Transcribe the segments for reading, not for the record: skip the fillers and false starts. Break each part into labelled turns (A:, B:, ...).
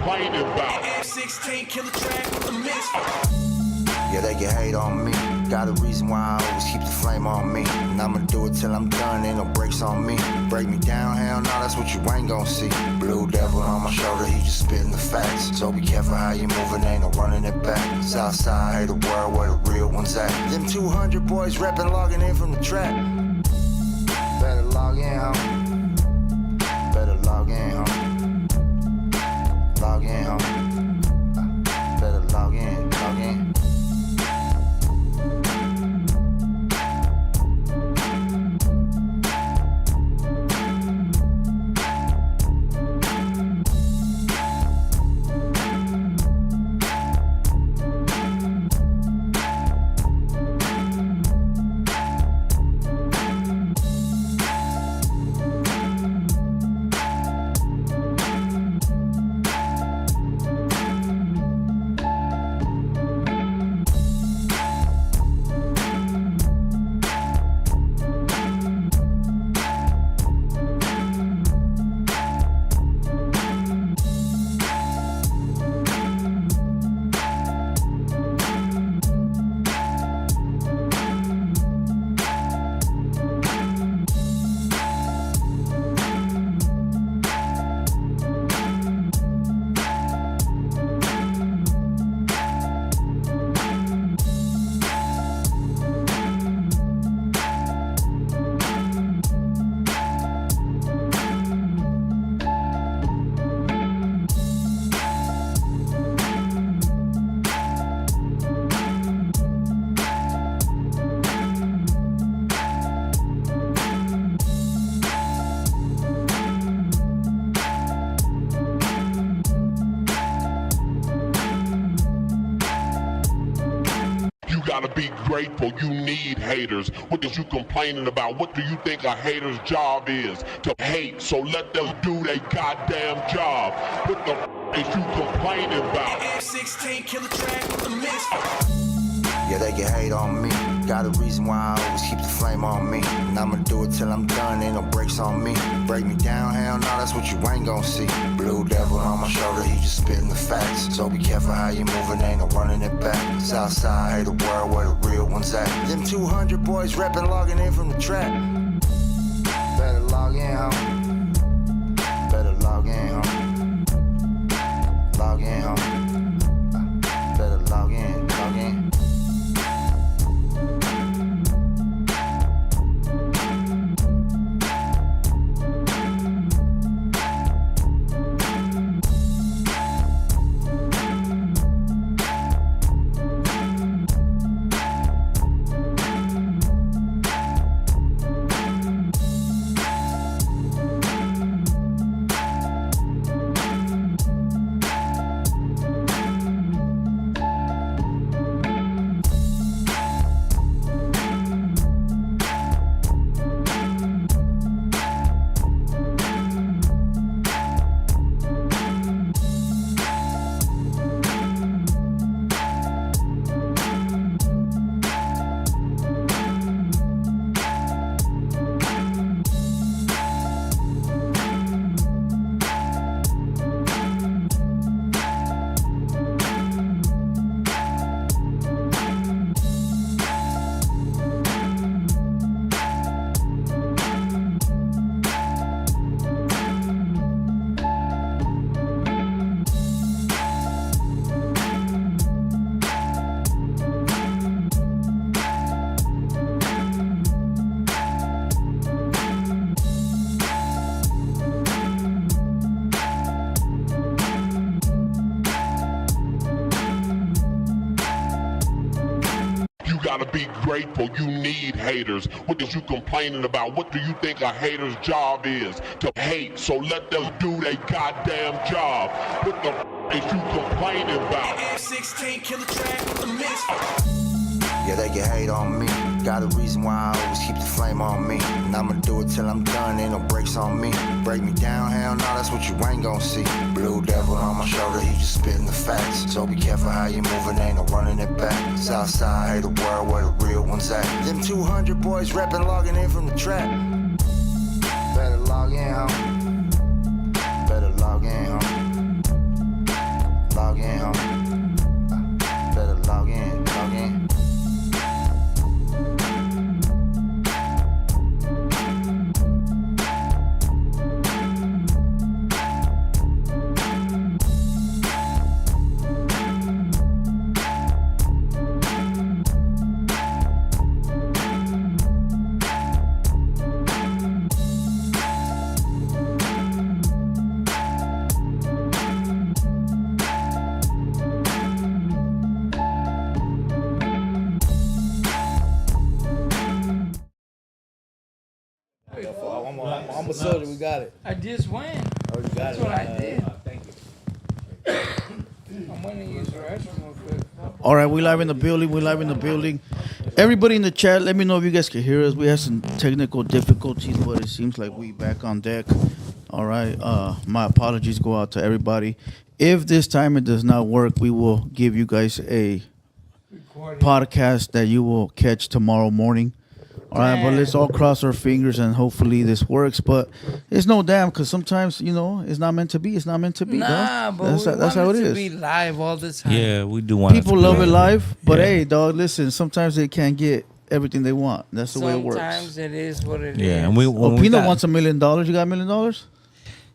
A: complaining about?
B: M16 killer track with the mix.
C: Yeah, they can hate on me. Got a reason why I always keep the flame on me. And I'ma do it till I'm done, ain't no brakes on me. Break me down, hell no, that's what you ain't gon' see. Blue devil on my shoulder, he just spitting the facts. So be careful how you moving, ain't no running it back. Southside, hate the world where the real ones at. Them 200 boys reppin', logging in from the track. Better log in, homie. Better log in, homie. Log in, homie. Better log in, log in.
A: Gotta be grateful, you need haters. What is you complaining about? What do you think a hater's job is? To hate, so let them do their goddamn job. What the is you complaining about?
B: M16 killer track with the mix.
C: Yeah, they can hate on me. Got a reason why I always keep the flame on me. And I'ma do it till I'm done, ain't no brakes on me. Break me down, hell no, that's what you ain't gon' see. Blue devil on my shoulder, he just spitting the facts. So be careful how you moving, ain't no running it back. Southside, hate the world where the real ones at. Them 200 boys reppin', logging in from the track. Better log in, homie. Better log in, homie. Log in, homie. Better log in, log in.
A: Gotta be grateful, you need haters. What is you complaining about? What do you think a hater's job is? To hate, so let them do their goddamn job. What the is you complaining about?
B: M16 killer track with the mix.
C: Yeah, they can hate on me. Got a reason why I always keep the flame on me. And I'ma do it till I'm done, ain't no brakes on me. Break me down, hell no, that's what you ain't gon' see. Blue devil on my shoulder, he just spitting the facts. So be careful how you moving, ain't no running it back. Southside, hate the world where the real ones at. Them 200 boys reppin', logging in from the track. Better log in, homie. Better log in, homie.
D: Papa Soldier, we got it.
E: I just went.
D: Oh, you got
E: That's
D: it.
E: what I did.
D: Thank you.
E: I'm going to use the restroom real quick.
F: All right, we live in the building. We live in the building. Everybody in the chat, let me know if you guys can hear us. We had some technical difficulties, but it seems like we back on deck. All right. My apologies go out to everybody. If this time it does not work, we will give you guys a podcast that you will catch tomorrow morning. All right, but let's all cross our fingers and hopefully this works. But it's no damn, because sometimes, you know, it's not meant to be. It's not meant to be.
E: Nah,
F: dog.
E: but
F: That's how it
E: to
F: is.
E: be live all the time.
G: Yeah, we do want
F: People love it live, but
G: Yeah.
F: hey, dog, listen, sometimes they can't get everything they want. That's the way it works.
E: Sometimes it is what it is.
G: Yeah, and we
F: Oh,
G: when we
F: Peanut
G: got-
F: wants $1 million. You got $1 million?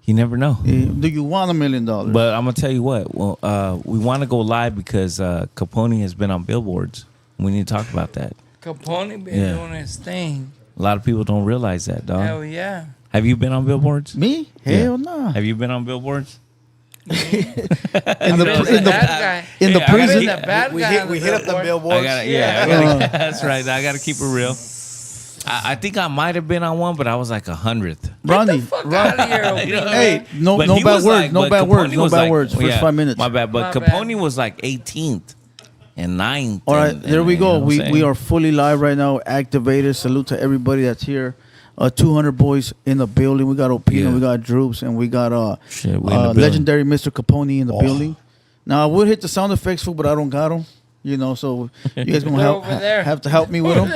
G: You never know.
F: Do you want $1 million?
G: But I'm gonna tell you what. Well, we want to go live because Capone has been on billboards. We need to talk about that.
E: Capone been
G: Yeah.
E: doing his thing.
G: A lot of people don't realize that, dog.
E: Hell yeah.
G: Have you been on billboards?
F: Me?
G: Yeah.
F: Hell no.
G: Have you been on billboards?
F: In
E: I'm
F: the
E: the bad guy.
F: in the
G: Yeah, I gotta
F: prison.
G: keep-
E: The bad
D: We
E: guy
D: hit,
E: on
D: we hit up the
E: billboard.
D: billboards.
G: I gotta, yeah, I gotta, that's right. I gotta keep it real. I think I might have been on one, but I was like 100th.
F: Ronnie.
E: Fuck out of here,
G: You know what I
F: Hey,
G: mean?
F: no
G: But
F: no
G: he
F: bad
G: was
F: words.
G: like-
F: No
G: but
F: bad
G: Capone
F: words. No
G: was
F: bad
G: like-
F: words. First
G: yeah,
F: 5 minutes.
G: My bad. But
E: My
G: Capone
E: bad.
G: was like 18th and 9th.
F: All right, there we go.
G: you know what I'm
F: We
G: saying?
F: are fully live right now. Activated. Salute to everybody that's here. 200 boys in the building. We got Opina,
G: Yeah.
F: we got Droops, and we got
G: Shit, we in the building.
F: legendary Mr.Capone-E in the building. Now I would hit the sound effects, fool, but I don't got them. You know, so you guys gonna
E: They're
F: help
E: over there.
F: have to help me with them.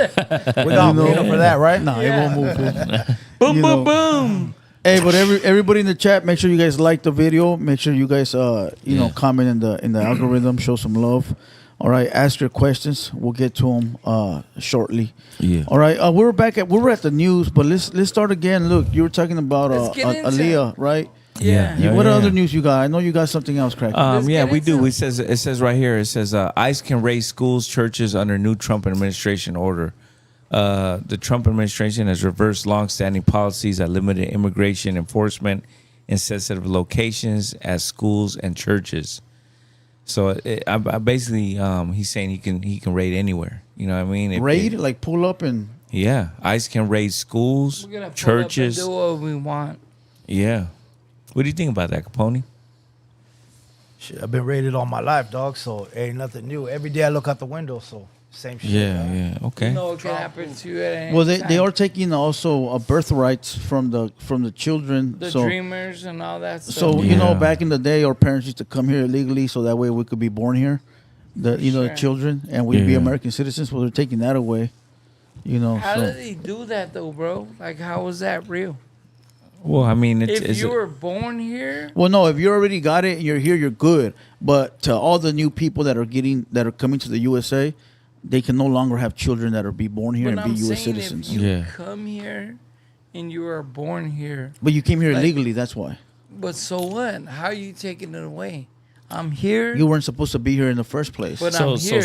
D: We got
F: You know-
D: Pino for that, right?
F: Nah,
E: Yeah.
F: it won't move. Fool.
G: boom,
F: you know.
G: boom, boom.
F: Hey, but everybody in the chat, make sure you guys like the video. Make sure you guys you know, comment in the algorithm, show some love. All right, ask your questions. We'll get to them shortly.
G: Yeah.
F: All right, we're at the news, but let's start again. Look, you were talking about
E: Let's get into
F: Aaliyah, right?
E: Yeah.
F: What
G: yeah.
F: other news you got? I know you got something else, Crack.
E: Let's
G: Yeah,
E: get
G: we do.
E: into
G: It says right here. It says ICE can raise schools, churches under new Trump administration order. The Trump administration has reversed longstanding policies that limited immigration enforcement in sensitive locations as schools and churches. So I basically, he's saying he can raid anywhere. You know what I mean?
F: Raid, like pull up and
G: Yeah, ICE can raid schools,
E: We're gonna pull
G: churches.
E: up and do what we want.
G: Yeah. What do you think about that, Capone?
D: Shit, I've been raided all my life, dog, so ain't nothing new. Every day I look out the window, so same shit. dog.
G: Yeah. Okay.
E: You know what can happen to you at any
F: well, they
E: time.
F: are taking also birthrights from the children.
E: The
F: so
E: dreamers and all that stuff.
F: so you know,
G: Yeah.
F: back in the day, our parents used to come here illegally, so that way we could be born here. The the
E: Sure.
F: children, and we'd be
G: Yeah.
F: American citizens. Well, they're taking that away. You know,
E: How
F: so.
E: did he do that though, bro? Like, how was that real?
G: Well, I mean,
E: If you were born here,
F: Well, no, if you already got it and you're here, you're good. But to all the new people that are coming to the USA, they can no longer have children that are be born here
E: but
F: and be
E: I'm
F: U.S.
E: saying
F: citizens.
E: if you
G: Yeah.
E: come here and you were born here,
F: But you came here
E: Like-
F: illegally. That's why
E: but so what? How are you taking it away? I'm here,
F: you weren't supposed to be here in the first place.
E: but
G: so
E: I'm here.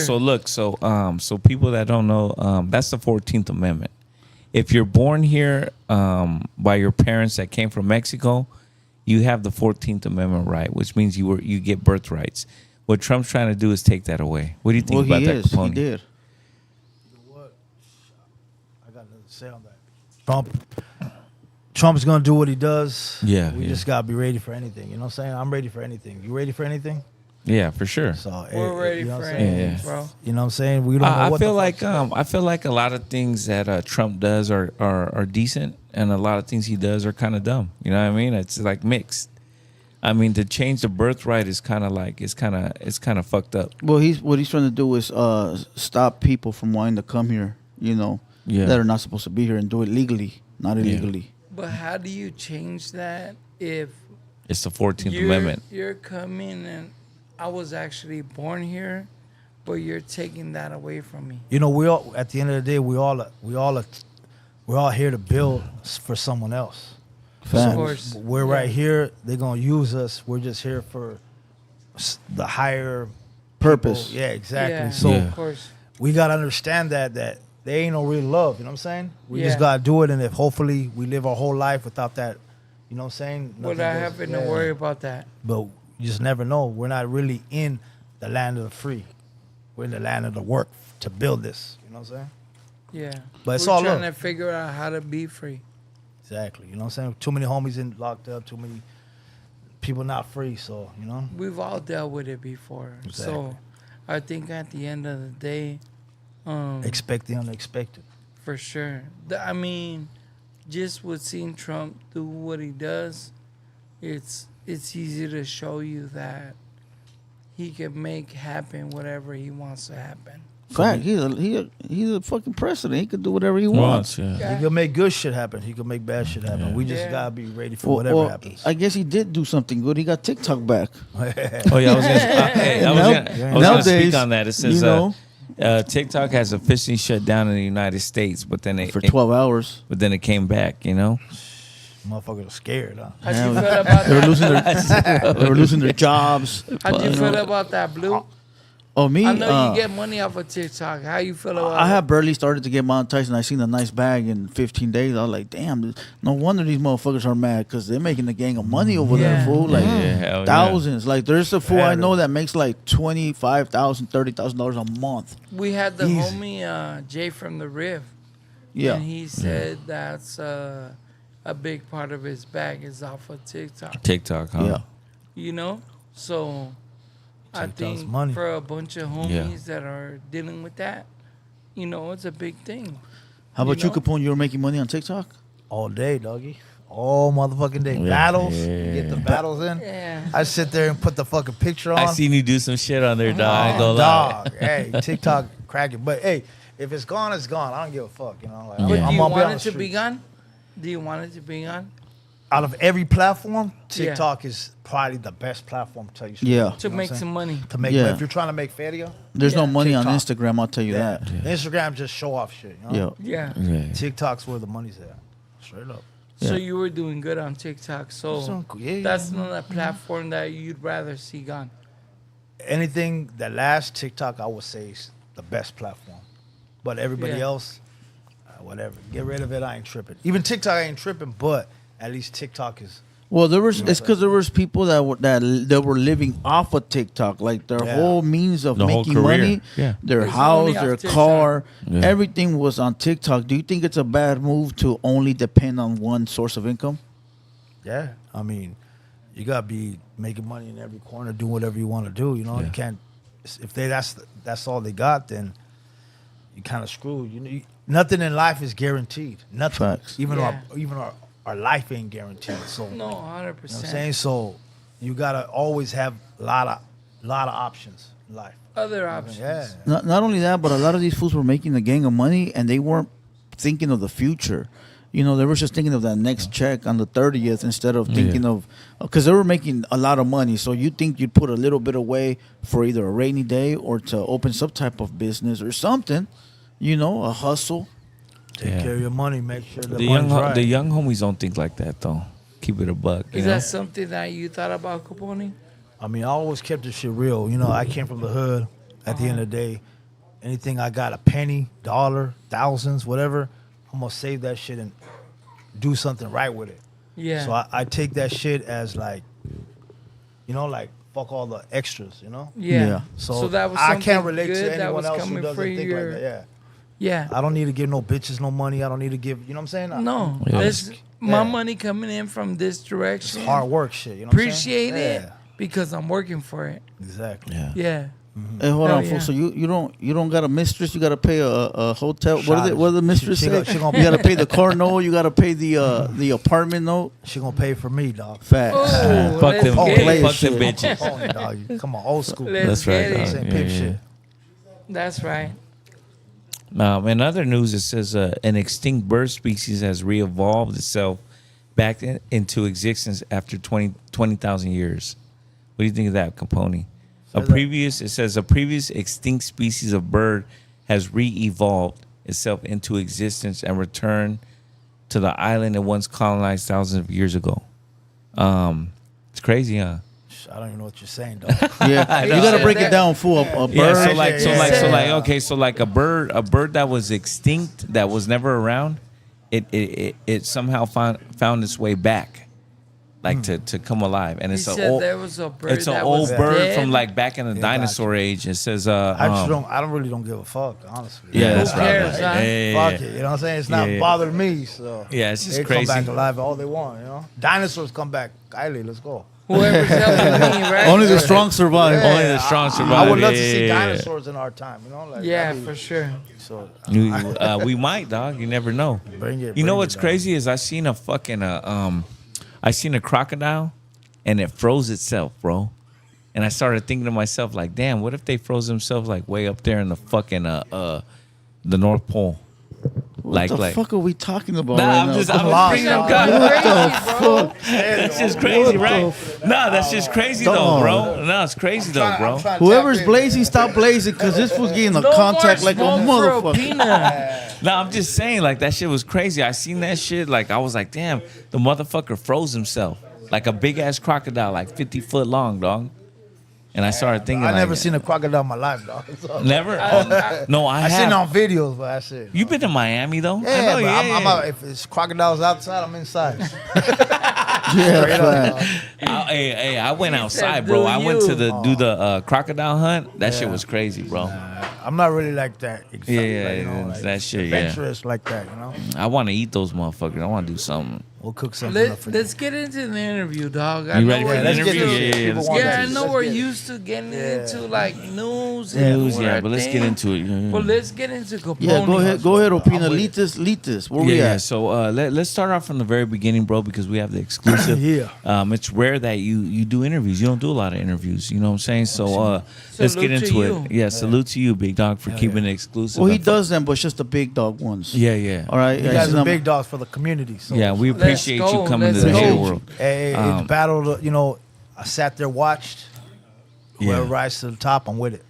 G: so people that don't know, that's the 14th Amendment. If you're born here by your parents that came from Mexico, you have the 14th Amendment right, which means you get birthrights. What Trump's trying to do is take that away. What do you think
F: well,
G: about
F: he
G: that,
F: is. He
G: Capone?
F: did.
D: I got nothing to say on that. Trump's gonna do what he does.
G: Yeah,
D: we
G: yeah.
D: just gotta be ready for anything. You know what I'm saying? I'm ready for anything. You ready for anything?
G: Yeah, for sure.
D: So
E: We're ready
D: you know
E: for
D: what I'm saying?
E: anything,
G: Yeah.
E: bro.
D: You know what I'm saying? We don't know
G: I
D: what
G: feel
D: the
G: like
D: fuck's
G: I feel like a lot of things that Trump does are decent, and a lot of things he does are kind of dumb. You know what I mean? It's like mixed. I mean, to change the birthright is kind of like it's kind of fucked up.
F: Well, what he's trying to do is stop people from wanting to come here. You know,
G: Yeah.
F: that are not supposed to be here and do it legally, not illegally.
E: But how do you change that if
G: It's the 14th
E: you're,
G: Amendment.
E: you're coming and I was actually born here, but you're taking that away from me?
D: You know, we all at the end of the day, we're all here to build for someone else.
F: Facts.
E: Of course.
D: We're right here. They're gonna use us. We're just here for the higher
F: Purpose.
D: people. Yeah, exactly.
E: Yeah,
D: So
G: Yeah.
E: of course.
D: we gotta understand that there ain't no real love. You know what I'm saying? We
E: Yeah.
D: just gotta do it, and if hopefully we live our whole life without that, you know what I'm saying?
E: Without
D: Nothing goes-
E: having
D: yeah.
E: to worry about that.
D: But you just never know. We're not really in the land of the free. We're in the land of the work to build this. You know what I'm saying?
E: Yeah.
D: But it's
E: We're
D: all
E: trying
D: love.
E: to figure out how to be free.
D: Exactly. You know what I'm saying? Too many homies in locked up. Too many people not free. So you know.
E: We've all dealt with it before.
D: Exactly.
E: So I think at the end of the day,
D: Expect the unexpected.
E: for sure. I mean, just with seeing Trump do what he does, it's easy to show you that he can make happen whatever he wants to happen.
F: Fact, he's a fucking president. He could do whatever he wants.
G: Yeah.
D: He could make good shit happen. He could make bad shit happen. We just
E: Yeah.
D: gotta be ready for whatever happens.
F: I guess he did do something good. He got TikTok back.
G: Oh yeah, I was gonna
F: Nowadays,
G: speak on that. It says
F: you know,
G: TikTok has officially shut down in the United States, but then
F: for 12 hours.
G: but then it came back. You know,
D: Motherfuckers are scared, huh?
E: How'd you feel about
F: They were
E: that?
F: losing their they were losing their jobs.
E: How'd you feel about that, Blue?
F: Oh, me?
E: I know you get money off of TikTok. How you feel about
F: I
E: it?
F: have barely started to get monetized, and I seen a nice bag in 15 days. I was like, damn, no wonder these motherfuckers are mad, because they're making a gang of money over there,
E: Yeah.
F: fool. Like,
G: hell yeah.
F: thousands. Like, there's a fool I
D: Better.
F: know that makes like $25,000, $30,000 a month.
E: We had the
D: Easy.
E: homie Jay from the Riv.
F: Yeah.
E: And he said that's a big part of his bag is off of TikTok.
G: TikTok, huh?
F: Yeah.
E: You know? So I
D: TikTok's
E: think
D: money.
E: for a bunch of homies
G: Yeah.
E: that are dealing with that, you know, it's a big thing.
F: How about you,
E: know?
F: Capone? You were making money on TikTok?
D: All day, doggy. All motherfucking day.
G: Yeah.
D: Battles.
G: Yeah.
D: Get the battles in.
E: Yeah.
D: I sit there and put the fucking picture on.
G: I seen you do some shit on there, dog. I ain't gonna lie.
D: Dog. Hey, TikTok cracking. But hey, if it's gone, it's gone. I don't give a fuck. You know, like,
E: But
G: Yeah.
E: do you
D: gonna be on
E: want
D: the
E: it to be
D: street.
E: gone? Do you want it to be gone?
D: Out of every platform,
E: Yeah.
D: TikTok is probably the best platform to tell you.
F: Yeah.
E: To
D: You know what
E: make
D: I'm saying?
E: some money.
D: To make,
F: Yeah.
D: if you're trying to make feria,
F: There's no
E: Yeah.
F: money on
D: TikTok.
F: Instagram, I'll tell you
D: yeah.
F: that.
D: Instagram just show off shit. You know?
F: Yeah.
E: Yeah.
G: Yeah.
D: TikTok's where the money's at. Straight up.
E: So
F: Yeah.
E: you were doing good on TikTok. So
D: So, yeah,
E: that's
D: yeah.
E: not a platform that you'd rather see gone.
D: Anything that lasts, TikTok, I would say is the best platform. But everybody
E: Yeah.
D: else, whatever. Get rid of it. I ain't tripping. Even TikTok, I ain't tripping. But at least TikTok is.
F: Well, it's because there was people that were living off of TikTok, like their
D: Yeah.
F: whole means of
G: The whole
F: making
G: career.
F: money,
G: Yeah.
F: their
E: It's
F: house,
E: only
F: their
E: off TikTok.
F: car,
G: Yeah.
F: everything was on TikTok. Do you think it's a bad move to only depend on one source of income?
D: Yeah, I mean, you gotta be making money in every corner, do whatever you want to do. You know,
G: Yeah.
D: you can't. If that's all they got, then you kind of screwed. You know, nothing in life is guaranteed. Nothing.
F: Facts.
D: Even
E: Yeah.
D: our life ain't guaranteed. So you know
E: No,
D: what I'm
E: 100%.
D: saying. So you gotta always have a lot of options in life.
E: Other options.
D: Yeah.
F: Not only that, but a lot of these fools were making a gang of money, and they weren't thinking of the future. You know, they were just thinking of that next check on the 30th instead of thinking of, because they were making a lot of money. So you think you'd put a little bit away for either a rainy day or to open some type of business or something, you know, a hustle.
D: Take
G: Yeah.
D: care of your money. Make sure
G: The
D: money's right.
G: the young homies don't think like that though. Keep it a buck. You
E: Is
G: know?
E: that something that you thought about, Capone?
D: I mean, I always kept this shit real. You know, I came from the hood. At the end of the day, anything I got, a penny, dollar, thousands, whatever, I'm gonna save that shit and do something right with it.
E: Yeah.
D: So I take that shit as like, you know, like fuck all the extras, you know.
E: Yeah.
F: Yeah.
D: So,
E: that was
D: I
E: something
D: can't relate
E: good
D: to
E: that
D: anyone
E: was
D: else who
E: coming
D: doesn't
E: for
D: think
E: your-
D: like that.
E: Yeah.
D: Yeah. I don't need to give no bitches no money. I don't need to give. You know what I'm saying?
E: No,
G: Yeah.
E: this
D: Yeah.
E: my money coming in from this
D: It's
E: direction.
D: hard work shit. You know what I'm
E: Appreciate
D: saying?
E: it because I'm working for it.
D: Yeah. Exactly.
G: Yeah.
E: Yeah.
F: Hey, hold
E: Hell
F: on, fool.
E: yeah.
F: So you don't got a mistress? You got to pay a hotel.
D: Shoutouts.
F: What did the mistress
D: She
F: say?
D: gon- she gon'
F: You got to pay the car note. You got to pay the apartment note.
D: She gonna pay for me, dog.
F: Facts.
E: Oh,
G: Fuck
E: let's
G: them,
D: Oh,
E: get
D: play
E: it.
G: fuck
F: shit.
G: them bitches.
D: Phony, dog. Come on, old school.
E: Let's
G: That's right.
E: get it.
G: dog.
D: Same pimp shit.
E: That's right.
G: Now, in other news, it says an extinct bird species has re-evolved itself back into existence after 20,000 years. What do you think of that, Capone? It says a previous extinct species of bird has re-evolved itself into existence and returned to the island it once colonized thousands of years ago. It's crazy, huh?
D: I don't even know what you're saying, dog.
F: Yeah, you got to break it down, fool. A bird.
G: Yeah, so like a bird that was extinct, that was never around, it somehow found its way back. like to come alive, and
E: He
G: it's an
E: said
G: old.
E: there was a bird
G: It's an
E: that
G: old
E: was
G: bird
E: dead.
G: from like back in the dinosaur age. It says,
D: I really don't give a fuck, honestly.
G: yeah, that's
E: Who
G: right.
E: cares, huh?
D: Fuck it, you know what I'm saying? It's not
G: Yeah.
D: bothering me, so
G: Yeah, it's just
D: they
G: crazy.
D: come back alive all they want, you know. Dinosaurs come back. Kylie, let's go.
E: Whoever's helping me, right?
F: Only the strong survive.
D: Yeah.
G: Only the strong survive.
D: I would love to
G: Yeah,
D: see
G: yeah, yeah.
D: dinosaurs in our time, you know. Like,
E: Yeah,
D: that'd be-
E: for sure.
D: So
G: We might, dog. You never know.
D: bring it.
G: You know
D: bring
G: what's
D: it, dog.
G: crazy is I seen a fucking I seen a crocodile, and it froze itself, bro. And I started thinking to myself, like, damn, what if they froze themselves like way up there in the fucking the North Pole?
F: What the fuck are we talking about
G: Nah,
F: right
G: I'm
F: now?
G: just
F: Come
G: I'm
F: on.
G: bringing up
F: What
G: God.
F: the fuck?
G: That's just crazy, right? No, that's just crazy though,
F: Dog.
G: bro. No, it's crazy though, bro.
F: Whoever's blazing, stop blazing, because this was getting a contact like a motherfucker.
G: No, I'm just saying, like, that shit was crazy. I seen that shit, like, I was like, damn, the motherfucker froze himself. Like a big ass crocodile, like 50 foot long, dog. And I started thinking,
D: I
G: like,
D: never seen a crocodile in my life, dog. So,
G: Never? No, I
D: I seen it
G: have.
D: on videos, but that's it.
G: You been to Miami, though? I
D: Yeah,
G: know,
D: but
G: yeah.
D: I'm out, if it's crocodiles outside, I'm inside.
F: Yeah,
D: Straight up, dog.
G: Hey, I went outside,
E: said,
G: bro.
E: "Do
G: I went
E: you?"
G: to do the crocodile hunt. That shit
D: Yeah.
G: was crazy, bro.
D: I'm not really like that.
G: Yeah,
D: you know, like
G: that shit, yeah.
D: adventurous like that, you know.
G: I want to eat those motherfuckers. I want to do something.
D: We'll cook something up for
E: Let's get into the interview, dog.
G: You ready for
D: Yeah,
G: the
D: let's get
G: interview?
D: this shit.
G: Yeah,
D: People
G: let's
D: want
G: get
E: Yeah, I
D: this.
E: know
D: Let's
E: we're
D: get it.
E: used to getting
D: Yeah.
E: into like news.
F: Yeah,
E: and
G: news,
E: what
G: yeah,
E: I
G: but let's get
E: think.
G: into it. Yeah.
E: Well, let's get into Capone.
F: Yeah, go ahead, Opina. Lead this. Where we
G: Yeah.
F: at?
G: So let's start off from the very beginning, bro, because we have the exclusive.
D: Yeah.
G: It's rare that you do interviews. You don't do a lot of interviews. You know what I'm saying? So let's get
E: Salute to
G: into
E: you.
G: it. Yeah, salute to you, big dog, for keeping it exclusive.
F: Well, he
G: And
F: does them, but it's just the big dog ones.
G: Yeah, yeah.
F: All right.
D: You
F: I
D: guys
F: seen
D: are
F: them-
D: big dogs for the community. So
G: Yeah, we
E: Let's
G: appreciate
E: go,
G: you coming to
E: let's
G: the
E: go.
G: Hater World.
D: Hey, it's battle. You know, I sat there, watched. Whoever
G: Yeah.
D: rise to the top, I'm with it.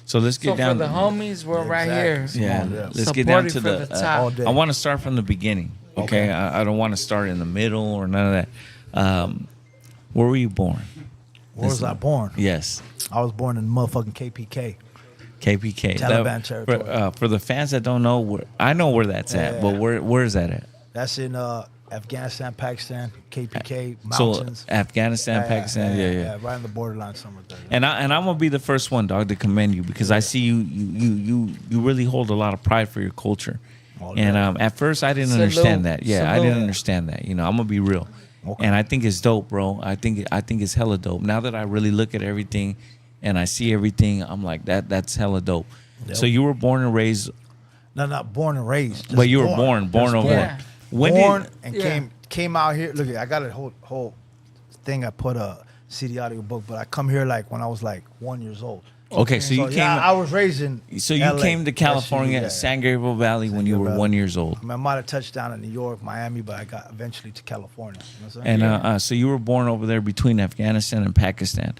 G: So let's get
E: So
G: down
E: for the homies, we're right
D: Exactly.
E: here.
G: Yeah,
D: Come on, yeah.
G: let's get down to
E: Supporting for
G: the.
E: the top.
D: All day.
G: I want to start from the beginning. Okay, I don't want to start in the middle or none of that. Where were you born?
D: Where was I born?
G: Yes,
D: I was born in motherfucking KPK.
G: KPK.
D: Taliban territory.
G: For the fans that don't know, I know where that's at,
D: Yeah.
G: but where is that at?
D: That's in Afghanistan, Pakistan, KPK
G: So
D: mountains.
G: Afghanistan, Pakistan, yeah.
D: right on the borderline somewhere there.
G: And I'm gonna be the first one, dog, to commend you because I see you really hold a lot of pride for your culture.
D: Oh,
G: And
D: yeah.
G: at first I didn't
E: Salute.
G: understand that. Yeah, I
E: Salute.
G: didn't understand that. You know, I'm gonna be real.
D: Okay.
G: And I think it's dope, bro. I think it's hella dope. Now that I really look at everything and I see everything, I'm like that's hella dope.
D: Yep.
G: So you were born and raised,
D: No, not born and raised. just
G: but you were born
D: Just
G: over.
E: Yeah.
G: When
D: born
G: did
D: and
E: Yeah.
D: came out here. Look, I got a whole thing. I put a CD audio book, but I come here like when I was like 1 year old.
G: okay, so you
D: So
G: came.
D: yeah, I was raised in.
G: So you
D: LA.
G: came to California,
D: Yeah.
G: San Gabriel Valley, when you
D: Gabriel
G: were
D: Valley.
G: 1 year old.
D: I mean, I might have touched down in New York, Miami, but I got eventually to California. You know what I'm saying?
G: And so you were born over there between Afghanistan and Pakistan.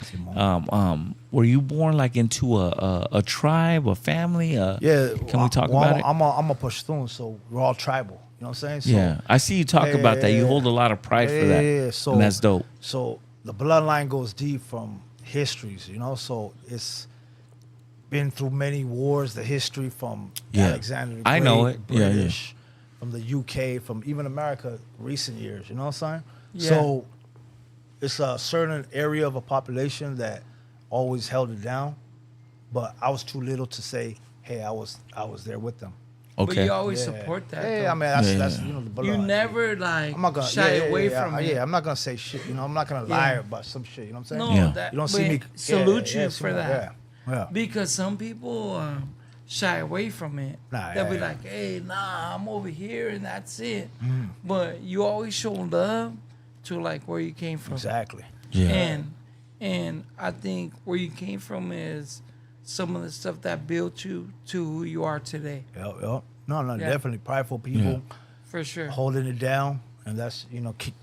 G: Were you born like into a tribe, a family?
D: Yeah.
G: Can we talk
D: well,
G: about it?
D: I'm a Pashtun, so we're all tribal. You know what I'm saying? So,
G: Yeah, I see you talk
D: Yeah,
G: about that. You
D: yeah,
G: hold a lot of pride for that,
D: Yeah. So
G: and that's dope.
D: So the bloodline goes deep from histories, you know. So it's been through many wars. The history from
G: Yeah.
D: Alexander the Great,
G: I know it. Yeah, yeah.
D: British, from the UK, from even America, recent years. You know what I'm saying?
E: Yeah.
D: So it's a certain area of a population that always held it down, but I was too little to say, "Hey, I was there with them."
E: But
G: Okay.
E: you always
D: Yeah.
E: support that.
D: Yeah,
E: though.
D: I mean that's
G: Yeah,
D: that's
G: yeah.
D: you know the bloodline.
E: You never like
D: I'm not gonna
E: shy away
D: yeah,
E: from
D: yeah,
E: it.
D: Yeah, I'm not gonna say shit. You know, I'm not gonna
E: Yeah.
D: lie about some shit. You know what I'm saying?
E: No,
G: Yeah.
E: that,
D: You don't see me.
E: Salute
D: yeah,
E: you
D: see
E: for
D: me-
E: that.
D: Yeah.
E: Because some people shy away from it.
D: Nah,
E: They'll be
D: yeah.
E: like, "Hey, nah, I'm over here and that's it."
D: Mm-hmm.
E: But you always show love to like where you came from.
D: Exactly.
G: Yeah.
E: And I think where you came from is some of the stuff that built you to who you are today,
D: Yep. No,
E: Yeah.
D: definitely prideful people
E: for sure.
D: holding it down, and that's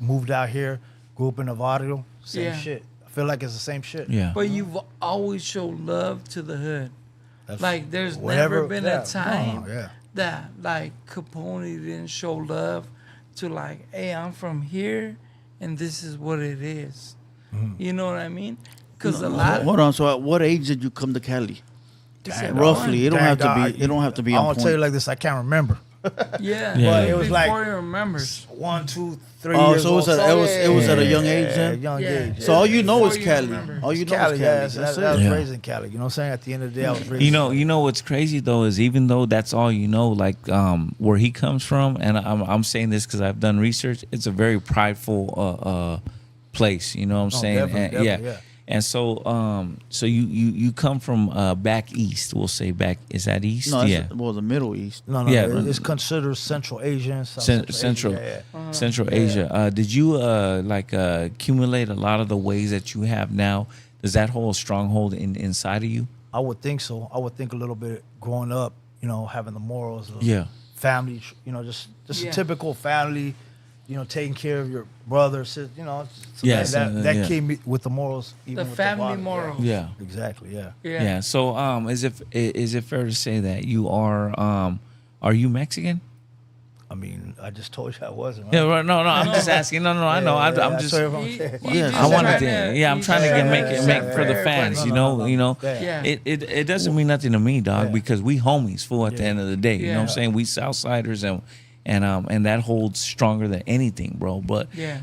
D: moved out here, grew up in Novario, same
E: Yeah.
D: shit. I feel like it's the same shit.
G: Yeah.
E: But you've always showed love to the hood.
D: That's
E: Like there's
D: whatever-
E: never been
D: yeah,
E: a time
D: no, yeah.
E: that like Capone didn't show love to like, hey, I'm from here and this is what it is.
D: Mm-hmm.
E: You know what I mean? Because a lot of
F: Hold on. So at what age did you come to Cali?
E: He said,
F: Roughly, it don't
D: Dang,
F: have to
D: dog,
F: be. It don't have to be
D: I
F: on
D: want
F: point.
D: to tell you like this. I can't remember.
E: Yeah,
D: But it was
E: before
D: like
E: he remembers.
D: 1, 2, 3
F: Oh,
D: years
F: so it was
D: old.
F: it was at a young age
D: Yeah,
F: then.
D: young
E: Yeah.
D: age.
F: So all you know
E: Before
F: is
E: you
F: Cali.
E: remember.
F: All you know
D: Cali,
F: is
D: yeah,
F: Cali.
D: so
F: That's
D: I was
F: it.
G: Yeah.
D: raised in Cali. You know what I'm saying? At the end of the day, I was raised.
G: You know what's crazy though is even though that's all you know, like where he comes from, and I'm saying this because I've done research. It's a very prideful place. You know what I'm saying?
D: definitely,
G: And,
D: yeah.
G: And so you come from back east. We'll say back. Is that east?
F: No,
G: yeah.
F: well, the Middle East.
D: No,
G: Yeah,
D: it's considered Central Asian.
G: Central
D: Asia, yeah.
G: Central Asia. Did you accumulate a lot of the ways that you have now? Does that hold a stronghold inside of you?
D: I would think so. I would think a little bit growing up, having the morals of
G: Yeah.
D: family, just
E: Yeah.
D: a typical family, taking care of your brother, sister,
G: Yes,
D: that
G: yeah.
D: came with the morals. Even
E: The
D: with
E: family
D: bottom,
E: morals.
G: Yeah.
D: Exactly, yeah.
G: Yeah. So is it fair to say that you are you Mexican?
D: I mean, I just told you I wasn't, right?
G: Yeah, right. No, I'm just asking. No, I know. I'm just.
D: sorry if I'm
E: He-
D: saying-
E: he
F: Yeah,
E: just
G: I wanted
E: trying
G: to. Yeah, I'm trying to
E: he's
G: make
E: trying
G: for the
E: everybody.
G: fans.
D: No,
G: You know.
E: Yeah.
G: It doesn't mean nothing to me, dog,
D: Yeah.
G: because we homies. Fool. At the end of the day, you know what I'm
E: Yeah.
G: saying. We Southsiders and that holds stronger than anything, bro. But
E: Yeah.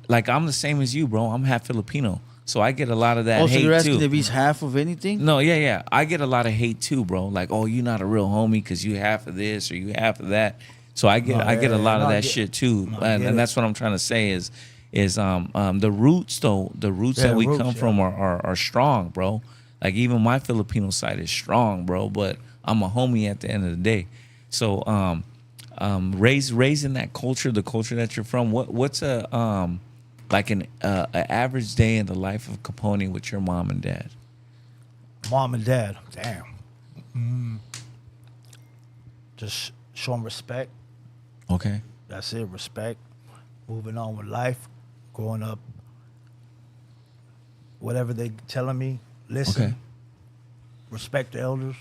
G: like I'm the same as you, bro. I'm half Filipino, so I get a lot of that
F: Oh, so
G: hate
F: you're asking
G: too.
F: if he's half of anything?
G: No, yeah. I get a lot of hate too, bro. Like, oh, you're not a real homie because you half of this or you half of that. So I get a lot of that shit too, and that's what I'm trying to say is the roots though. The roots that we come from are strong, bro. Like even my Filipino side is strong, bro. But I'm a homie at the end of the day. So raised in that culture, the culture that you're from. What's an average day in the life of Capone with your mom and dad?
D: Mom and dad, damn. Just show them respect.
G: Okay.
D: That's it, respect. Moving on with life, growing up. Whatever they telling me, listen.
G: Okay.
D: Respect the elders.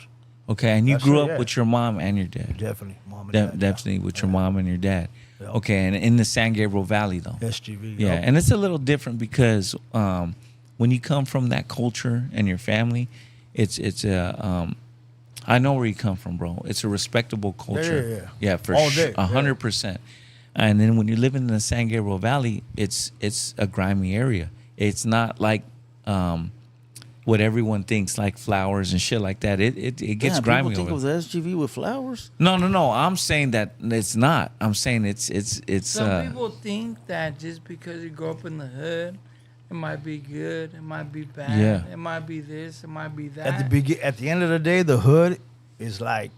G: Okay, and you
D: That's
G: grew
D: it,
G: up
D: yeah.
G: with your mom and your dad.
D: Definitely, mom and dad.
G: Definitely with your mom and your dad.
D: Yeah.
G: Okay, and in the San Gabriel Valley though.
D: SGV.
G: Yeah,
D: yup.
G: and it's a little different because when you come from that culture and your family, it's I know where you come from, bro. It's a respectable culture.
D: Yeah.
G: for
D: All
G: sure,
D: day,
G: 100%. And then when you live in the San Gabriel Valley, it's a grimy area. It's not like what everyone thinks, like flowers and shit like that. It gets
F: Yeah,
G: grimy
F: people think
G: over
F: of the SGV with flowers.
G: No. I'm saying that it's not. I'm saying it's.
E: Some people think that just because you grow up in the hood, it might be good, it might be bad,
G: Yeah.
E: it might be this, it might be that.
D: At the end of the day, the hood is like,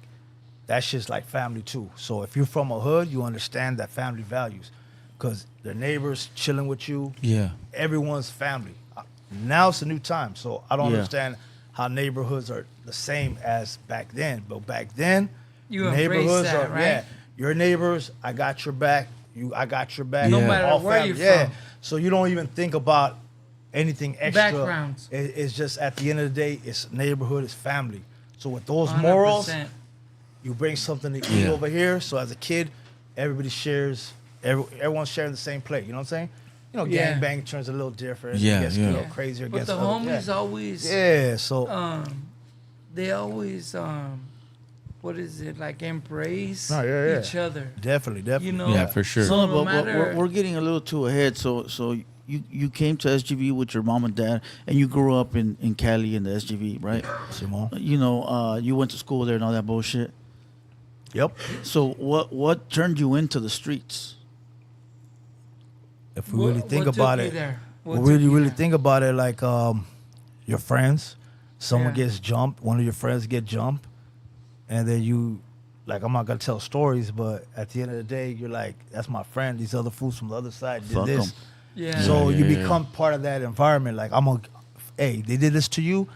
D: that's just like family too. So if you're from a hood, you understand that family values, because the neighbors chilling with you.
G: Yeah.
D: Everyone's family. Now it's a new time, so I don't
F: Yeah.
D: understand how neighborhoods are the same as back then. But back then,
E: You embrace that, right?
D: your neighbors. I got your back. I got your back.
E: No
G: Yeah.
E: matter
D: All
E: where
D: family,
E: you're
D: yeah.
E: from.
D: So you don't even think about anything extra.
E: Backgrounds.
D: It's just at the end of the day, it's neighborhood, it's family. So with those morals,
E: 100%.
D: you bring something to eat
G: Yeah.
D: over here. So as a kid, everybody shares. Everyone's sharing the same plate. You know what I'm saying?
E: Yeah.
D: Gangbang turns a little different.
G: Yeah,
D: It gets
G: yeah.
D: a little crazier
E: But
D: against
E: the
D: other-
E: homies
D: yeah.
E: always,
D: Yeah, so
E: they always, what is it, like embrace
D: No, yeah.
E: each other.
D: definitely.
E: You know?
G: Yeah, for sure.
E: So
F: No,
E: no
F: but
E: matter,
F: we're getting a little too ahead. So you came to SGV with your mom and dad, and you grew up in Cali in the SGV, right?
D: Simone.
F: You went to school there and all that bullshit.
D: Yep.
F: So what turned you into the streets?
D: If we really think
E: what
D: about
E: took you
D: it,
E: there? What
D: we
E: took
D: really
E: you
D: really
E: there?
D: think about it, like your friends, someone
E: Yeah.
D: gets jumped, one of your friends get jumped, and then you, like, I'm not gonna tell stories, but at the end of the day, you're like, that's my friend. These other fools from the other side did
F: Fuck
D: this.
F: 'em.
E: Yeah.
D: So you
G: yeah.
D: become part of that environment. Like, hey, they did this to you.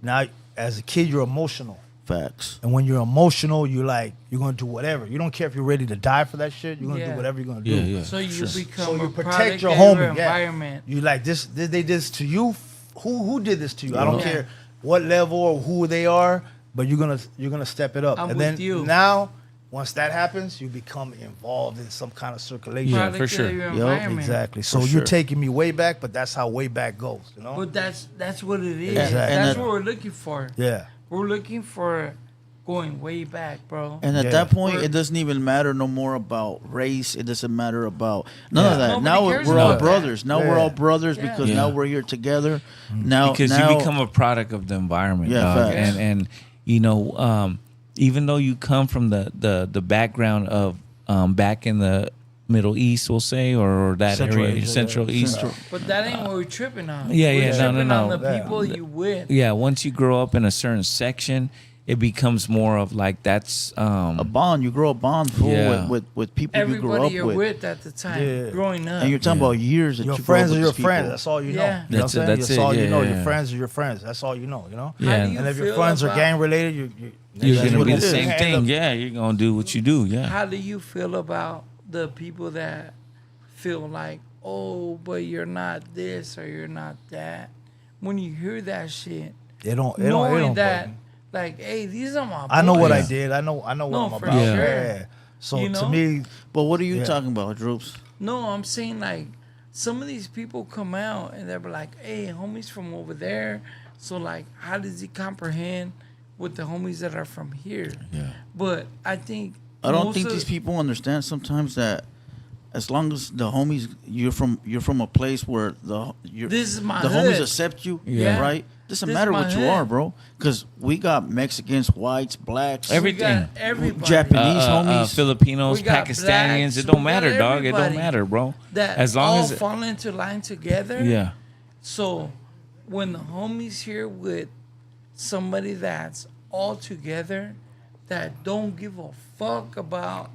D: Now, as a kid, you're emotional.
F: Facts.
D: And when you're emotional, you're gonna do whatever. You don't care if you're ready to die for that shit. You're gonna
E: Yeah.
D: do whatever you're gonna do.
G: Yeah, yeah.
E: So you become
D: So you
E: a
D: protect
E: product
D: your
E: of
D: homie.
E: your
D: Yeah.
E: environment.
D: You like this? Did they did this to you? Who did this to you? I don't
E: Yeah.
D: care what level or who they are, but you're gonna step it up.
E: I'm
D: and
E: with
D: then
E: you.
D: now, once that happens, you become involved in some kind of circulation.
G: Yeah,
E: Product
G: for
E: of
G: sure.
E: your
F: Yup.
E: environment.
D: Exactly. So
F: For
D: you're
F: sure.
D: taking me way back, but that's how way back goes. You know?
E: But that's what it is.
D: Exactly.
E: That's
F: And
E: what we're looking for.
D: Yeah.
E: We're looking for going way back, bro.
F: And at
D: Yeah.
F: that point,
E: We're-
F: it doesn't even matter no more about race. It doesn't matter about none of that.
E: Nobody
F: now
E: cares
F: we're all
E: about that.
F: brothers. Now we're
D: Yeah.
F: all brothers
E: Yeah.
F: because
G: Yeah.
F: now we're here together. Now,
G: Because
F: now,
G: you become a product of the environment,
F: Yeah,
G: dog.
F: facts.
G: And you know, even though you come from the background of back in the Middle East, we'll say, or that
D: Central
G: area,
D: Asia,
G: Central
D: yeah.
G: East.
D: Central.
E: But that ain't what we're tripping on.
G: Yeah,
E: we're
G: yeah, no,
E: tripping
G: no,
E: on
G: no.
E: the
D: Yeah.
E: people you with.
G: Yeah, once you grow up in a certain section, it becomes more of like that's
F: a bond. You grow a bond fool
G: Yeah.
F: with people you grew
E: Everybody
F: up
E: you're with at the time,
D: Yeah.
E: growing up.
F: and you're talking
G: Yeah.
F: about years that
D: Your
F: you
D: friends
F: grew
D: are
F: up with
D: your
F: these
D: friends.
F: people.
D: That's all you know.
E: Yeah.
D: You know what I'm
G: That's it,
D: saying?
G: that's
D: That's all
G: it,
D: you know.
G: yeah,
D: Your
G: yeah.
D: friends are your friends. That's all you know. You know.
G: Yeah.
E: do you
D: And if your
E: feel
D: friends are
E: about-
D: gang related,
G: you're
D: that's
G: gonna
D: what
G: be
D: it
G: the
D: is.
G: same
D: End
G: thing.
D: up-
G: Yeah, you're gonna do what you do. Yeah.
E: How do you feel about the people that feel like, oh, but you're not this or you're not that? When you hear that shit,
D: They don't.
E: knowing
D: bug
E: that,
D: me.
E: like, hey, these are my boys.
D: I know what I
G: Yeah.
D: did. I know what
E: No,
D: I'm
E: for
D: about.
G: sure.
D: Yeah. So
E: You
D: to
E: know?
D: me,
F: But what are you
D: Yeah.
F: talking about, Droops?
E: No, I'm saying like some of these people come out and they're like, hey, homies from over there. So like, how does he comprehend with the homies that are from here?
G: Yeah.
E: But I think
F: I don't
E: most
F: think
E: of-
F: these people understand sometimes that as long as the homies you're from a place where
E: This is my
F: the homies
E: hood.
F: accept you,
E: Yeah.
F: right? Doesn't
E: This is
F: matter
E: my
F: what you
E: hood.
F: are, bro. Because we got Mexicans, whites, blacks,
E: we
G: Everything.
E: got everybody
F: Japanese homies.
G: Filipinos,
E: We got
G: Pakistanians.
E: blacks,
G: It don't
E: we got
G: matter, dog. It don't
E: everybody
G: matter, bro.
E: that
G: As long
E: all
G: as
E: fall into line together.
G: yeah,
E: So when the homies here with somebody that's all together, that don't give a fuck about,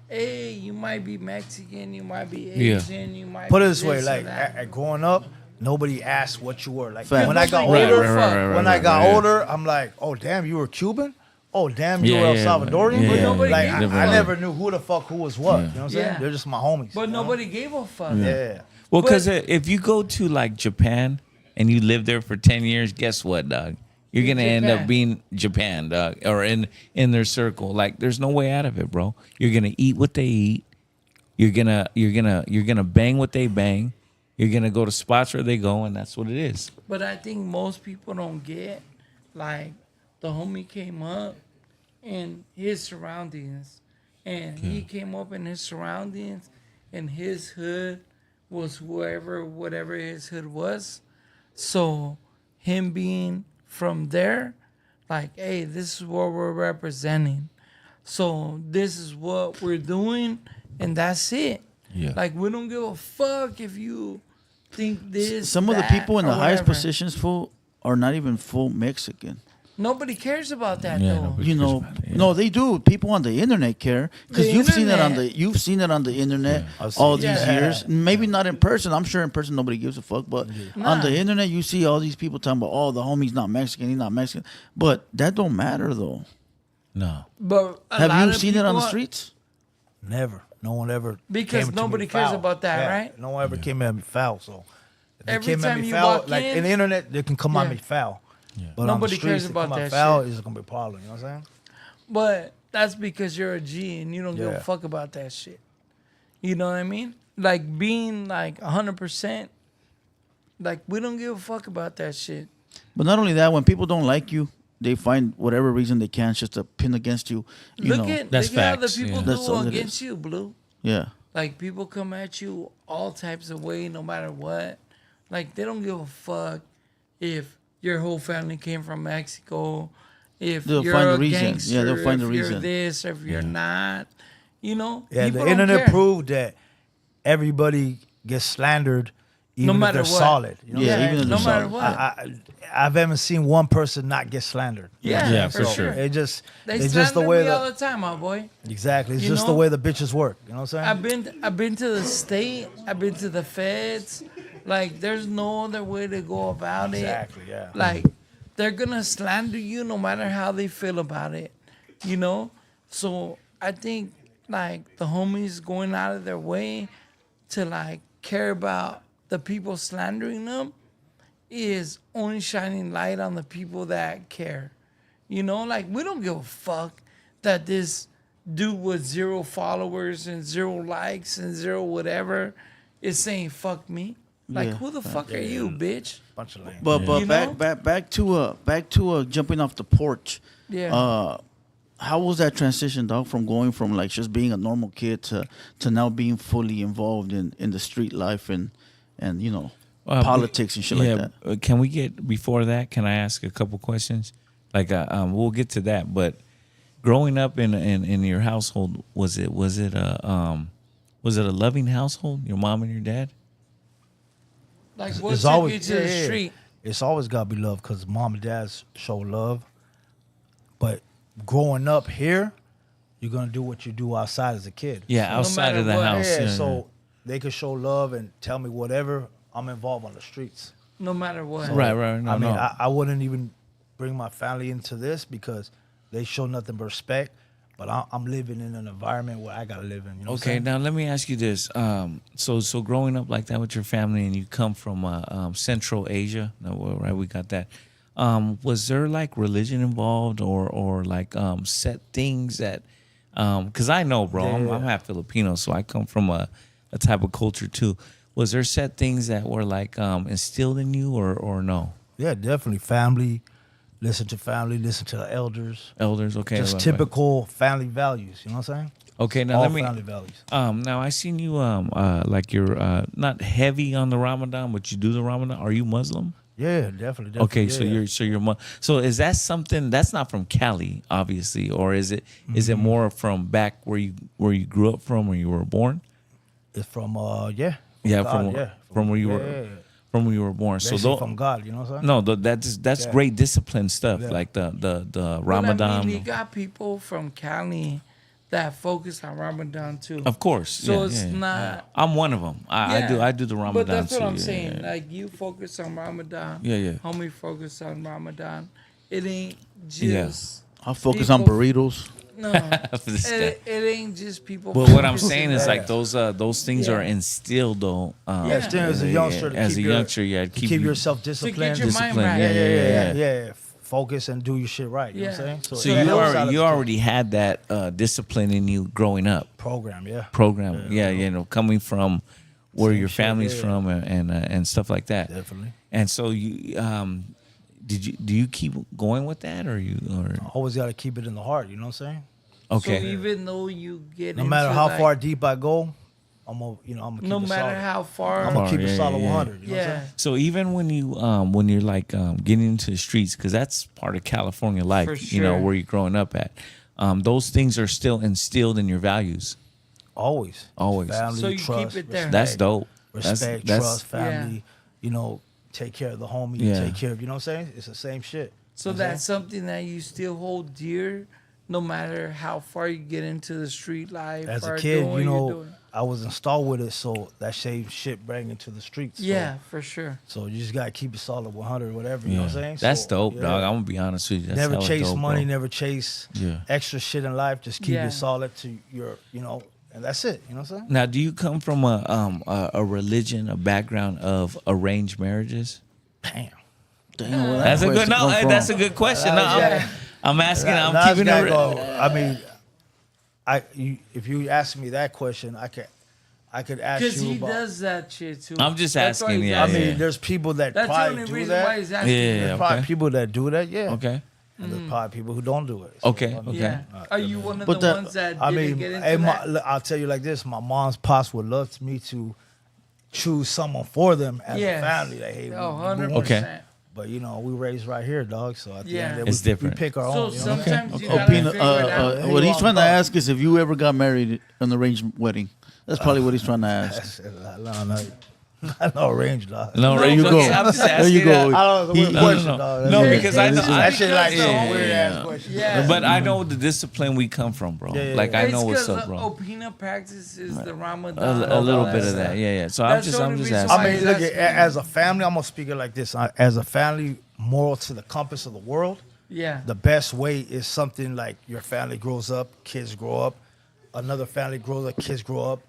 E: hey, you might be Mexican, you might be
G: Yeah.
E: Asian, you might
D: put
E: be
D: it this way:
E: or
D: like
E: that.
D: at growing up, nobody asked what you were. Like
F: Fact.
D: when I got
E: Nobody
D: older,
E: gave a fuck.
D: when I got
G: right.
D: older, I'm like, oh damn, you were Cuban. Oh damn, you
G: Yeah,
D: were El
G: yeah,
D: Salvadorian.
G: yeah,
E: But nobody
D: like
E: gave a
D: I
E: fuck.
D: never knew who the fuck who was what. You know what I'm saying?
E: Yeah.
D: They're just my homies.
E: But
D: you know?
E: nobody gave a fuck.
D: Yeah.
G: well,
E: But-
G: because if you go to like Japan and you live there for 10 years, guess what, dog? You're gonna end up
E: Japan.
G: being Japan, dog, or in their circle. Like, there's no way out of it, bro. You're gonna eat what they eat. You're gonna bang what they bang. You're gonna go to spots where they go, and that's what it is.
E: But I think most people don't get, like, the homie came up in his surroundings, and he came up in his surroundings, and his hood was whatever his hood was. So him being from there, like, hey, this is what we're representing. So this is what we're doing, and that's it.
G: Yeah.
E: Like, we don't give a fuck if you think this.
F: Some of the
E: that,
F: people in
E: or
F: the highest
E: whatever.
F: positions, fool, are not even full Mexican.
E: Nobody cares about that
G: Yeah,
E: though.
G: nobody-
F: You know,
G: about it, yeah.
F: no, they do. People on the internet care because
E: The
F: you've seen it on
E: internet.
F: you've seen it on the internet
D: I've
F: all
D: seen
F: these
E: it.
F: years. Maybe not in person. I'm sure in person nobody gives a fuck. But on the internet, you see all these people talking about, oh, the homie's not Mexican. He's not Mexican. But that don't matter though.
G: No.
E: But a
F: Have
E: lot
F: you
E: of
F: seen it on the
E: people-
F: streets?
D: Never. No one ever.
E: Because
D: came to me
E: nobody cares
D: foul.
E: about that,
D: Yeah.
E: right?
D: No one ever came at me foul. So if they
E: Every
D: came at
E: time
D: me
E: you
D: foul,
E: walk
D: like
E: in-
D: in the internet, they can come at
E: Yeah.
D: me foul. But on
E: Nobody
D: the
E: cares
D: streets,
E: about
D: they come
E: that
D: at foul,
E: shit.
D: it's gonna be a problem. You know what I'm saying?
E: But that's because you're a G and you don't give
D: Yeah.
E: a fuck about that shit. You know what I mean? Like being like 100%. Like we don't give a fuck about that shit.
F: But not only that, when people don't like you, they find whatever reason they can just to pin against you. You
E: Look
F: know,
E: at
G: That's
E: look at how the
G: facts,
E: people
G: yeah.
F: That's
E: do
F: all it
E: against
F: is.
E: you, Blue.
F: yeah.
E: Like people come at you all types of way, no matter what. Like they don't give a fuck if your whole family came from Mexico, if
F: They'll
E: you're
F: find
E: a
F: a reason.
E: gangster,
F: Yeah, they'll find a
E: if you're
F: reason.
E: this, or if you're not. You know,
D: Yeah,
E: people
D: the
E: don't
D: internet
E: care.
D: proved that everybody gets slandered, even
E: No
D: if
E: matter
D: they're
E: what.
D: solid. You know
F: Yeah,
D: what I'm saying?
F: even if
E: no
F: they're
E: matter
F: solid.
E: what.
D: I haven't seen one person not get slandered.
E: Yeah,
G: Yeah,
E: for
G: for
E: sure.
G: sure.
D: It just
E: They
D: it's just the
E: slander
D: way
E: me all
D: the
E: the time, my boy.
D: exactly. It's
E: You
D: just
E: know?
D: the way the bitches work. You know what I'm saying?
E: I've been to the state. I've been to the feds. Like, there's no other way to go about
D: Exactly,
E: it.
D: yeah.
E: Like, they're gonna slander you no matter how they feel about it. You know. So I think like the homies going out of their way to like care about the people slandering them is only shining light on the people that care. You know, like we don't give a fuck that this dude with 0 followers and 0 likes and 0 whatever is saying fuck me. Like
F: Yeah.
E: who the fuck are you, bitch?
D: Bunch of lame.
F: But
E: You know?
F: back to jumping off the porch.
E: Yeah.
F: how was that transition, dog, from going from like just being a normal kid to now being fully involved in the street life and you know politics and shit like that?
G: Can we get before that? Can I ask a couple questions? Like, we'll get to that. But growing up in your household, was it a loving household? Your mom and your dad?
E: Like, what
D: It's
E: took
D: always
E: you to the street?
D: It's always got to be love because mom and dad show love. But growing up here, you're gonna do what you do outside as a kid.
G: Yeah, outside
E: matter
G: of the
E: what.
G: house.
D: Yeah,
G: Yeah,
D: so they can show love and tell me whatever. I'm involved on the streets.
E: No matter what.
G: Right. No,
D: I mean,
G: no.
D: I wouldn't even bring my family into this because they show nothing but respect. But I'm living in an environment where I gotta live in. You know what I'm
G: Okay,
D: saying?
G: now let me ask you this. So growing up like that with your family, and you come from Central Asia, right? We got that. Was there like religion involved, or like set things that? Because I know, bro, I'm half Filipino, so I come from a type of culture too. Was there set things that were like instilled in you, or no?
D: Yeah, definitely. Family, listen to the elders.
G: Elders, okay.
D: Just
G: right.
D: typical family values. You know what I'm saying?
G: Okay, now
D: All
G: let me.
D: family values.
G: Now I seen you like you're not heavy on the Ramadan, but you do the Ramadan. Are you Muslim?
D: Yeah, definitely.
G: Okay,
D: yeah.
G: so you're so is that something that's not from Cali, obviously, or is it
D: Mm-hmm.
G: more from back where you grew up from, where you were born?
D: It's from
G: from
D: God,
G: from where you
D: yeah,
G: were
D: yeah.
G: from where you were born. So
D: Basically
G: though,
D: from God, you know what I'm saying?
G: no, that's
D: Yeah.
G: great discipline stuff,
D: Yeah.
G: like the
E: But
G: Ramadan.
E: I mean, you got people from Cali that focus on Ramadan too.
G: Of course,
E: So
G: yeah,
E: it's
G: yeah.
E: not.
G: I'm one of them. I do the Ramadan
E: But that's what
G: too.
E: I'm
G: yeah,
E: saying.
G: yeah.
E: Like, you focus on Ramadan.
G: Yeah.
E: Homie focus on Ramadan. It ain't
G: Yeah.
E: just.
F: I focus on
E: people-
F: burritos.
E: No.
G: For this guy.
E: it ain't just people.
G: But what I'm
E: focusing
G: saying is
E: on-
G: like those things
E: Yeah.
G: are instilled though.
D: Yeah, still as a youngster, to
G: as
D: keep
G: a
D: your-
G: youngster, yeah,
D: to keep yourself
E: to
D: disciplined.
E: get your mind
G: discipline,
E: right.
D: yeah. Focus and do your shit right. You know what I'm
E: Yeah.
D: saying?
G: So
E: So
G: you
E: that helps
G: already had that discipline in you growing up.
D: program, yeah.
G: Program, yeah, you know, coming from where
D: Same
G: your
D: shit,
G: family's
D: yeah.
G: from and stuff like that.
D: Definitely.
G: And so you do you keep going with that or
D: Always got to keep it in the heart. You know what I'm saying?
G: okay?
E: So even though you get
D: No matter
E: into,
D: how
E: like,
D: far deep I go, I'm gonna keep
E: no
D: it
E: matter
D: solid.
E: how far,
D: I'm gonna keep it
G: Yeah,
D: solid
G: yeah,
D: 100. You know what I'm
E: yeah.
D: saying?
G: So even when you're like getting into the streets, because that's part of California life,
E: For
G: you know,
E: sure.
G: where you're growing up at, those things are still instilled in your values.
D: Always.
G: Always.
D: Family,
E: So you
D: trust,
E: keep it there.
G: That's dope.
D: Respect,
G: That's
D: trust, family. You know, take care of the homie.
G: Yeah.
D: Take care of. You know what I'm saying? It's the same shit.
E: So that's something that you still hold dear, no matter how far you get into the street life.
D: As a
E: or
D: kid,
E: doing what
D: you
E: you're
D: know,
E: doing.
D: I was installed with it, so that same shit bring into the streets. So-
E: Yeah, for sure.
D: So you just gotta keep it solid 100, whatever. You know what I'm saying?
G: That's
D: So,
G: dope,
D: yeah.
G: dog. I'm gonna be honest with you. That's
D: Never
G: hella
D: chase
G: dope,
D: money,
G: bro.
D: never chase
G: Yeah.
D: extra shit in life. Just keep
E: Yeah.
D: it solid to your, and that's it. You know what I'm saying?
G: Now, do you come from a religion, a background of arranged marriages?
D: Damn.
F: Damn, where that
G: That's a good
F: question come from?
G: that's a good question. No,
D: Yeah.
G: I'm asking. I'm
D: Now
G: keeping
D: this
G: it.
D: guy go, I mean, if you ask me that question, I could ask
E: Because
D: you
E: he
D: about.
E: does that shit too.
G: I'm just
E: That's why
G: asking,
E: he's
G: yeah,
D: I
E: asking.
D: mean, there's people that
E: That's the
D: probably
E: only
D: do
E: reason
D: that.
E: why he's asking.
G: Yeah.
D: There's probably
G: Okay.
D: people that do that. Yeah.
G: Okay.
D: And there's probably people who don't do it. So,
G: Okay.
D: I mean,
G: Okay.
E: Yeah. Are you one of
F: But
E: the
F: the-
E: ones that
D: I
E: didn't
D: mean,
E: get into
D: hey,
E: that?
D: I'll tell you like this: my mom's pops would love me to choose someone for them as
E: Yes.
D: a family. Like, hey,
E: Oh,
D: we
E: 100%.
D: want-
G: Okay.
D: But we raised right here, dog. So at the
E: Yeah.
D: end of the day,
G: It's
D: we
G: different.
D: pick our
E: So
D: own. You know what I'm saying?
E: sometimes you
F: Oh,
E: gotta
F: Pina,
E: figure it out.
F: what he's trying to
D: Hey,
F: ask is if you ever got married in an arranged wedding. That's probably what he's trying to ask.
D: No range, dog.
G: No,
F: There you
G: okay,
F: go.
G: I'm just
F: There you
G: asking
F: go.
G: that.
D: I don't know the
F: He-
D: weird
F: no,
D: question,
G: no.
D: dog.
G: No,
D: That's
G: because
D: weird.
G: I know-
D: that shit like
E: Yeah,
D: some
E: yeah,
D: weird
G: yeah.
D: ass question.
E: Yeah.
G: But I know the discipline we come from, bro.
D: Yeah.
G: Like I
E: It's
G: know what's
E: 'cause
G: up, bro.
E: Opina practices the Ramadan.
G: A little
E: all
G: bit of
E: stuff.
G: that, yeah. So
E: That's the
G: I'm
E: only
G: just
E: reason
G: asking.
E: why
D: I mean,
E: he's
D: look,
E: asking.
D: as a family, I'm gonna speak it like this. As a family, moral to the compass of the world,
E: Yeah.
D: the best way is something like your family grows up, kids grow up, another family grows up, kids grow up.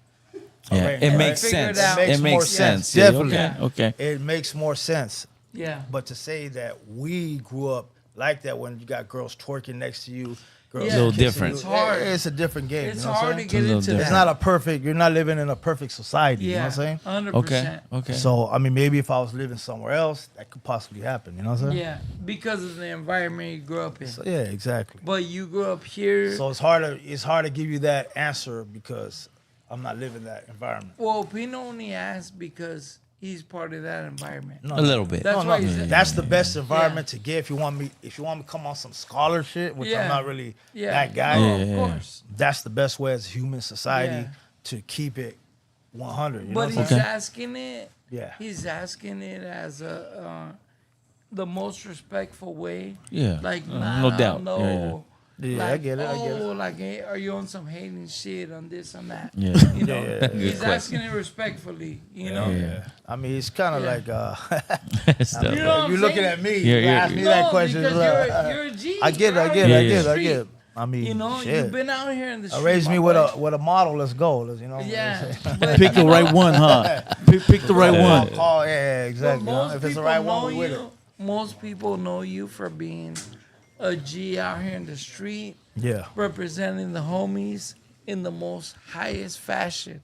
G: Yeah,
D: Arranged,
G: it
D: right?
G: makes
E: Figure it
G: sense.
E: out.
G: It
D: Makes more
G: makes
D: sense.
G: sense. Yeah,
D: Definitely.
G: Okay. Okay.
D: It makes more sense.
E: Yeah.
D: But to say that we grew up like that when you got girls twerking next to you. Girls
E: Yeah.
G: Little
D: kissing
G: different.
D: you.
E: It's hard.
D: It's a different game.
E: It's
D: you know what I'm
E: hard to
D: saying?
E: get
G: little
E: into
G: different.
E: that.
D: It's not a perfect. You're not living in a perfect society. You know what I'm saying?
E: 100%.
G: Okay. Okay.
D: So I mean, maybe if I was living somewhere else, that could possibly happen. You know what I'm saying?
E: Yeah, because of the environment you grew up in.
D: So, yeah, exactly.
E: But you grew up here.
D: So it's hard to give you that answer because I'm not living that environment.
E: Well, Pino only asked because he's part of that environment.
D: No,
G: A little bit.
E: That's
D: no,
E: why
D: no.
E: he said
D: That's the best environment to get if you want me to come on some scholar shit, which
E: Yeah.
D: I'm not really
E: Yeah,
D: that guy.
E: no,
G: Yeah.
E: of course.
D: That's the best way as a human society
E: Yeah.
D: to keep it 100. You know
E: But
D: what I'm
E: he's
D: saying?
E: asking it.
D: Yeah.
E: He's asking it as the most respectful way.
G: Yeah.
E: Like,
G: no doubt.
E: No.
G: Yeah,
D: Yeah,
E: Like,
D: I get it. I get it.
E: like, hey, are you on some hating shit on this and that?
G: Yeah.
E: You know,
D: Yeah.
E: he's
G: Good question.
E: asking it respectfly. You know.
G: Yeah.
D: I mean, it's kind of
E: Yeah.
D: like
G: Stuff.
E: You know what I'm
D: you're looking
E: saying?
D: at me.
G: Yeah,
D: you
G: yeah.
D: ask me
E: No,
D: that question.
E: because you're a G.
D: I get it. I
E: You're
D: get
E: out
D: it. I
E: here
D: get
E: in
D: it.
E: the
D: I get it.
E: street.
D: I mean,
E: You know,
D: shit.
E: you've been out here in the street.
D: Raise me
E: my
D: with
E: boy.
D: a model. Let's go. Let's, you know.
E: Yeah.
F: Pick the right one, huh? Pick the right
G: Yeah.
F: one.
D: Call, yeah,
E: But
D: exactly. You know,
E: most
D: if it's the
E: people
D: right
E: know
D: one, we with it.
E: you. Most people know you for being a G out here in the street,
D: Yeah.
E: representing the homies in the most highest fashion.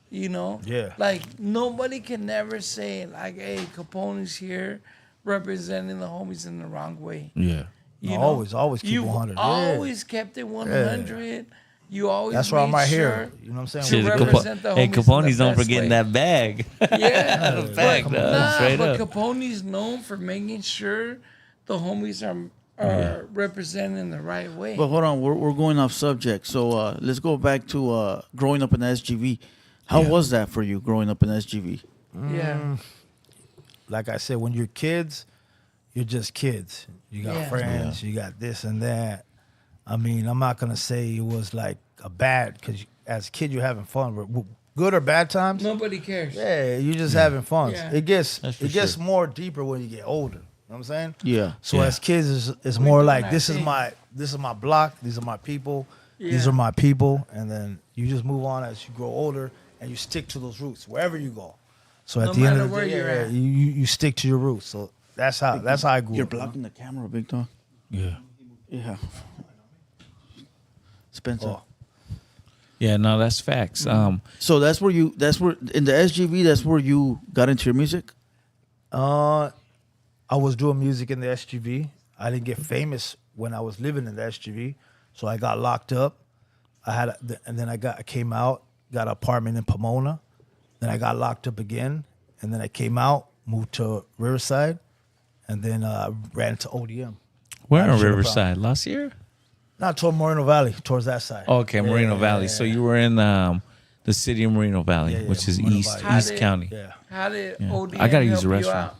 E: You know?
D: Yeah.
E: Like, nobody can never say, like, hey, Capone's here representing the homies in the wrong way.
G: Yeah.
E: You
D: No,
E: know?
D: always keep
E: You've
D: 100. Yeah.
E: always kept it 100. You always
D: That's why I'm
E: made
D: right
E: sure
D: here. You know what I'm saying?
E: to
G: Shit,
E: represent the
G: hey,
E: homies in
G: Capone's
E: the
G: known for
E: best
G: getting
E: way.
G: that bag.
E: Yeah,
G: Fact,
E: but,
G: dog, straight
E: but
G: up.
E: Capone's known for making sure the homies are represented the right way.
F: But hold on, we're going off subject. So let's go back to growing up in SGV. How was that for you growing up in SGV?
E: Yeah,
D: Like I said, when you're kids, you're just kids. You got
E: Yeah.
D: friends, you got this and that. I mean, I'm not going to say it was like a bad, because as a kid, you're having fun. But good or bad times,
E: nobody cares.
D: yeah, you're just having fun.
E: Yeah.
D: It gets
G: That's for
D: gets
G: sure.
D: more deeper when you get older. You know what I'm saying?
F: Yeah.
D: So
G: Yeah.
D: as kids, it's more
E: doing
D: like
E: that
D: this is
E: thing.
D: my block. These are my people. These
E: Yeah.
D: are my people, and then you just move on as you grow older, and you stick to those roots wherever you go. So at
E: No
D: the end
E: matter
D: of the
E: where
D: day,
E: you're
D: yeah,
E: at.
D: you stick to your roots. So that's how I grew
F: You're
D: up.
F: blocking the camera, big dog.
G: Yeah.
F: Yeah. Spencer.
D: Oh.
G: Yeah, no, that's facts.
F: So that's where in the SGV, that's where you got into your music?
D: I was doing music in the SGV. I didn't get famous when I was living in the SGV, so I got locked up. And then I came out, got an apartment in Pomona. Then I got locked up again, and then I came out, moved to Riverside, and then ran to ODM.
G: Where
D: I
G: in
D: should've
G: Riverside? Last year?
D: Not toward Moreno Valley, towards that side.
G: Okay, Moreno
D: Yeah,
G: Valley.
D: yeah,
G: So
D: yeah.
G: you were in the city of Moreno Valley,
D: Yeah, yeah,
G: which is
D: Moreno
G: East
D: Valley.
G: East County.
D: Yeah.
E: How did
G: Yeah.
E: ODM
G: I gotta use
E: help
G: the
E: you
G: restroom.
E: out?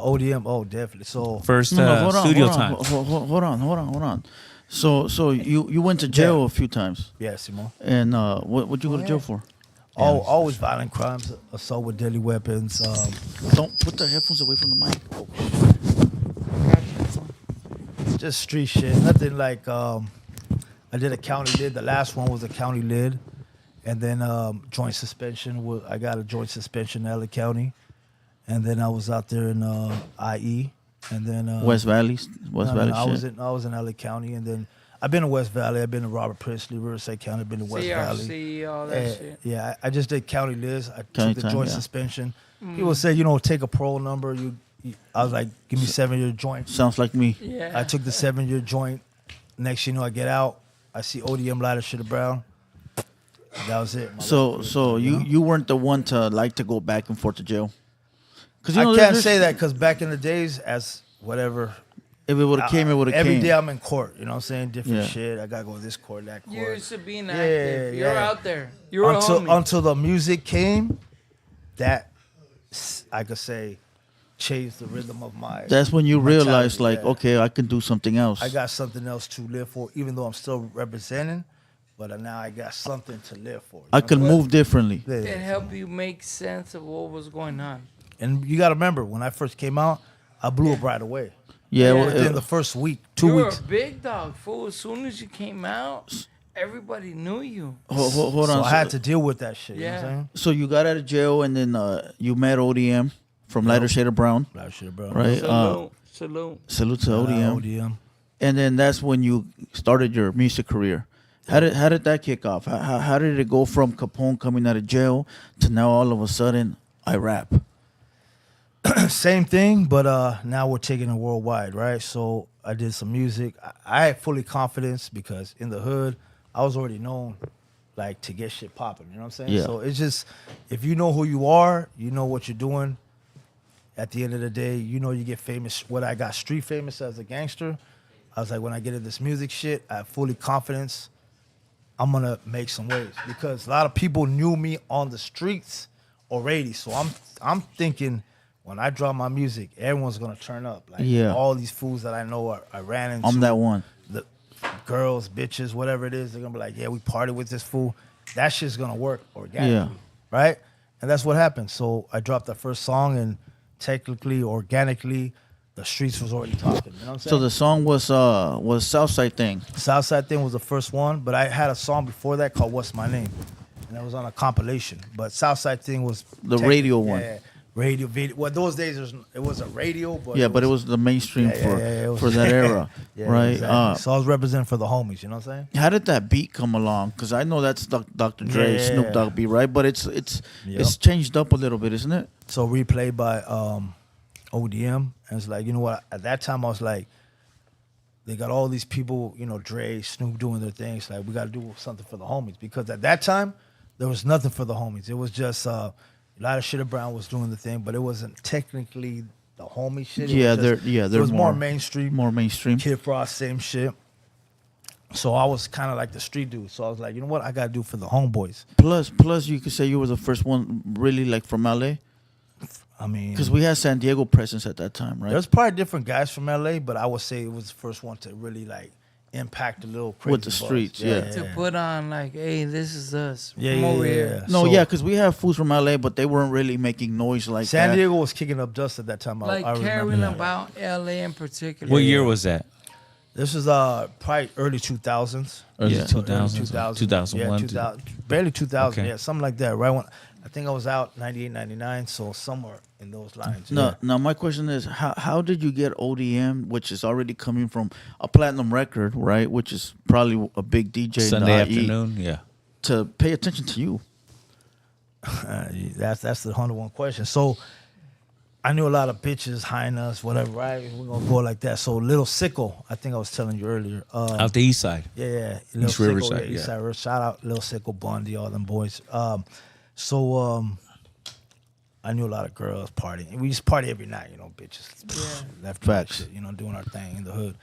D: ODM, oh, definitely. So
G: First
F: Hold on,
G: studio
F: hold on,
G: time.
F: Hold on. So you went to jail a few times,
D: yeah, Simon.
F: and what'd you go to jail for?
D: Always violent crimes, assault with deadly weapons.
F: Don't put the headphones away from the mic.
D: Just street shit. Nothing like I did a county lid. The last one was a county lid, and then joint suspension. I got a joint suspension in LA County, and then I was out there in IE, and then
F: West Valley, West Valley
D: I was
F: shit.
D: in LA County, and then I've been in West Valley. I've been in Robert Priestley, Riverside County. I've been in West Valley.
E: CRC, all that
D: Yeah,
E: shit.
D: yeah, I just did county lids. I
F: County
D: took the
F: time,
D: joint
F: yeah.
D: suspension. People say, take a parole number. I was like, give me 7-year joint.
F: Sounds like me.
E: Yeah.
D: I took the 7-year joint. Next, I get out. I see ODM lighter shit brown. That was it.
F: So you weren't the one to like to go back and forth to jail. Because
D: I can't say that because back in the days, as whatever.
F: If it would have came, it would have came.
D: Every day I'm in court. You know what I'm saying? Different
F: Yeah.
D: shit. I gotta go to this court, that court.
E: You're used to being
D: Yeah,
E: active. You're
D: yeah.
E: out there. You're a homie.
D: Until the music came, that I could say changed the rhythm of my.
F: That's when you
D: mentality,
F: realize, like,
D: yeah.
F: okay, I can do something else.
D: I got something else to live for, even though I'm still representing. But now I got something to live for.
F: I can move differently.
D: Yeah.
E: It helped you make sense of what was going on.
D: And you got to remember, when I first came out, I blew up right away.
F: Yeah,
E: Yeah.
D: Within the first week, 2
E: You
D: weeks.
E: were a big dog, fool. As soon as you came out, everybody knew you.
F: Hold
D: So
F: on.
D: I had to deal with that shit. You know what
E: Yeah.
D: I'm saying?
F: So you got out of jail, and then you met ODM from Lighter Shade of Brown,
D: That shit, bro.
F: right?
E: Salute. Salute.
F: Salute to ODM.
D: ODM.
F: And then that's when you started your music career. How did that kick off? How did it go from Capone coming out of jail to now all of a sudden I rap?
D: Same thing, but now we're taking it worldwide, right? So I did some music. I had fully confidence because in the hood, I was already known like to get shit popping. You know what I'm saying?
F: Yeah.
D: So it's just if you know who you are, you know what you're doing. At the end of the day, you know you get famous. What I got street famous as a gangster, I was like, when I get into this music shit, I have fully confidence. I'm gonna make some waves because a lot of people knew me on the streets already. So I'm thinking when I drop my music, everyone's gonna turn up. Like
F: Yeah.
D: all these fools that I know I ran into.
F: I'm that one.
D: The girls, bitches, whatever it is, they're gonna be like, yeah, we party with this fool. That shit's gonna work organically,
F: Yeah.
D: right? And that's what happened. So I dropped that first song, and technically, organically, the streets was already talking. You know what I'm saying?
F: So the song was Southside Thing.
D: Southside Thing was the first one, but I had a song before that called What's My Name? And that was on a compilation. But Southside Thing was
F: The radio one.
D: Yeah, radio, video. Well, those days it was a radio, but
F: Yeah, but it was the mainstream
D: it was-
F: for that era,
D: Yeah,
F: right?
D: exactly. So I was representing for the homies, you know what I'm saying?
F: How did that beat come along? Because I know that's Dr. Dre,
D: Yeah.
F: Snoop Dogg beat, right? But it's
D: Yep.
F: changed up a little bit, isn't it?
D: So replayed by ODM, and it's like, you know what? At that time, I was like, they got all these people, you know, Dre, Snoop doing their things. Like, we got to do something for the homies because at that time, there was nothing for the homies. It was just a lot of Shitter Brown was doing the thing, but it wasn't technically the homie shit.
F: Yeah,
D: it was
F: they're
D: it was more
F: more
D: mainstream.
F: More mainstream.
D: Kid Frost, same shit. So I was kind of like the street dude. So I was like, you know what? I got to do for the homeboys.
F: Plus, you could say you were the first one really like from LA,
D: I mean,
F: because we had San Diego presence at that time, right?
D: there's probably different guys from LA, but I would say it was the first one to really like impact a little crazy
F: With the
D: buzz.
F: streets, yeah.
E: To put on like, hey, this is us.
D: Yeah,
E: From
D: yeah,
E: over
D: yeah,
E: here.
D: yeah.
F: No,
D: So-
F: yeah, because we have fools from LA, but they weren't really making noise like
D: San
F: that.
D: Diego was kicking up dust at that time.
E: Like
D: I remember
E: caring
D: that.
E: about LA in particular.
G: What year was that?
D: This is probably early 2000s.
G: Early
F: Yeah.
G: 2000s?
D: 2000.
G: 2001?
D: Yeah, 2000, barely 2000.
G: Okay.
D: Yeah, something like that. Right when I think I was out 98, 99, so somewhere in those lines.
F: No,
D: yeah.
F: now my question is, how did you get ODM, which is already coming from a platinum record, right? Which is probably a big DJ in
G: Sunday
F: the IE,
G: afternoon? Yeah.
F: to pay attention to you?
D: That's the 101 question. So I knew a lot of bitches, hyenas, whatever, right? We're gonna go like that. So Little Sickle, I think I was telling you earlier.
G: Out the east side.
D: Yeah, Lil
G: East
D: Sickle,
G: Riverside,
D: East
G: yeah.
D: Side Riverside. Shout out Lil Sickle, Bundy, all them boys. So I knew a lot of girls partying. We used to party every night, you know, bitches. Left right,
F: Facts.
D: shit, you know, doing our thing in the hood.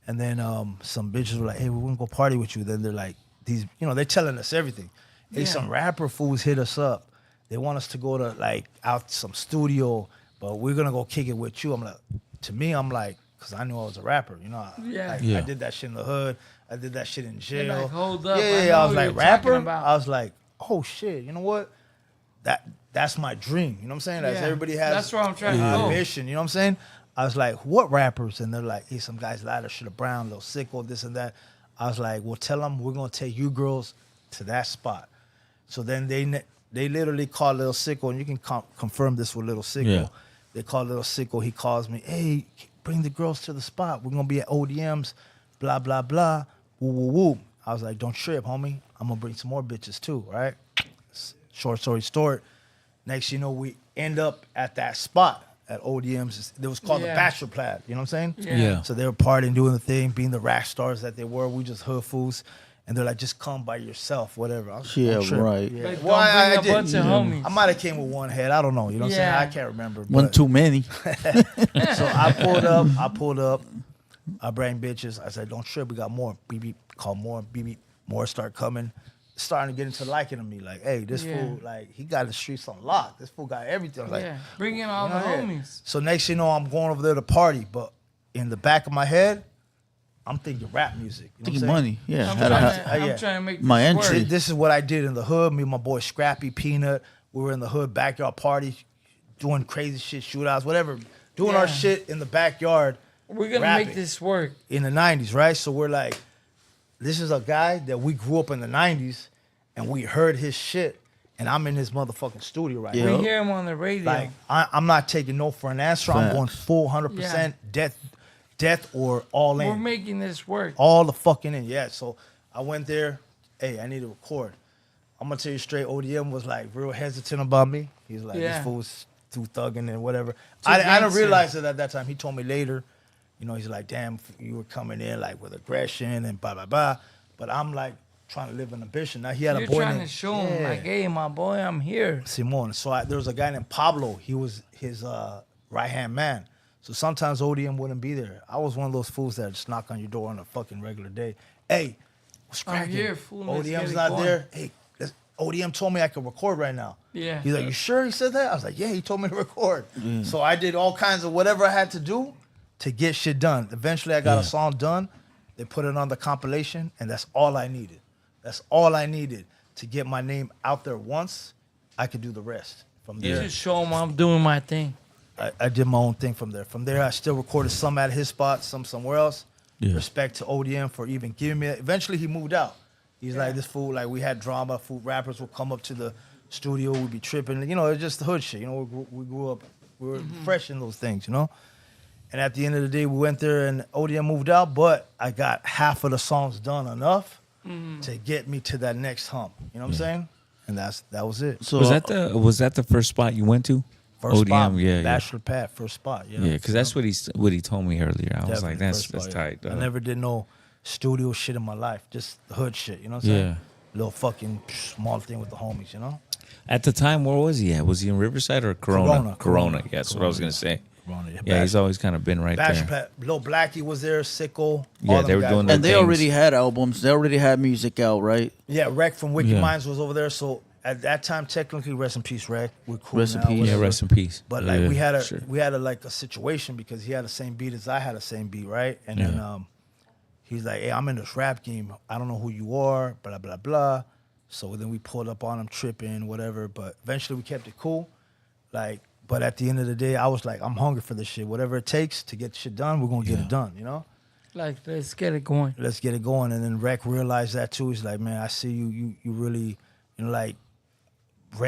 D: And then some bitches were like, hey, we want to go party with you. Then they're like, these, you know, they're telling us everything. Hey,
E: Yeah.
D: some rapper fools hit us up. They want us to go to like out some studio, but we're gonna go kick it with you. I'm like, to me, I'm like, because I knew I was a rapper, you know.
E: Yeah.
D: I did that shit in the hood. I did that shit in jail.
E: like, hold up,
D: Yeah,
E: I
D: yeah,
E: know
D: I was
E: what
D: like,
E: you're talking
D: rapper.
E: about.
D: I was like, oh shit, you know what? That's my dream. You know what I'm saying? That's
E: Yeah.
D: everybody has.
E: That's where I'm trying to go.
D: ambition. You know what I'm saying? I was like, what rappers? And they're like, hey, some guys ladder, Shitter Brown, Lil Sickle, this and that. I was like, well, tell them we're gonna take you girls to that spot. So then they literally called Lil Sickle, and you can confirm this with Lil Sickle.
G: Yeah.
D: They called Lil Sickle. He calls me, hey, bring the girls to the spot. We're gonna be at ODM's, blah blah blah, woo woo woo. I was like, don't trip, homie. I'm gonna bring some more bitches too, right? Short story short. Next, you know, we end up at that spot at ODM's. It was called the
E: Yeah.
D: Bachelor Pad. You know what I'm saying?
E: Yeah.
D: So they were partying, doing the thing, being the rack stars that they were. We just hood fools. And they're like, just come by yourself, whatever. I was like,
F: Yeah,
D: don't trip.
F: right.
D: Yeah.
E: Like,
D: Well,
E: don't
D: I
E: bring a
D: did.
E: bunch of homies.
D: I might have came with one head. I don't know. You know what I'm
E: Yeah.
D: saying? I can't remember.
F: One
D: but-
F: too many.
D: So I pulled up. I bring bitches. I said, don't trip. We got more. Beep, beep. Call more. Beep, beep. More start coming. Starting to get into liking of me. Like, hey, this
E: Yeah.
D: fool, like, he got the streets on lock. This fool got everything. I was like,
E: Yeah. Bring in all
D: you know,
E: the
D: yeah.
E: homies.
D: So next you know, I'm going over there to party. But in the back of my head, I'm thinking rap music. You know
F: Thinking
D: what I'm
F: money. Yeah.
E: I'm
F: Had
E: trying,
F: a-
E: to, I'm
D: yeah.
E: trying to make
F: My
E: this
F: entry.
E: work.
D: This is what I did in the hood. Me and my boy Scrappy Peanut. We were in the hood backyard party, doing crazy shit, shootouts, whatever. Doing our
E: Yeah.
D: shit in the backyard.
E: We're gonna
D: rapping
E: make this work.
D: in the 90s, right? So we're like, this is a guy that we grew up in the 90s and we heard his shit. and I'm in his motherfucking studio right
F: Yeah.
D: now.
E: We hear him on the radio.
D: Like I'm not taking no for an answer. I'm going full 100% death or all in.
E: We're making this work.
D: All the fucking in. Yeah. So I went there. Hey, I need to record. I'm gonna tell you straight. ODM was like real hesitant about me. He's like,
E: Yeah.
D: this fool's too thugging and whatever. I didn't
E: gangster.
D: realize it at that time. He told me later. You know, he's like, damn, you were coming in like with aggression and blah blah blah. But I'm like trying to live an ambition. Now he had
E: You're
D: a boy
E: trying
D: named
E: to show him, like, hey, my boy, I'm here.
D: Simon. So there was a guy named Pablo. He was his right hand man. So sometimes ODM wouldn't be there. I was one of those fools that just knock on your door on a fucking regular day. Hey, what's
E: I'm
D: cracking?
E: here, fool. Let's get
D: ODM's
E: it
D: not
E: going.
D: there. Hey, ODM told me I could record right now.
E: Yeah.
D: He's like, you sure he said that? I was like, yeah, he told me to record. So I did all kinds of whatever I had to do to get shit done. Eventually I got a song done. They put it on the compilation, and that's all I needed. That's all I needed to get my name out there once. I could do the rest. From
E: You
D: there,
E: just show him I'm doing my thing.
D: I did my own thing from there. From there, I still recorded some at his spot, some somewhere else.
G: Yeah.
D: Respect to ODM for even giving me that. Eventually, he moved out. He's like, this fool, like, we had drama. Fool rappers would come up to the studio. We'd be tripping. You know, it's just the hood shit. You know, we grew up. We were fresh in those things, you know? And at the end of the day, we went there and ODM moved out, but I got half of the songs done enough to get me to that next hump. You know what I'm saying? And that was it.
F: So
G: Was that the first spot you went to?
D: First
G: ODM,
D: spot,
G: yeah,
D: Bachelor Pad, first spot.
G: yeah. Because that's what he told me earlier. I was
D: Definitely
G: like, that's
D: first spot,
G: tight.
D: yeah. I
G: dog.
D: never did no studio shit in my life, just the hood shit. You know what I'm saying?
G: Yeah.
D: Little fucking small thing with the homies. You know?
G: At the time, where was he at? Was he in Riverside or Corona? Corona. Yeah, that's what I was gonna say.
D: Corona,
G: Yeah, he's always kind of been right
D: Bachelor
G: there.
D: Pad, Lil Blackie was there, Sicko.
G: Yeah,
D: all
G: they
D: them
G: were
D: guys
G: doing
D: were
F: and they
G: things.
F: already had albums. They already had music out, right?
D: Yeah, Rec from Wicked
G: Yeah.
D: Minds was over there. So at that time, technically, rest in peace, Rec. We're cool
F: Rest in
D: now,
F: peace.
G: Yeah,
D: whatever.
G: rest in peace.
D: But
G: Yeah,
D: like we had a
G: sure.
D: like a situation because he had the same beat as I had the same beat, right? And
G: Yeah.
D: then he's like, "Hey, I'm in this rap game. I don't know who you are, blah blah blah." So then we pulled up on him, tripping, whatever. But eventually we kept it cool. Like, but at the end of the day, I was like, I'm hungry for this shit. Whatever it takes to get shit done, we're gonna get it done. You know?
E: Like, let's get it going.
D: Let's get it going. And then Rec realized that too. He's like, man, I see you really, you know, like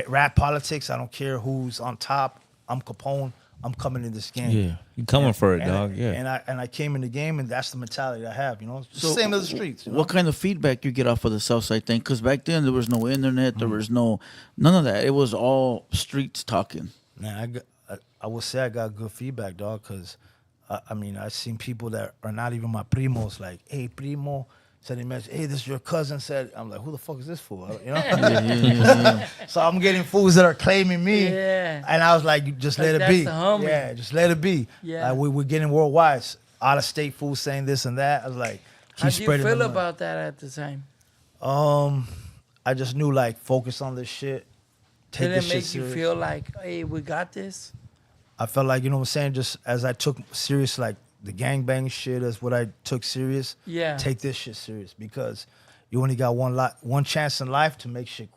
D: rap politics. I don't care who's on top. I'm Capone. I'm coming in this game.
G: Yeah, you coming for it,
D: And
G: dog. Yeah.
D: And I came in the game, and that's the mentality I have. You know, same as the streets. You know?
F: What kind of feedback you get off of the Southside thing? Because back then there was no internet, there was none of that. It was all streets talking.
D: Man, I would say I got good feedback, dog. Cause I mean, I've seen people that are not even my primos. Like, hey, primo. Send a message, hey, this is your cousin said. I'm like, who the fuck is this fool? You know? So I'm getting fools that are claiming me.
E: Yeah.
D: And I was like, you just
E: Like,
D: let it
E: that's
D: be.
E: the homie.
D: Yeah, just let it be.
E: Yeah.
D: Like, we're getting worldwide. Out of state fools saying this and that. I was like, keep
E: How do you
D: spreading
E: feel
D: the love.
E: about that at the time?
D: I just knew, like, focus on this shit. Take
E: Did
D: this
E: it
D: shit
E: make you
D: serious.
E: feel like, hey, we got this?
D: I felt like, you know what I'm saying, just as I took serious, like, the gangbang shit as what I took serious.
E: Yeah.
D: Take this shit serious because you only got one chance in life to make shit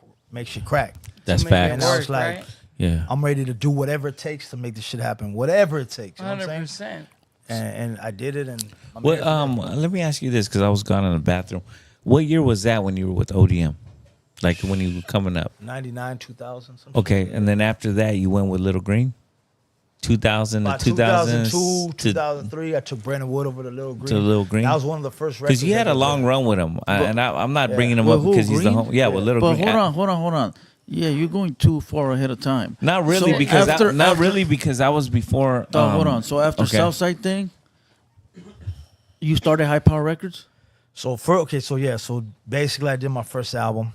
D: crack.
G: That's
E: To make it
G: facts.
D: And I was
E: work,
D: like,
E: right?
G: Yeah.
D: I'm ready to do whatever it takes to make this shit happen. Whatever it takes. You know what I'm saying?
E: 100%.
D: And I did it. And I'm
G: What?
D: here for it.
G: Let me ask you this because I was gone in the bathroom. What year was that when you were with ODM? Like when you were coming up?
D: 99, 2000. Some
G: Okay,
D: shit.
G: and then after that, you went with Little Green. 2000 to
D: About
G: 2002,
D: 2003, I took Brandon Wood over to Little Green.
G: To Little Green?
D: That was one of the first records.
G: because you had a
D: I did.
G: long run with him, I'm not bringing him
F: With
G: up
F: who,
G: because he's the
F: Green?
G: home. Yeah, with Little
F: But
G: Green.
F: hold on. Yeah, you're going too far ahead of time.
G: Not really
F: So
G: because
F: after-
G: not
F: after-
G: really because I was before.
F: Hold on. So after
G: okay.
F: Southside thing, you started High Power Records?
D: So so basically I did my first album.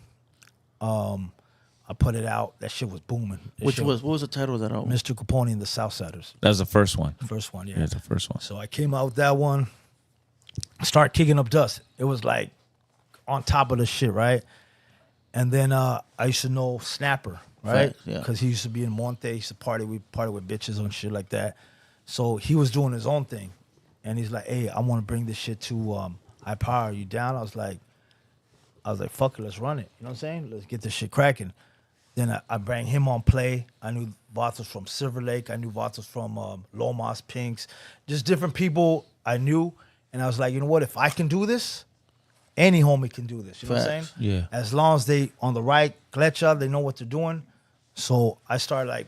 D: I put it out. That shit was booming.
F: What was the title of that album?
D: Mr.Capone-E and the Southsiders.
G: That was the first one.
D: First one, yeah.
G: Yeah, the first one.
D: So I came out with that one. Start kicking up dust. It was like on top of the shit, right? And then I used to know Snapper, right?
F: Facts, yeah.
D: Because he used to be in Monte. He used to party with bitches and shit like that. So he was doing his own thing. And he's like, hey, I want to bring this shit to High Power. Are you down? I was like, fuck it, let's run it. You know what I'm saying? Let's get this shit cracking. Then I bring him on play. I knew Vatos from Silver Lake. I knew Vatos from Lomas, Pinks. Just different people I knew. And I was like, you know what? If I can do this, any homie can do this. You know what I'm
F: Facts.
D: saying?
G: Yeah.
D: As long as they on the right glitcha, they know what they're doing. So I started like,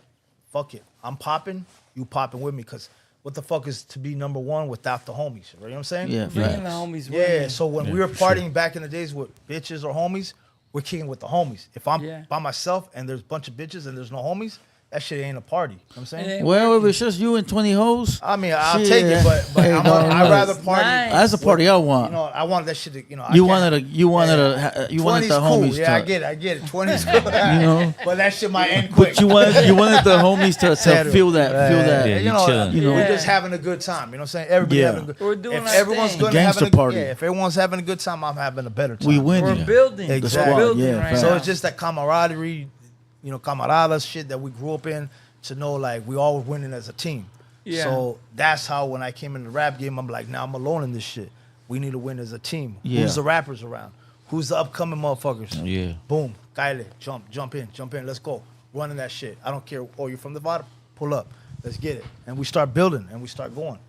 D: fuck it. I'm popping, you popping with me. Because what the fuck is to be number one without the homies? You know what I'm saying?
F: Yeah,
E: Bringing the
F: facts.
E: homies with
D: Yeah,
E: me.
D: so when we were partying back in the days with bitches or homies, we're kicking with the homies. If I'm
E: Yeah.
D: by myself and there's a bunch of bitches and there's no homies, that shit ain't a party. You know what I'm saying?
E: It ain't
F: Well, if
E: working.
F: it's just you and 20 hoes,
D: I mean, I'll
F: shit.
D: take it, but
F: Hey,
D: I'd
F: dog,
D: rather
F: look,
D: party.
E: Nice.
F: that's the party I want.
D: You know, I wanted that shit to, you know.
F: You
D: I
F: wanted
D: can't-
F: you wanted
D: Yeah.
F: you wanted
D: 20's
F: the
D: cool.
F: homies
D: Yeah, I
F: to,
D: get it. 20's cool.
F: you know.
D: But that shit might end quick.
F: But you wanted the homies to
D: Settle.
F: feel that, feel that.
G: Yeah,
D: you
G: you
D: know,
G: chilling.
F: You know,
D: we're
E: Yeah.
D: just having a good time. You know what I'm saying? Everybody
F: Yeah.
D: having a good.
E: We're doing
D: if
E: our
D: everyone's
E: thing.
D: gonna
F: Gangster
D: have a
F: party.
D: Yeah, if everyone's having a good time, I'm having a better time.
F: We win.
E: We're
F: Yeah.
E: building.
D: Exactly.
E: We're building
F: Yeah,
E: right
F: facts.
D: So
E: now.
D: it's just that camaraderie, you know, camaradas shit that we grew up in to know like we all winning as a team.
E: Yeah.
D: So that's how when I came in the rap game, I'm like, now I'm alone in this shit. We need to win as a team.
F: Yeah.
D: Who's the rappers around? Who's the upcoming motherfuckers?
G: Yeah.
D: Boom. Kyle, jump in. Let's go. Running that shit. I don't care. Oh, you're from the bottom? Pull up. Let's get it. And we start building and we start going.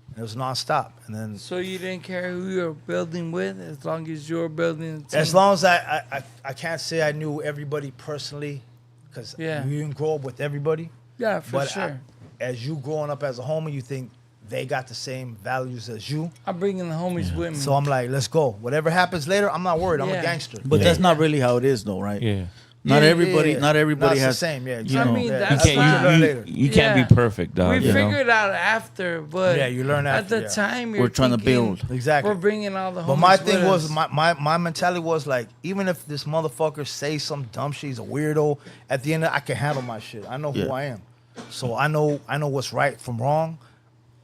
D: And it was nonstop. And then
E: So you didn't care who you were building with, as long as you were building a team.
D: as long as I can't say I knew everybody personally, because
E: Yeah.
D: you didn't grow up with everybody.
E: Yeah, for
D: But
E: sure.
D: as you growing up as a homie, you think they got the same values as you.
E: I'm bringing the homies with me.
D: So I'm like, let's go. Whatever happens later, I'm not worried. I'm
E: Yeah.
D: a gangster.
F: But that's not really how it is, though, right?
G: Yeah.
F: Not
D: Yeah,
F: everybody.
D: yeah.
F: Not everybody
D: Not the
F: has.
D: same, yeah,
F: You
D: exactly.
F: know,
E: I mean,
D: Yeah,
E: that's
D: what you
E: not-
D: learn later.
G: You can't
E: Yeah.
G: be perfect, dog.
E: we
G: you know?
E: figured out after, but
D: Yeah, you learn after,
E: At the
D: yeah.
E: time, you're
F: We're trying to
E: thinking,
F: build.
D: Exactly.
E: We're bringing all the homies.
D: But my thing
E: with
D: was,
E: us.
D: my mentality was like, even if this motherfucker says some dumb shit, he's a weirdo, at the end I can handle my shit. I know who
F: Yeah.
D: I am. So I know what's right from wrong.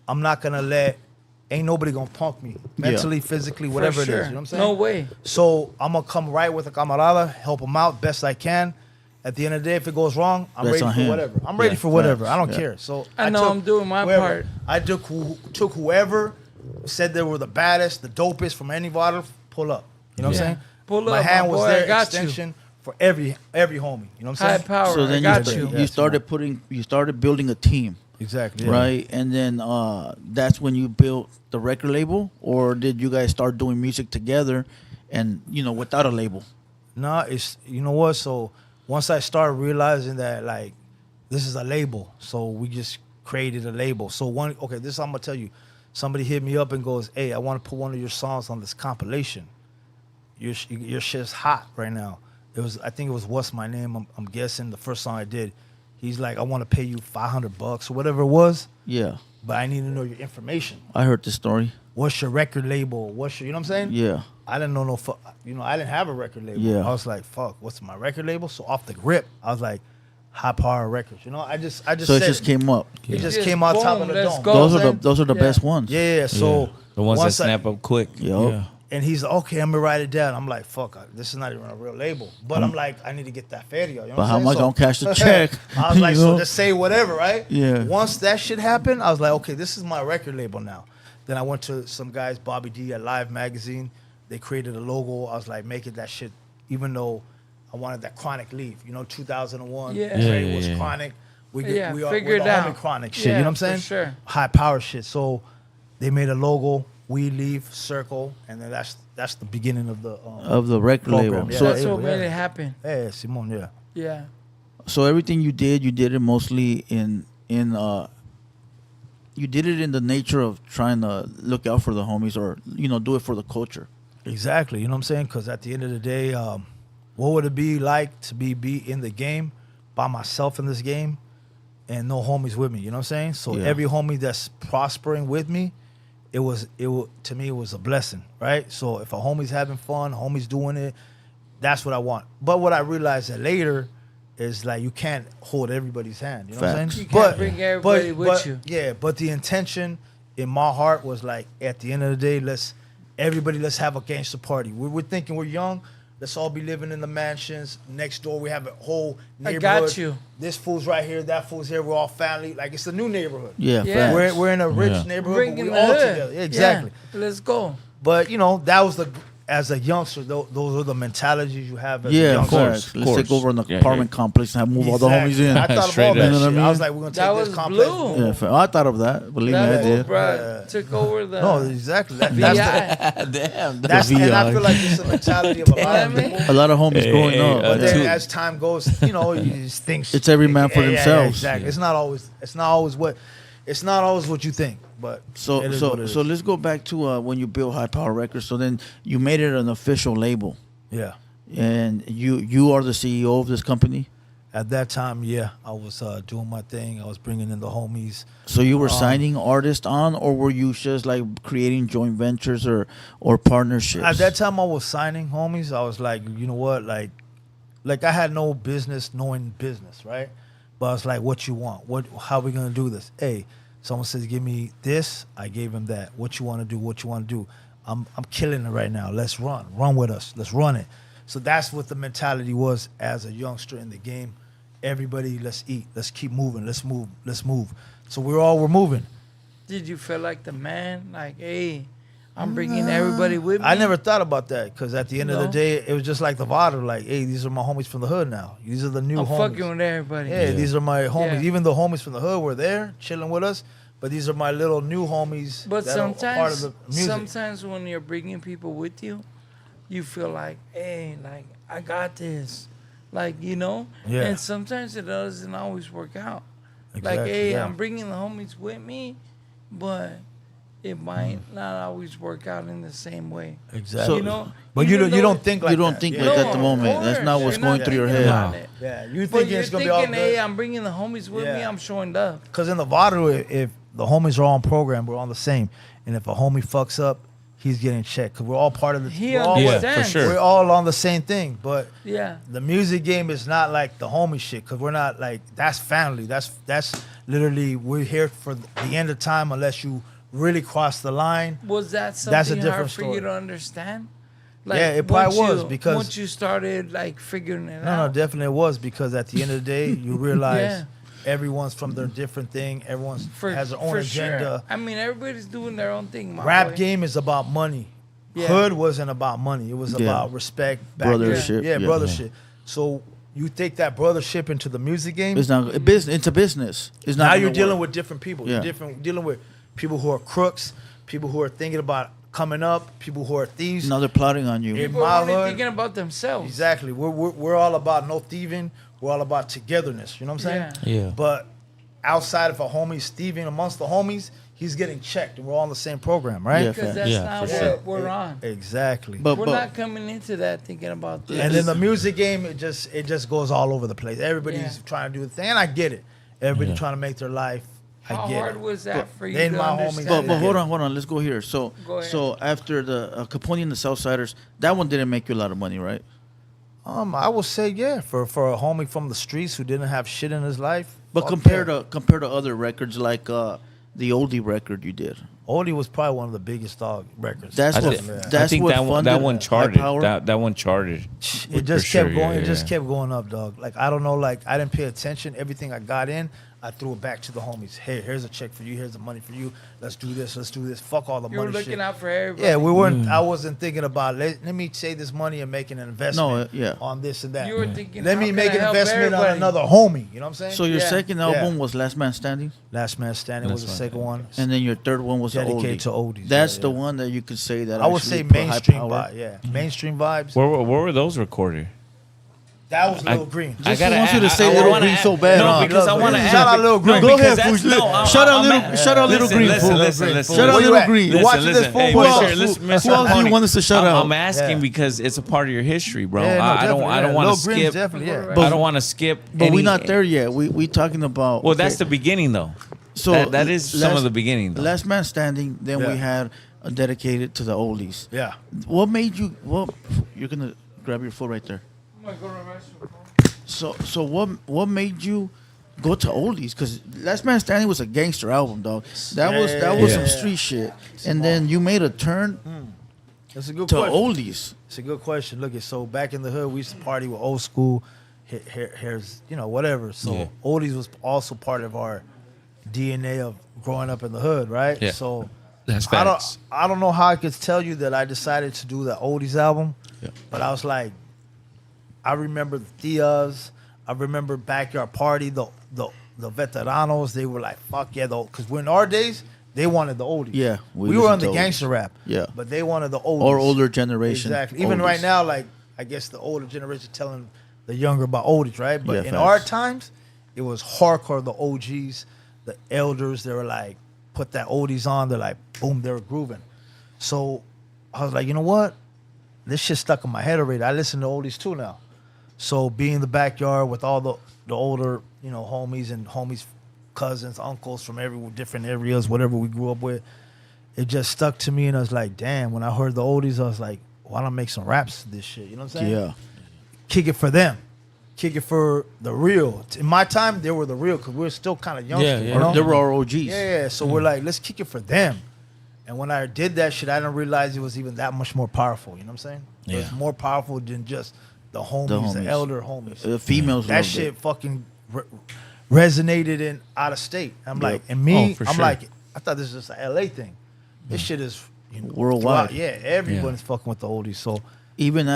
D: I'm not gonna let, ain't nobody gonna punk me. Mentally, physically,
E: For
D: whatever
E: sure.
D: it is. You know what I'm saying?
E: No way.
D: So I'm gonna come right with a camarada, help him out best I can. At the end of the day, if it goes wrong, I'm
F: That's
D: ready
F: on
D: for
F: him.
D: whatever. I'm ready
F: Yeah,
D: for whatever.
F: facts.
D: I don't
F: Yeah.
D: care. So
E: I know I'm doing my
D: whoever.
E: part.
D: I took whoever said they were the baddest, the dopest from any bottle. Pull up. You know what I'm
E: Yeah.
D: saying?
E: Pull
D: My
E: up,
D: hand
E: my
D: was
E: boy, I
D: there,
E: got you.
D: extension for every homie. You know what I'm
E: High
D: saying?
E: power.
F: So
E: I
F: then
E: got
F: you,
E: you.
F: you started building a team,
D: Exactly.
F: right? And then that's when you built the record label, or did you guys start doing music together, and without a label?
D: No, it's you know what? So once I started realizing that like this is a label, so we just created a label. So this I'm gonna tell you. Somebody hit me up and goes, "Hey, I want to put one of your songs on this compilation. Your shit's hot right now." I think it was What's My Name. I'm guessing the first song I did. He's like, "I want to pay you $500 or whatever it was,
F: Yeah,
D: but I need to know your information.
F: I heard the story.
D: What's your record label? What's your, you know what I'm saying?"
F: Yeah,
D: I didn't know I didn't have a record label.
F: Yeah.
D: I was like, fuck, what's my record label? So off the grip, I was like, High Power Records. I just
F: so it
D: said
F: just came up.
D: It just
E: Just
D: came out top
E: boom,
D: of the
E: let's
D: dome.
E: go.
D: You know
F: Those
D: what
F: are
D: I'm
F: the those are the
E: Yeah.
F: best ones.
D: saying? Yeah, so
G: The ones that
D: once
G: snap up quick.
F: Yup.
G: Yeah.
D: and he's like, okay, I'm gonna write it down. I'm like, fuck, this is not even a real label. But I'm like, I need to get that feria. You know
F: But
D: what
F: how
D: I'm
F: am I
D: saying?
F: gonna cash the check?
D: I was like,
F: You
D: so
F: know?
D: just say whatever, right?
F: Yeah.
D: Once that shit happened, I was like, okay, this is my record label now. Then I went to some guys, Bobby D at Live Magazine. They created a logo. I was like, making that shit, even though I wanted that Chronic leaf. 2001.
E: Yeah.
D: Trey
G: Yeah,
D: was
G: yeah.
D: Chronic. We
E: Yeah,
D: we're
E: figure
D: the
E: it out.
D: homie Chronic shit.
E: Yeah,
D: You know what I'm
E: for
D: saying?
E: sure.
D: High power shit. So they made a logo, We Leaf, Circle, and then that's the beginning of the
F: record
D: program.
F: label.
D: Yeah.
F: So
E: That's what
D: yeah.
E: made it happen.
D: Hey, Simon, yeah.
E: Yeah.
F: So everything you did it mostly in you did it in the nature of trying to look out for the homies, or do it for the culture.
D: Exactly. You know what I'm saying? Because at the end of the day, what would it be like to be in the game by myself in this game and no homies with me? You know what I'm saying? So
F: Yeah.
D: every homie that's prospering with me, to me it was a blessing, right? So if a homie's having fun, homie's doing it, that's what I want. But what I realized that later is like you can't hold everybody's hand. You know what I'm
F: Facts.
D: saying?
E: You can't bring everybody with you.
D: Yeah, but the intention in my heart was like, at the end of the day, let's have a gangster party. We're thinking we're young. Let's all be living in the mansions. Next door, we have a whole
E: I
D: neighborhood.
E: got you.
D: This fool's right here. That fool's here. We're all family. Like, it's a new neighborhood.
F: Yeah,
E: Yeah.
F: facts.
D: We're in a rich
G: Yeah.
D: neighborhood,
E: Bring
D: but
E: in
D: we
E: the
D: all
E: hood.
D: together. Yeah, exactly.
E: Yeah, let's go.
D: But, that was as a youngster, those are the mentalities you have as a
F: Yeah, of
D: youngster.
F: course. Let's take over an apartment complex and have move all the homies
D: Exactly.
F: in.
D: I thought of
G: Straight
D: all
G: up.
D: that
F: You know what I
D: shit. I
F: mean?
D: was like, we're gonna
E: That
D: take this
E: was
D: complex.
E: blue.
F: Yeah, I thought of that. Believe me, I
E: That fool,
F: did.
E: bruh, took over the
D: No, exactly. That's
E: VI.
D: that's and I feel like it's a mentality of a lot of
E: Damn it.
D: people.
F: A lot of homies growing up.
D: But
F: yeah.
D: then as time goes, you know, you just think
F: It's every man for themselves.
D: exactly. It's not always what you think. But
F: So
D: it is
F: so
D: what it
F: so
D: is.
F: let's go back to when you built High Power Records. So then you made it an official label,
D: Yeah.
F: and you are the CEO of this company.
D: At that time, yeah, I was doing my thing. I was bringing in the homies.
F: So you were signing artists on, or were you just like creating joint ventures or partnerships?
D: At that time, I was signing homies. I was like, you know what, like I had no business knowing business, right? But I was like, what you want? How we gonna do this? Hey, someone says, give me this. I gave him that. What you want to do? What you want to do? I'm killing it right now. Let's run. Run with us. Let's run it. So that's what the mentality was as a youngster in the game. Everybody, let's eat. Let's keep moving. Let's move. Let's move. So we're moving.
E: Did you feel like the man? Like, hey, I'm bringing everybody with me.
D: I never thought about that because at the end of the
E: No?
D: day, it was just like the water. Like, hey, these are my homies from the hood now. These are the new
E: I'm
D: homies.
E: fucking with everybody.
D: Yeah, these are my homies.
E: Yeah.
D: Even the homies from the hood were there chilling with us, but these are my little new homies.
E: But
D: that are part of
E: sometimes,
D: the music.
E: sometimes when you're bringing people with you, you feel like, hey, like I got this, like you know.
D: Yeah.
E: And sometimes it doesn't always work out. Like,
D: Exactly,
E: hey,
D: yeah.
E: I'm bringing the homies with me, but it might not always work out in the same way.
D: Exactly.
F: So-
E: You know.
D: But you
E: even
D: don't
E: though-
D: think like
F: you don't
D: that.
F: think
D: Yeah.
F: like at the
E: No,
F: moment.
E: of
F: That's not
E: course.
F: what's
E: You're
F: going
E: not
F: through your
E: thinking
F: head.
E: about it.
D: Yeah, you
E: But
D: think
E: you're
D: it's gonna be all
E: thinking, hey,
D: good?
E: I'm bringing the homies with me.
D: Yeah.
E: I'm showing love.
D: Because in the Vadu, if the homies are on program, we're on the same. And if a homie fucks up, he's getting checked. Because we're all part of the.
E: He
D: we're all,
E: understands.
G: for sure.
D: We're all on the same thing. But
E: Yeah.
D: the music game is not like the homie shit. Because we're not like that's family. That's literally we're here for the end of time unless you really cross the line.
E: Was that something
D: That's a
E: hard
D: different
E: for you
D: story.
E: to understand?
D: Yeah, it probably
E: once
D: was, because-
E: once you started like figuring it
D: No,
E: out.
D: definitely it was because at the end of the day, you realize
E: Yeah.
D: everyone's from their different thing. Everyone's has their own
E: for
D: agenda.
E: Sure. I mean, everybody's doing their own thing. My
D: Rap
E: boy.
D: game is about money.
E: Yeah.
D: Hood wasn't about money. It was
F: Yeah.
D: about respect, back then.
F: Brothership,
D: Yeah,
F: yeah.
D: brothership. So you take that brothership into the music game.
F: It's not a business. It's a business. It's not.
D: Now
F: gonna
D: you're dealing
F: work.
D: with different people.
F: Yeah.
D: You're dealing with people who are crooks, people who are thinking about coming up, people who are thieves.
F: Now they're plotting on you.
D: Yeah.
E: People
D: my
E: are only
D: hood-
E: thinking about themselves.
D: Exactly. We're all about no thieving. We're all about togetherness. You know what I'm saying?
G: Yeah.
D: But outside of a homie thieving amongst the homies, he's getting checked, and we're all on the same program, right?
F: Yeah,
E: Because
F: fam.
E: that's
G: Yeah,
E: not
G: for
E: what
G: sure.
E: we're on.
D: Exactly.
F: But
E: We're not coming into that thinking about this.
D: and in the music game, it just goes all over the place. Everybody's
E: Yeah.
D: trying to do the thing, and I get it. Everybody
G: Yeah.
D: trying to make their life.
E: How
D: I get
E: hard
D: it.
E: was that for you
D: they
E: to
D: my homies.
E: understand?
F: But
E: that?
F: hold on. Let's go here. So
E: Go ahead.
F: so after the Capone and the Southsiders, that one didn't make you a lot of money, right?
D: I would say yeah, for a homie from the streets who didn't have shit in his life.
F: But
D: fuck
F: compared
D: yeah.
F: to other records like the oldie record you did,
D: Oldie was probably one of the biggest dog records.
F: That's
G: I,
F: what-
G: thi-
F: that's
G: I think
F: what
G: that one
F: funded
G: one
F: High
G: charted.
F: Power.
G: That one charted.
D: It just
G: For
D: kept
G: sure,
D: going.
G: yeah,
D: It just
G: yeah.
D: kept going up, dog. Like I don't know. Like I didn't pay attention. Everything I got in, I threw it back to the homies. Hey, here's a check for you. Here's the money for you. Let's do this. Let's do this. Fuck all the
E: You were
D: money
E: looking
D: shit.
E: out for everybody.
D: Yeah, we weren't. I wasn't thinking about let me save this money and make an investment.
F: yeah.
D: On this and that.
E: You were thinking,
D: let
E: how
D: me
E: can
D: make
E: I
D: an
E: help
D: investment on
E: everybody?
D: another homie. You know what I'm saying?
F: So your
E: Yeah.
F: second album was Last Man Standing,
D: Last Man Standing was the
G: Last
D: second one.
F: and then your third one was the
D: Dedicated
F: oldie.
D: to oldies,
F: That's
D: yeah,
F: the
D: yeah.
F: one that you could say that
D: I would
F: actually
D: say
F: put High
D: mainstream
F: Power.
D: vibe. Yeah, mainstream vibes.
G: Where were those recorded?
D: That was Lil Green.
F: Just wants you to say Little
G: wanna
F: Green
G: add-
F: so bad,
G: No,
F: huh?
G: because I want to
D: Shout out Lil Green.
F: Go
G: because
F: ahead,
G: that's-
F: fool.
G: no,
F: Shout out
G: I'm
F: Little-
G: at-
F: shout out Little
G: listen,
F: Green,
G: listen,
F: fool.
G: listen.
F: Shout out
D: Where you
F: Little
D: at?
F: Green.
D: You watching this fool?
G: Hey,
F: Who
D: Who
F: else?
G: sure, listen, Mr.
F: Who else do you
G: Capone-E.
F: want us to shout out?
G: I'm asking
D: Yeah.
G: because it's a part of your history, bro.
D: Yeah, no,
G: I don't
D: definitely,
G: want
D: Lil
G: to
D: Green's
G: skip.
D: definitely, yeah.
E: But-
G: I don't want to skip.
F: But we're
G: any-
F: not there yet. We talking about.
G: Well, that's
F: okay.
G: the beginning, though.
F: So
G: that is some of the beginning, though.
F: Last Man Standing. Then
D: Yeah.
F: we had dedicated to the oldies.
D: Yeah.
F: What made you? Well, you're gonna grab your foot right there.
E: I'm gonna go to the restroom.
F: So what made you go to oldies? Because Last Man Standing was a gangster album, dog. That was
G: Yeah.
F: some street shit. And then you made a turn
D: That's a good
F: to
D: question.
F: oldies.
D: It's a good question. Look, so back in the hood, we used to party with old school, here's whatever. So
G: Yeah.
D: oldies was also part of our DNA of growing up in the hood, right?
G: Yeah.
D: So
G: That's facts.
D: I don't know how I could tell you that I decided to do the oldies album, but I was like, I remember the Tias, I remember Backyard Party, the veteranos. They were like, fuck yeah, though, because in our days they wanted the oldies.
F: Yeah,
D: we were on the
F: listened to
D: gangster rap.
F: Yeah.
D: but they wanted the oldies
F: or older generation.
D: Exactly. Even
F: oldies.
D: right now, like I guess the older generation telling the younger about oldies, right? But
F: Yeah,
D: in
F: facts.
D: our times, it was hardcore. The OGs, the elders, they were like, put that oldies on. They're like, boom, they were grooving. So I was like, you know what? This shit stuck in my head already. I listen to oldies too now. So being in the backyard with all the older, homies and homies, cousins, uncles from every different areas, whatever we grew up with, it just stuck to me. And I was like, damn, when I heard the oldies, I was like, why don't I make some raps to this shit? You know what I'm saying?
F: Yeah.
D: Kick it for them. Kick it for the real. In my time, they were the real because we were still kind of youngsters.
G: Yeah, yeah.
D: You know?
F: They were our OGs.
D: Yeah, so we're like, let's kick it for them. And when I did that shit, I didn't realize it was even that much more powerful. You know what I'm saying? It was
G: Yeah.
D: more powerful than just the homies, the elder homies.
F: The females
D: That
F: loved
D: shit
F: it.
D: fucking resonated in out of state. I'm like, and me,
G: Oh, for
D: I'm
G: sure.
D: like, I thought this was just a LA thing. This shit is
F: Worldwide.
D: throughout- Yeah, everyone's fucking with the oldies. So
F: Even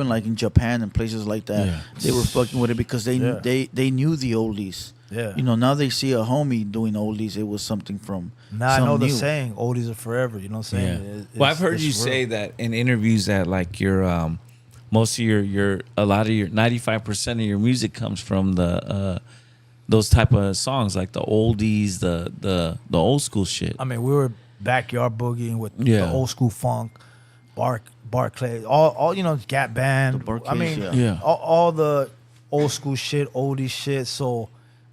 F: like in Japan and places like that,
G: Yeah.
F: they were fucking with it because they
D: Yeah.
F: they knew the oldies.
D: Yeah.
F: Now they see a homie doing oldies. It was something from.
D: now I
F: some
D: know the
F: new.
D: saying, oldies are forever. You know what I'm
G: Yeah.
D: saying?
G: Well, I've heard
D: it's
G: you
D: real.
G: say that in interviews that like your most of your a lot of your 95% of your music comes from the those type of songs like the oldies, the old school shit.
D: I mean, we were backyard boogieing with
G: Yeah.
D: the old school funk, Barclay, all Gap Band.
F: The Barclays,
D: I mean,
F: yeah.
D: all the old school shit, oldie shit. So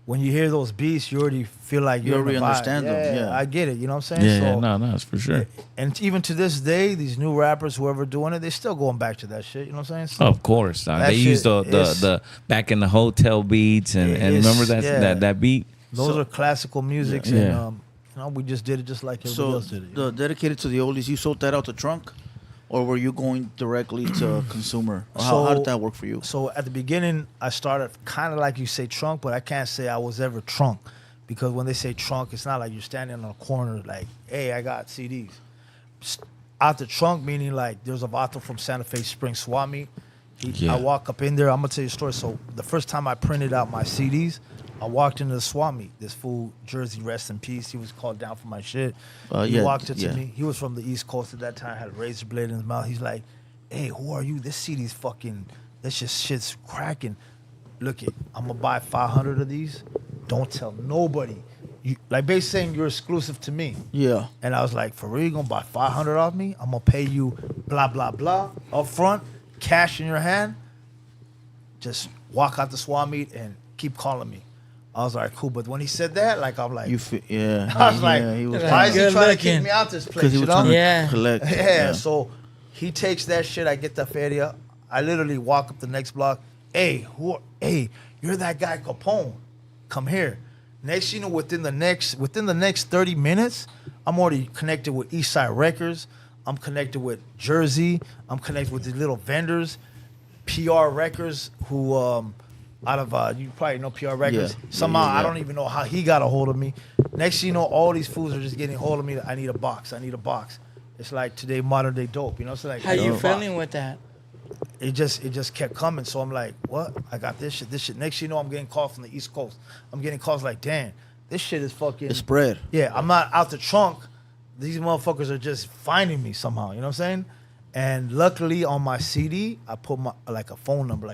D: when you hear those beats, you already feel like
F: You
D: you're in
F: already
D: the vibe.
F: understand them, yeah.
D: I get it. You know what I'm saying?
G: yeah,
D: So,
G: no, it's for sure.
D: And even to this day, these new rappers, whoever doing it, they still going back to that shit. You know what I'm saying? So
G: Of course,
D: That
G: they use
D: shit is-
G: the back in the hotel beats and
D: It's-
G: remember that
D: yeah.
G: that beat.
D: those are classical music,
G: Yeah.
D: and we just did it just like everybody
F: So
D: else did it. you know?
F: dedicated to the oldies, you sold that out the trunk, or were you going directly to consumer? Or how did that work for you?
D: So at the beginning, I started kind of like you say trunk, but I can't say I was ever trunk, because when they say trunk, it's not like you're standing on a corner like, hey, I got CDs. Out the trunk meaning like there's a vato from Santa Fe Springs swap meet.
G: Yeah.
D: I walk up in there. I'm gonna tell you a story. So the first time I printed out my CDs, I walked into the swap meet. This fool, Jersey, rest in peace. He was called down for my shit. He
F: Yeah,
D: walked into
F: yeah.
D: me. He was from the East Coast at that time. Had a razor blade in his mouth. He's like, "Hey, who are you? This CD's fucking. This just shit's cracking. Look it. I'm gonna buy 500 of these. Don't tell nobody. You like basically saying you're exclusive to me."
F: Yeah.
D: And I was like, "For real, you gonna buy 500 off me? I'm gonna pay you blah blah blah up front, cash in your hand. Just walk out the swap meet and keep calling me." I was like, "Cool." But when he said that, like, I'm like,
F: Yeah.
D: I was like,
F: he was
D: "Why is he
E: Good
D: trying to kick
E: looking.
D: me out this place?"
F: because he
D: You
F: was
D: know?
F: trying to
E: Yeah.
F: collect.
D: Yeah, so he takes that shit. I get the feria. I literally walk up the next block. Hey, hey, you're that guy Capone. Come here. Next, within the next 30 minutes, I'm already connected with Eastside Records. I'm connected with Jersey. I'm connected with these little vendors, PR Records, who out of you probably know PR Records.
F: Yeah.
D: Somehow
F: Yeah.
D: I don't even know how he got a hold of me. Next, all these fools are just getting a hold of me. I need a box. It's like today modern day dope, So like,
E: How
D: I need
E: you
D: a box.
E: feeling with that?
D: It just kept coming. So I'm like, what? I got this shit. Next I'm getting calls from the East Coast. I'm getting calls like, damn, this shit is fucking.
F: It's spread.
D: Yeah, I'm not out the trunk. These motherfuckers are just finding me somehow. You know what I'm saying? And luckily on my CD, I put my like a phone number.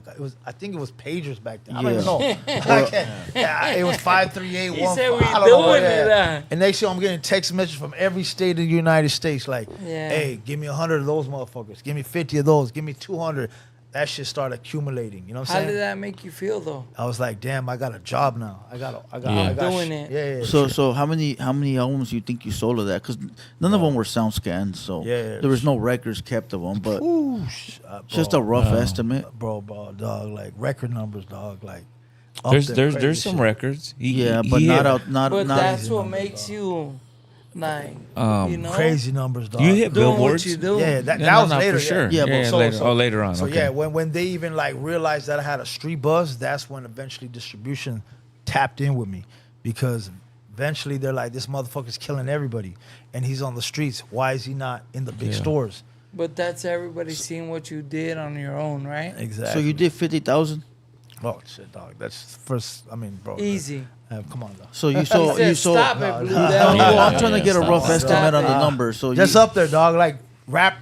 D: I think it was pagers back then. I don't even know. It was 53815.
E: He said we
D: I don't know what
E: doing it,
D: And next year I'm getting text messages from every state of the United States like,
E: Yeah.
D: hey, give me 100 of those motherfuckers. Give me 50 of those. Give me 200. That shit started accumulating. You know what I'm
E: How
D: saying?
E: did that make you feel though?
D: I was like, damn, I got a job now. I got
E: Doing
D: shit.
E: it.
D: Yeah.
F: So how many albums do you think you sold of that? Because none of them were sound scans, so
D: Yeah.
F: there was no records kept of them. But
D: Ooh,
F: just a rough estimate.
D: bro, dog, like record numbers, dog, like. up
G: There's
D: there, crazy
G: there's some
D: shit.
G: records.
F: Yeah, but not out. Not
E: But
F: not.
E: that's what makes you, like,
D: Crazy numbers, dog.
G: You hit
E: doing
G: billboards.
E: what you do.
D: Yeah, that
G: No,
D: was
G: no,
D: later.
G: for sure.
F: Yeah,
G: Yeah,
F: but
D: so-
G: later.
D: so-
G: Oh, later on.
D: So
G: okay.
D: yeah, when they even like realized that I had a street buzz, that's when eventually distribution tapped in with me, because Eventually, they're like, this motherfucker's killing everybody, and he's on the streets. Why is he not in the big stores?
E: But that's everybody seeing what you did on your own, right?
D: Exactly.
F: So you did 50,000.
D: Oh shit, dog. That's first. I mean, bro.
E: Easy.
D: Come on, dog.
F: So you
E: He
F: sold.
E: said,
F: You sold.
E: stop it, Blue
F: Well,
E: Devil.
F: I'm trying to get a
G: stop
F: rough
G: it.
F: estimate on the
E: Stop it.
F: number. So
D: Just
F: you,
D: up there, dog. Like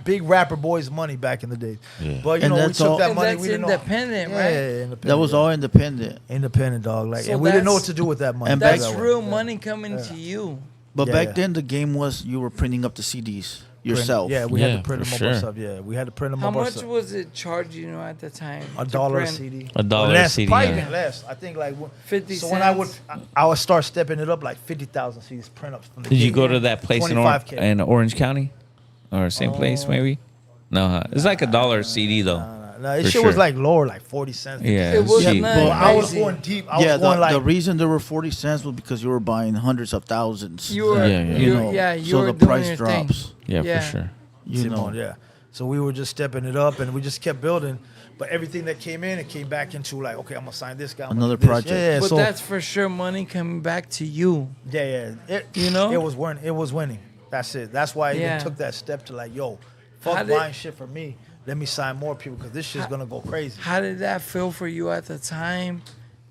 D: big rapper boys' money back in the day.
G: Yeah.
D: But you
F: And
D: know, we
F: that's
D: took
F: all-
D: that
E: And
D: money.
E: that's
D: We didn't
E: independent,
D: know.
E: right?
D: Yeah, independent.
F: that was all independent.
D: independent, dog. Like,
E: So
D: and we didn't know
E: that's-
D: what to do with that money.
F: and
E: That's
F: back-
E: real money coming to you.
F: But
D: Yeah,
F: back
D: yeah.
F: then the game was you were printing up the CDs yourself.
D: Yeah, we had
G: Yeah,
D: to print
G: for
D: them
G: sure.
D: up ourselves. Yeah, we had to print them
E: How
D: up
E: much
D: ourselves.
E: was it charging you at the time?
D: $1
E: to
D: a
E: print?
D: CD.
G: $1 a
D: less,
G: CD,
D: Probably
G: yeah.
D: even less. I think like
E: 50
D: So when I would,
E: cents?
D: I would start stepping it up like 50,000 CDs print ups. From the
G: Did you
D: gate.
G: go to that place in,
D: 25K.
G: in Orange County, or same place maybe? No, huh? It's like $1 a CD though.
D: No, this
G: For
D: shit was
G: sure.
D: like lower, like 40 cents.
G: Yeah,
E: It
G: it's
E: was
G: cheap.
E: not
F: But
D: I was
E: crazy.
D: going deep. I
F: Yeah,
D: was going
F: the
D: like,
F: reason there were 40 cents was because you were buying hundreds of thousands.
E: You were,
G: Yeah, yeah.
E: you
F: You
E: were-
F: know,
E: yeah, you
F: so
E: were
F: the
E: doing
F: price
E: your
F: drops.
E: thing.
G: Yeah, for sure.
F: You know,
D: Simone, yeah. So we were just stepping it up, and we just kept building. But everything that came in, it came back into like, okay, I'm gonna sign this guy. I'm gonna
F: Another
D: do this.
F: project.
D: Yeah, yeah.
E: But
D: So
E: that's for sure money coming back to you.
D: yeah.
E: You know?
D: it was winning. It was winning. That's it. That's why I
E: Yeah.
D: even took that step to like, yo,
E: How
D: fuck
E: did-
D: buying shit for me. Let me sign more people because this shit's gonna go crazy.
E: How did that feel for you at the time,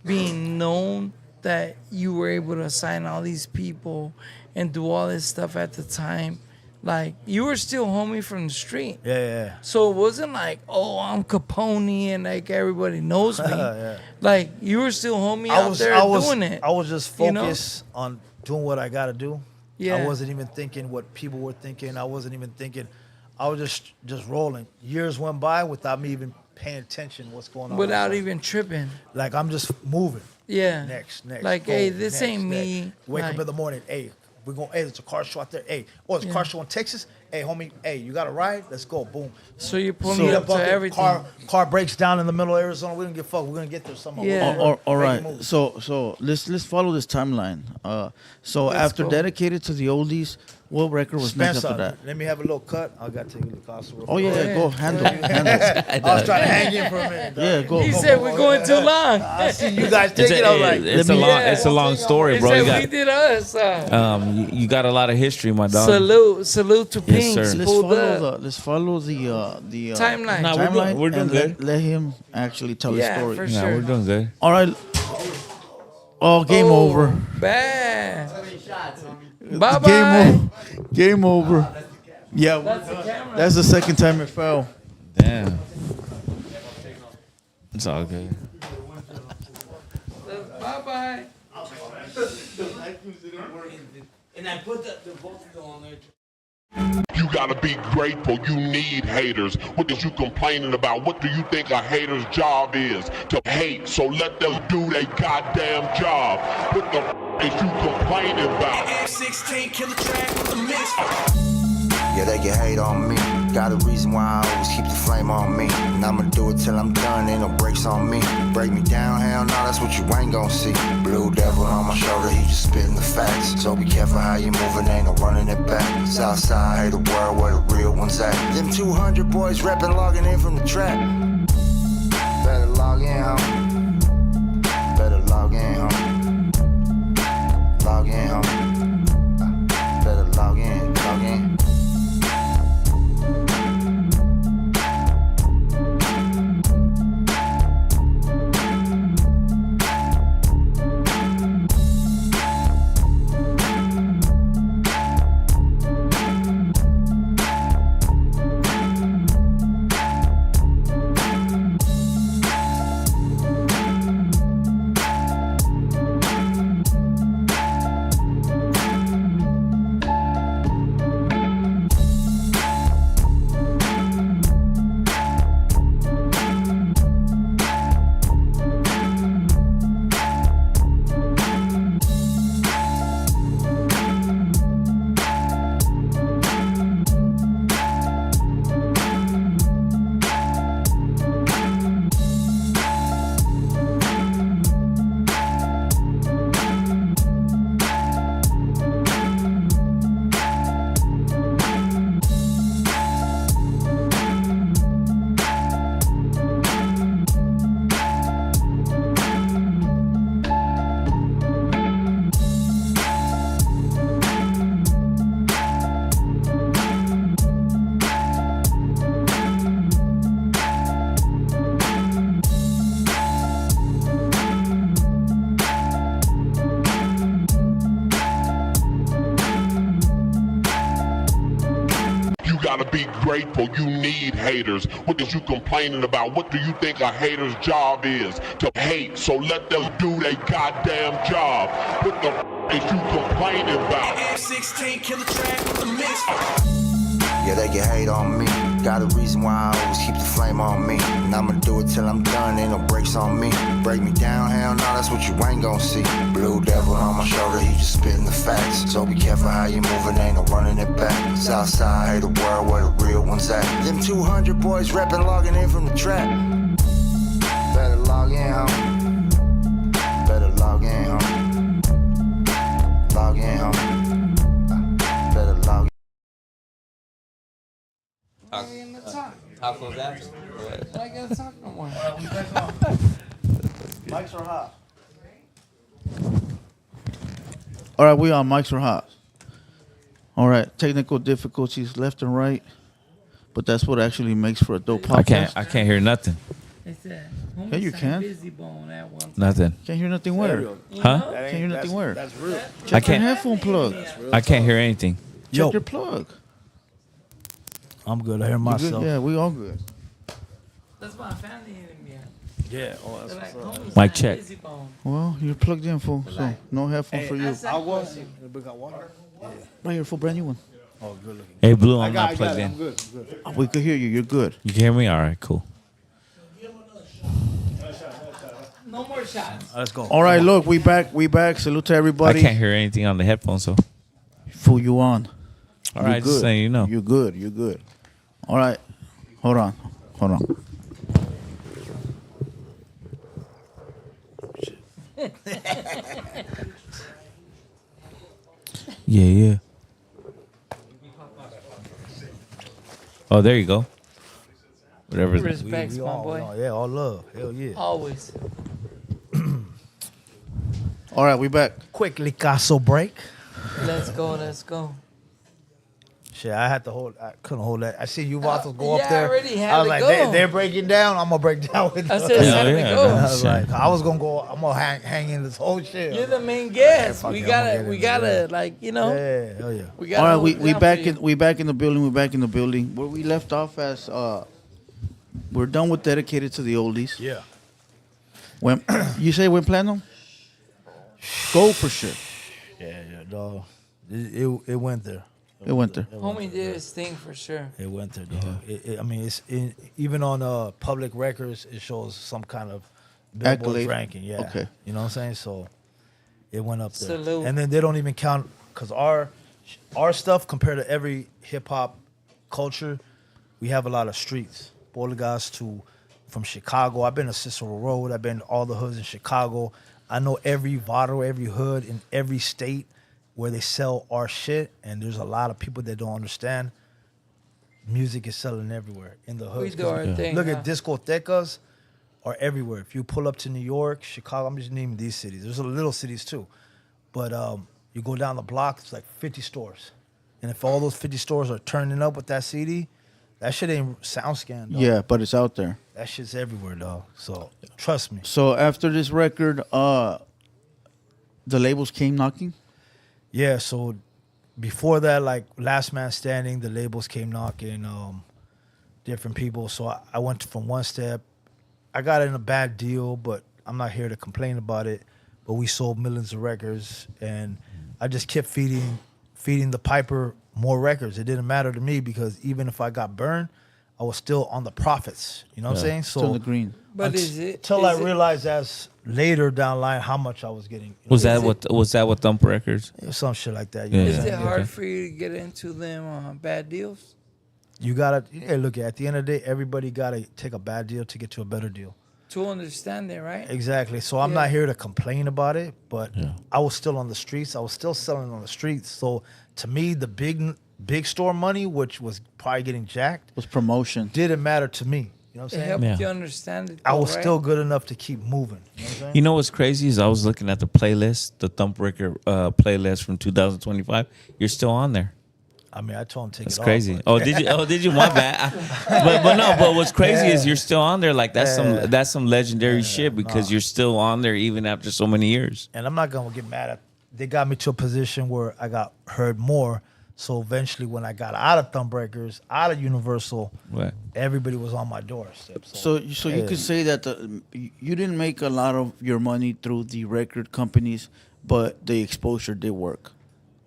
E: being known that you were able to sign all these people and do all this stuff at the time? Like, you were still homie from the street.
D: Yeah.
E: So it wasn't like, oh, I'm Capone and like everybody knows me.
D: Yeah.
E: Like, you were still homie out there doing it.
D: I was just
E: you know?
D: focused on doing what I gotta do.
E: Yeah.
D: I wasn't even thinking what people were thinking. I wasn't even thinking. I was just rolling. Years went by without me even paying attention what's going on.
E: Without
D: outside.
E: even tripping.
D: Like I'm just moving.
E: Yeah.
D: Next.
E: Like,
D: boom,
E: hey, this
D: next,
E: ain't
D: next.
E: me.
D: Wake
E: Like-
D: up in the morning. Hey, we're going. Hey, there's a car show out there. Hey, there's a car show in Texas. Hey, homie. Hey, you got a ride? Let's go. Boom.
E: So you're pulling
D: Meet
E: up to
D: bucket,
E: everything.
D: Car breaks down in the middle of Arizona. We don't give a fuck. We're gonna get there somehow.
E: Yeah.
F: All right.
D: Make it move.
F: So let's follow this timeline. So
E: Let's
F: after
E: go.
F: Dedicated to the Oldies, what record was next
D: Spencer,
F: after that?
D: let me have a little cut. I got to take a look.
F: Oh yeah,
E: Yeah.
F: go handle.
D: I was trying to hang in for a minute. dog.
F: Yeah, go.
E: He
F: go.
E: said we're going too long.
D: I see you guys
G: It's
D: take it. I was
G: a,
D: like,
G: it's
F: let
G: a
F: me-
G: long,
E: Yeah.
G: it's a long story,
E: He
G: bro.
E: said
G: You
E: we
G: got,
E: did us.
G: you got a lot of history, my dog.
E: Salute to
G: Yes,
E: Pinks.
G: sir.
F: Let's follow the
E: Timeline.
G: Nah, we're doing
F: and
G: good.
F: Let him actually tell
E: Yeah,
F: the story.
E: for
G: Yeah,
E: sure.
G: we're doing good.
F: All right. Oh, game over.
E: Bad. Bye
F: Game
E: bye.
F: over. Game over. Yeah,
E: That's the camera.
F: that's the second time it fell.
G: Damn. It's all good.
E: Bye bye.
B: And I put the vocal on there.
A: You gotta be grateful. You need haters. What is you complaining about? What do you think a hater's job is? To hate. So let them do their goddamn job. What the is you complaining about?
B: F16 killer track with the mix.
C: Yeah, they can hate on me. Got a reason why I always keep the flame on me. And I'ma do it till I'm done, ain't no brakes on me. Break me down, hell no, that's what you ain't gon' see. Blue devil on my shoulder, he just spitting the facts. So be careful how you moving, ain't no running it back. Southside, hate the world where the real ones at. Them 200 boys reppin', logging in from the trap. Better log in, homie. Better log in, homie. Log in, homie. Better log in, log in.
A: gotta be grateful. You need haters. What is you complaining about? What do you think a hater's job is? To hate. So let them do their goddamn job. What the is you complaining about?
B: M16 killer track with the mix.
C: Yeah, they can hate on me. Got a reason why I always keep the flame on me. And I'ma do it till I'm done, ain't no brakes on me. Break me down, hell no, that's what you ain't gon' see. Blue devil on my shoulder, he just spitting the facts. So be careful how you moving, ain't no running it back. Southside, hate the world where the real ones at. Them 200 boys reppin', logging in from the trap. Better log in, homie. Better log in, homie. Log in, homie. Better log in.
E: I ain't gonna talk.
G: Tacos after.
E: I ain't gonna talk no more.
D: Mics are hot.
F: All right, we on mics are hot. All right, technical difficulties left and right, but that's what actually makes for a dope podcast.
G: I can't hear nothing.
E: They said,
F: Yeah, you can.
E: Busy bone at one time.
G: Nothing.
F: Can't hear nothing where?
G: Huh?
F: Can't hear nothing where?
D: That's real.
F: Check
G: I
F: your
G: can't.
F: headphone plug.
G: I can't hear anything.
F: Check
D: Yo,
F: your plug.
D: I'm good. I hear
F: You
D: myself.
F: good? Yeah, we all good.
E: That's my family hitting me up.
D: Yeah. Oh, that's
E: They're like,
D: what's up.
E: homie,
G: Mic
E: sign
G: check.
E: Busy bone.
F: Well, you're plugged in, fool. So no headphone for you.
E: That's that pussy.
D: We got water.
F: Right here, full brand new one.
D: Oh, good looking.
G: Hey, Blue, I'm
D: I
G: not
D: got
G: plugged
D: it.
G: in.
D: I'm good. I'm good.
F: Oh, we could hear you. You're good.
G: You can hear me? All right, cool.
E: No more shots.
D: Let's go.
F: All right, look, we back. We back. Salute to everybody.
G: I can't hear anything on the headphones, so.
F: Fool you on.
G: All
F: You're
G: right, just
F: good.
G: saying, you know.
F: You're good. You're good. All right. Hold on. Hold on.
G: Yeah. Oh, there you go. Whatever.
E: Respects,
D: We
E: my
D: all,
E: boy.
D: yeah, all love. Hell yeah.
E: Always.
F: All right, we back.
D: Quickly, Caso break.
E: Let's go. Let's go.
D: Shit, I had to hold. I couldn't hold that. I see you about to go
E: yeah,
D: up there.
E: I already had
D: I was
E: to
D: like,
E: go.
D: they're breaking down. I'm gonna break down with
E: I
D: them.
E: said,
G: Hell
E: time
G: yeah,
E: to go.
G: man.
D: I was like, I was gonna go. I'm gonna hang in this whole shit.
E: You're the main guest.
D: fuck
E: We
D: it, I'm gonna
E: gotta,
D: get
E: we
D: in
E: gotta,
D: there.
E: like, you know.
D: Yeah, hell yeah.
E: We
F: All
E: gotta.
F: right,
E: hold
F: we
E: it down
F: back
E: for you.
F: in we back in the building. We're back in the building. Where we left off as we're done with dedicated to the oldies.
D: Yeah.
F: When you say when platinum, go for sure.
D: Yeah, dog. It went there.
F: It went there.
E: Homie did his thing for sure.
D: It went there, dog. I mean, even on public records, it shows some kind of Billboard
F: Accolade.
D: ranking. Yeah.
F: Okay.
D: You know what I'm saying? So it went up there.
E: Salute.
D: And then they don't even count because our stuff compared to every hip hop culture, we have a lot of streets. Boligas from Chicago. I've been to Cicero Road. I've been to all the hoods in Chicago. I know every bottle, every hood in every state where they sell our shit, and there's a lot of people that don't understand. Music is selling everywhere in the hood.
E: We do our thing.
D: Look
E: huh?
D: at discotecas are everywhere. If you pull up to New York, Chicago, I'm just naming these cities. There's little cities too, but you go down the block, it's like 50 stores, and if all those 50 stores are turning up with that CD, that shit ain't SoundScan, dog.
F: Yeah, but it's out there.
D: That shit's everywhere, dog. So trust me.
F: So after this record, the labels came knocking.
D: Yeah, so before that, like Last Man Standing, the labels came knocking, different people. So I went from one step. I got in a bad deal, but I'm not here to complain about it. But we sold millions of records, and I just kept feeding the piper more records. It didn't matter to me because even if I got burned, I was still on the profits. You know what I'm saying? So
F: Still in the green.
E: But is it?
D: until I
E: is it-
D: realized as later down the line how much I was getting. You know,
G: Was that what Thump Records?
D: some shit like that? You know
G: Yeah.
D: what I'm
E: Is
D: saying?
E: it hard
G: okay.
E: for you to get into them bad deals?
D: You gotta look at the end of the day, everybody gotta take a bad deal to get to a better deal.
E: To understand it, right?
D: Exactly. So I'm
E: Yeah.
D: not here to complain about it, but I was still on the streets. I was still selling on the streets. So to me, the big store money, which was probably getting jacked,
F: Was promotion.
D: didn't matter to me. You know what
E: It
D: I'm saying?
E: helped
G: Yeah.
E: you understand it.
D: I
E: though,
D: was
E: right?
D: still good enough to keep moving. You know what I'm saying?
G: You know what's crazy is I was looking at the playlist, the Thump Record playlist from 2025. You're still on there.
D: I mean, I told him to take
G: That's
D: it
G: crazy.
D: off.
G: Oh, did you? Oh, did you? My bad. But no. But what's crazy is you're still on there. Like that's some legendary shit because you're still on there even after so many years.
D: And I'm not gonna get mad at. They got me to a position where I got heard more, So eventually, when I got out of Thumbreakers, out of Universal,
G: Right.
D: everybody was on my doorstep.
F: So you
D: yeah.
F: could say that you didn't make a lot of your money through the record companies, but the exposure did work.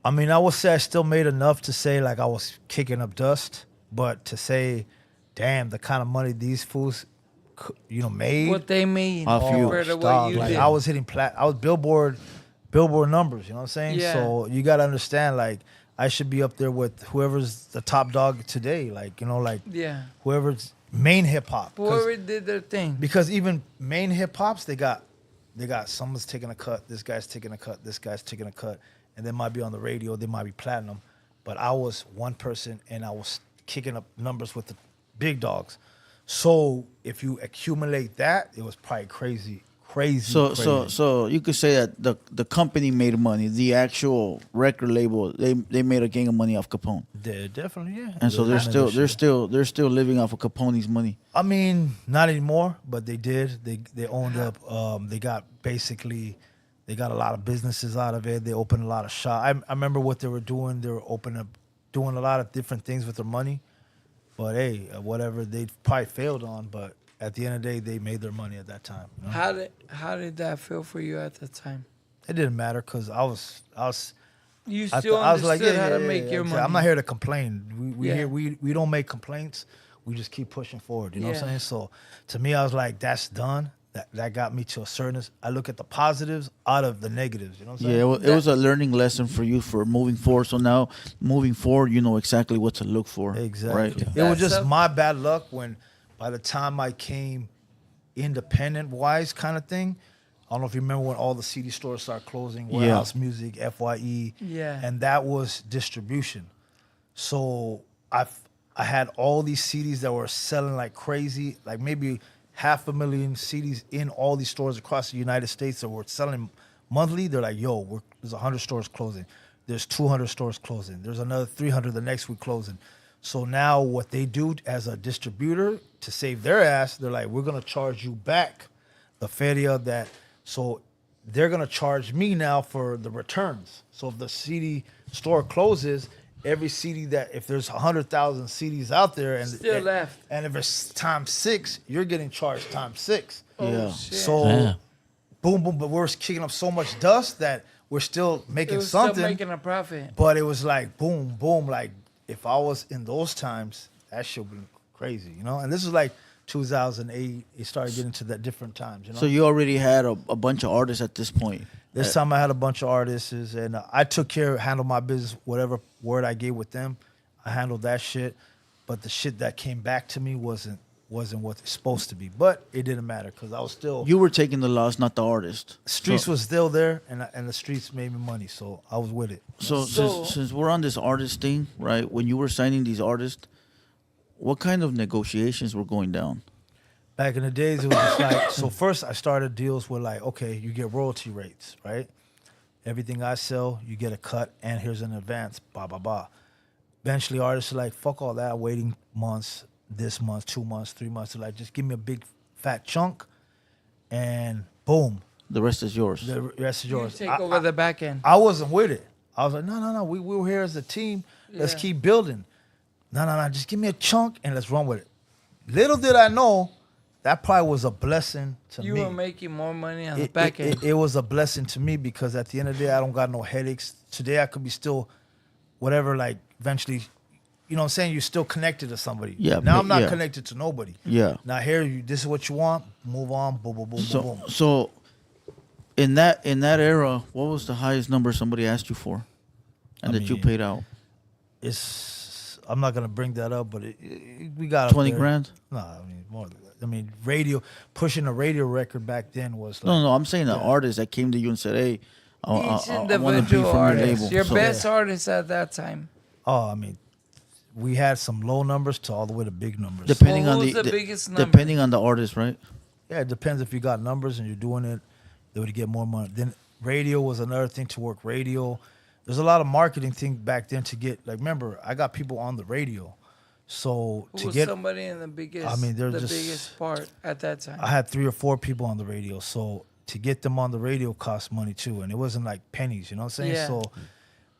D: I mean, I would say I still made enough to say like I was kicking up dust, but to say, damn, the kind of money these fools, made.
E: What they made
F: Off you.
E: compared to what
D: Dog,
E: you
D: like
E: did.
D: I was hitting I was Billboard numbers. You know what I'm saying?
E: Yeah.
D: So you got to understand, like I should be up there with whoever's the top dog today. Like
E: Yeah.
D: whoever's main hip hop.
E: Whoever did their thing.
D: Because even main hip hops, they got someone's taking a cut. This guy's taking a cut. This guy's taking a cut, and they might be on the radio. They might be platinum, but I was one person, and I was kicking up numbers with the big dogs. So if you accumulate that, it was probably crazy.
F: So you could say that the company made money. The actual record label, they made a gang of money off Capone,
D: Definitely, yeah.
F: and so they're still living off of Capone's money.
D: I mean, not anymore, but they did. They owned up. They got a lot of businesses out of it. They opened a lot of shops. I remember what they were doing. They were doing a lot of different things with their money. But hey, whatever they probably failed on, but at the end of the day, they made their money at that time. You know?
E: How did that feel for you at the time?
D: It didn't matter because I was.
E: You
D: I
E: still
D: was
E: understood how to make your money.
D: I'm not here to complain.
E: Yeah.
D: We don't make complaints. We just keep pushing forward. You know what I'm
E: Yeah.
D: saying? So to me, I was like, that's done. That got me to a certain. I look at the positives out of the negatives. You know what I'm saying?
F: Yeah, it was a learning lesson for you for moving forward. So now, moving forward, you know exactly what to look for.
D: Exactly.
F: Right?
D: It was
E: That's
D: just
E: up-
D: my bad luck when, by the time I came independent wise kind of thing, I don't know if you remember when all the CD stores started closing, Warehouse Music, FYE,
E: Yeah.
D: and that was distribution. So I had all these CDs that were selling like crazy, like maybe 500,000 CDs in all these stores across the United States that were selling monthly. They're like, yo, there's 100 stores closing. There's 200 stores closing. There's another 300 the next week closing. So now what they do as a distributor to save their ass, they're like, we're going to charge you back the feria that, so they're going to charge me now for the returns. So if the CD store closes, every CD that, if there's 100,000 CDs out there and
E: Still left.
D: and if it's times 6, you're getting charged times 6.
F: Yeah.
E: Shit.
D: So
G: Damn.
D: boom, but we're kicking up so much dust that we're still
E: It
D: making
E: was
D: something.
E: still making a profit.
D: But it was like boom, like if I was in those times, that shit would be crazy, you know? And this was like 2008. It started getting to that different times, you know?
F: So you already had a bunch of artists at this point.
D: This time I had a bunch of artists, and I took care, handled my business, whatever word I gave with them, I handled that shit. But the shit that came back to me wasn't what it's supposed to be. But it didn't matter because I was still
F: You were taking the loss, not the artist.
D: streets
F: So-
D: was still there, and the streets made me money, so I was with it.
F: So,
E: So-
F: since we're on this artist thing, right? When you were signing these artists, what kind of negotiations were going down?
D: Back in the days, it was just like, so first I started deals with like, okay, you get royalty rates, right? Everything I sell, you get a cut, and here's an advance, blah, blah, blah. Eventually, artists are like, fuck all that, waiting months, this month, 2 months, 3 months. They're like, just give me a big fat chunk, and boom,
F: The rest is yours.
D: the rest is
E: You
D: yours.
E: take over the back end.
D: I wasn't with it. I was like, no, we were here as a team. Let's
E: Yeah.
D: keep building. No, just give me a chunk and let's run with it. Little did I know, that probably was a blessing to
E: You
D: me.
E: were making more money on the back end.
D: It was a blessing to me because at the end of the day, I don't got no headaches. Today, I could be still whatever, like eventually, you know what I'm saying? You're still connected to somebody.
F: Yeah,
D: Now I'm not
F: yeah.
D: connected to nobody.
F: Yeah.
D: Now here, this is what you want. Move on. Boom, boom, boom,
F: So,
D: boom, boom.
F: so in that era, what was the highest number somebody asked you for, and that you
D: mean,
F: paid out?
D: I'm not gonna bring that up, but we got up
F: 20
D: there.
F: grand?
D: No, I mean more than that. I mean, pushing a radio record back then was like,
F: No, I'm saying the artist that came to you and said, "Hey, I
E: Each
F: want to be
E: individual
F: from your
E: artist.
F: label."
E: Your
F: So-
E: best artist at that time.
D: oh, I mean, we had some low numbers to all the way to big numbers.
F: depending
E: Well,
F: on
E: who's
F: the,
E: the
F: de-
E: biggest number?
F: depending on the artist, right?
D: Yeah, it depends if you got numbers and you're doing it, they would get more money. Then radio was another thing to work radio. There's a lot of marketing thing back then to get, like, remember, I got people on the radio. So
E: Who
D: to
E: was
D: get,
E: somebody in the biggest?
D: I mean, they're
E: the
D: just-
E: biggest part at that time.
D: I had 3 or 4 people on the radio. So to get them on the radio cost money too. And it wasn't like pennies, you know what I'm saying?
E: Yeah.
D: So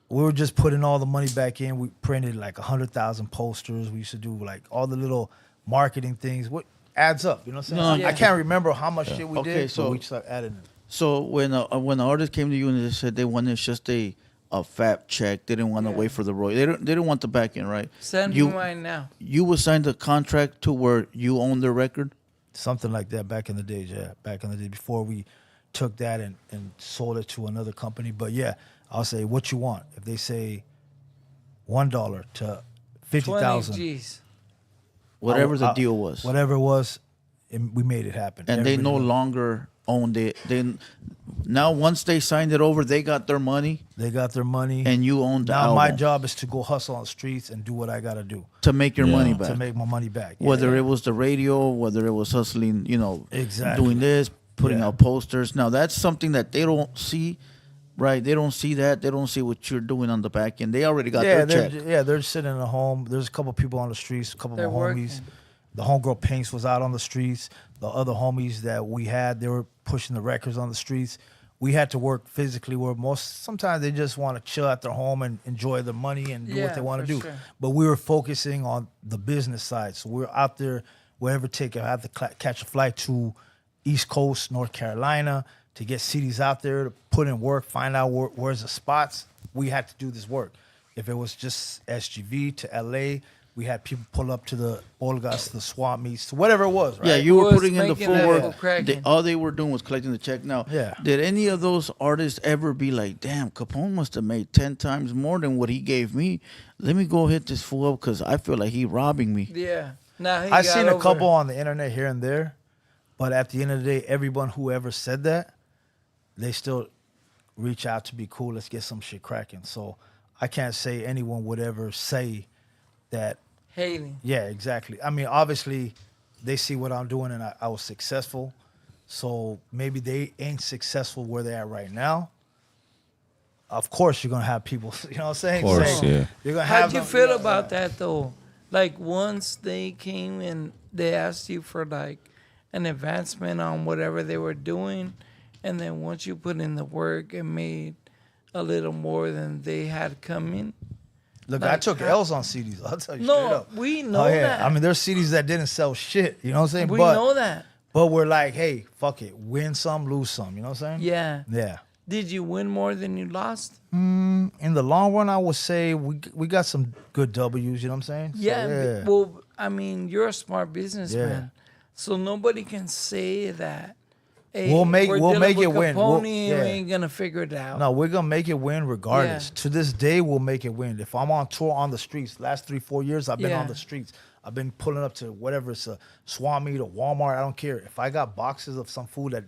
D: we were just putting all the money back in. We printed like 100,000 posters. We used to do like all the little marketing things. What adds up? You know what I'm saying?
F: No,
D: I can't remember how much shit we
F: Okay,
D: did,
F: so-
D: so we started adding it.
F: So when an artist came to you and they said they wanted just a fat check, they didn't want to wait for the royalty. They didn't want the back end, right?
E: Send
F: you
E: me right now.
F: You would sign the contract to where you own the record.
D: Something like that back in the days, yeah. Back in the day before we took that and sold it to another company. But yeah, I'll say what you want. If they say $1 to 50,000,
E: 20 G's.
F: Whatever the deal was.
D: whatever it was, we made it happen.
F: And they no
D: Everybody-
F: longer owned it. Now once they signed it over, they got their money
D: They got their money.
F: and you owned the
D: now
F: album
D: my job is to go hustle on the streets and do what I got to do
F: to make your money back.
D: to make my money back.
F: Whether it was the radio, whether it was hustling,
D: Exactly.
F: doing this, putting
D: Yeah.
F: out posters. Now that's something that they don't see, right? They don't see that. They don't see what you're doing on the back end. They already got their check.
D: they're sitting in a home. There's a couple people on the streets, a couple
E: They're
D: of my homies.
E: working.
D: The homegirl Pinks was out on the streets. The other homies that we had, they were pushing the records on the streets. We had to work physically where sometimes they just want to chill at their home and enjoy their money and do what they want to do.
E: sure.
D: But we were focusing on the business side. So we were out there, wherever take it. I had to catch a flight to East Coast, North Carolina, to get CDs out there, to put in work, find out where's the spots. We had to do this work. If it was just SGV to LA, we had people pull up to the Olgas, the swap meets, to whatever it was, right?
F: Yeah, you were
E: Was
F: putting in the
E: making
F: full
E: that
F: work.
E: full cracking.
F: All they were doing was collecting the check. Now,
D: Yeah.
F: did any of those artists ever be like, damn, Capone must have made 10 times more than what he gave me. Let me go hit this fool up because I feel like he robbing me.
E: Yeah. Now he
D: I've
E: got
D: seen a
E: over-
D: couple on the internet here and there, but at the end of the day, everyone who ever said that, they still reach out to be cool. Let's get some shit cracking. So I can't say anyone would ever say that.
E: hating.
D: Yeah, exactly. I mean, obviously, they see what I'm doing and I was successful. So maybe they ain't successful where they're at right now. Of course, you're gonna have people. You know what I'm saying?
G: Of course,
D: saying,
G: yeah.
D: You're gonna have.
E: How'd you
D: them-
E: feel about that though? Like once they came and they asked you for like an advancement on whatever they were doing, and then once you put in the work and made a little more than they had coming.
D: Look, I
E: Like,
D: took
E: how-
D: L's on CDs. I'll tell you straight
E: No,
D: up.
E: we know
D: Oh, yeah.
E: that.
D: I mean, there's CDs that didn't sell shit. You know what I'm saying?
E: we
D: but,
E: know that.
D: But we're like, hey, fuck it. Win some, lose some. You know what I'm saying?
E: Yeah.
D: Yeah.
E: Did you win more than you lost?
D: In the long run, I would say we got some good W's. You know what I'm saying? So,
E: Yeah. Well, I mean, you're a smart businessman, so nobody can say that. Hey,
D: We'll make-
E: we're
D: we'll
E: dealing
D: make
E: with
D: it win.
E: Capone,
D: We'll-
E: we
D: yeah.
E: ain't gonna figure it out.
D: No, we're gonna make it win regardless.
E: Yeah.
D: To this day, we'll make it win. If I'm on tour on the streets, last 3-4 years, I've been
E: Yeah.
D: on the streets. I've been pulling up to whatever it's a Swami to Walmart. I don't care. If I got boxes of some food that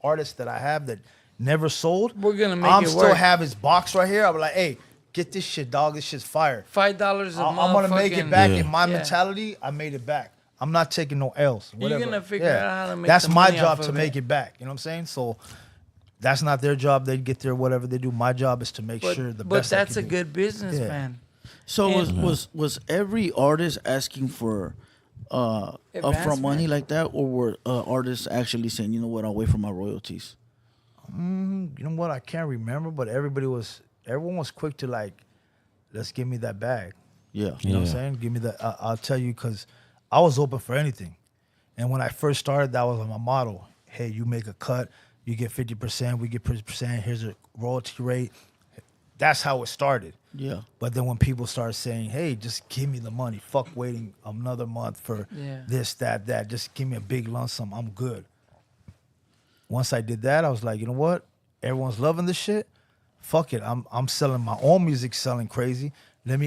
D: artists that I have that never sold,
E: We're gonna make
D: I'm
E: it
D: still
E: work.
D: have his box right here. I'm like, hey, get this shit, dog. This shit's fire.
E: $5 a
D: I'm
E: month.
D: gonna make it back. In my
E: Yeah.
D: mentality, I made it back. I'm not taking no L's.
E: You're
D: Whatever.
E: gonna figure out how to make
D: That's
E: the
D: my
E: money
D: job
E: off
D: to
E: of
D: make
E: it.
D: it back. You know what I'm saying? So that's not their job. They get there, whatever they do. My job is to make
E: But,
D: sure the
E: but
D: best. I
E: that's
D: can
E: a
D: do.
E: good business,
D: Yeah.
E: man.
F: So
E: And-
F: was every artist asking for upfront
E: Advancement.
F: money like that, or were artists actually saying, you know what, I'll wait for my royalties?
D: You know what? I can't remember, but everyone was quick to like, let's give me that bag.
F: Yeah.
D: You know what I'm saying? Give me that. I'll tell you, because I was open for anything. And when I first started, that was my motto. Hey, you make a cut, you get 50%, we get 50%, here's a royalty rate. That's how it started.
F: Yeah.
D: But then when people start saying, hey, just give me the money, fuck waiting another month for
E: Yeah.
D: this, that, just give me a big lump sum, I'm good. Once I did that, I was like, you know what? Everyone's loving this shit. Fuck it. I'm selling my own music, selling crazy.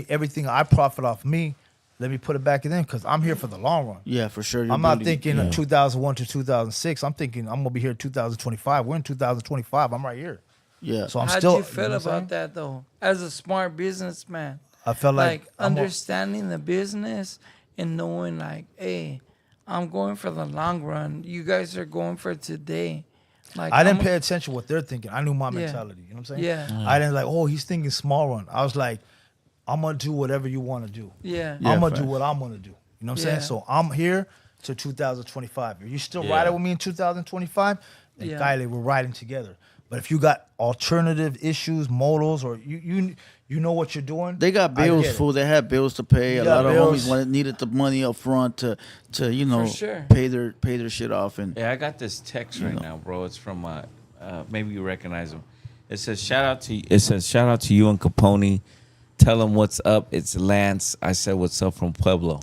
D: Everything I profit off me, let me put it back in them because I'm here for the long run.
F: Yeah, for sure. You're
D: I'm not
F: building-
D: thinking 2001 to 2006. I'm thinking I'm gonna be here in 2025. We're in 2025. I'm right here.
F: Yeah.
D: So I'm
E: How'd
D: still.
E: you feel
D: know what I'm saying?
E: about that though? As a smart businessman,
D: I felt like I'm a-
E: understanding the business and knowing like, hey, I'm going for the long run. You guys are going for today. Like
D: I didn't
E: I'm-
D: pay attention what they're thinking. I knew my
E: Yeah.
D: mentality. You know what I'm saying?
E: Yeah.
D: I didn't like, oh, he's thinking small run. I was like, I'm gonna do whatever you want to do.
E: Yeah.
F: Yeah,
D: I'm gonna do
F: facts.
D: what I'm gonna do. You know what I'm
E: Yeah.
D: saying? So I'm here to 2025. If you still
G: Yeah.
D: riding with me in 2025, then
E: Yeah.
D: Kyle, we're riding together. But if you got alternative issues, modals, or you know what you're doing,
F: They got
D: I
F: bills,
D: get it.
F: fool. They had bills to pay.
D: You
F: A
D: got
F: lot of
D: bills.
F: homies needed the money up front to
E: sure.
F: pay their shit off. And
G: Yeah, I got this text right now, bro. It's from maybe you recognize him. It says shout out to you and Capone. Tell him what's up. It's Lance. I said what's up from Pueblo.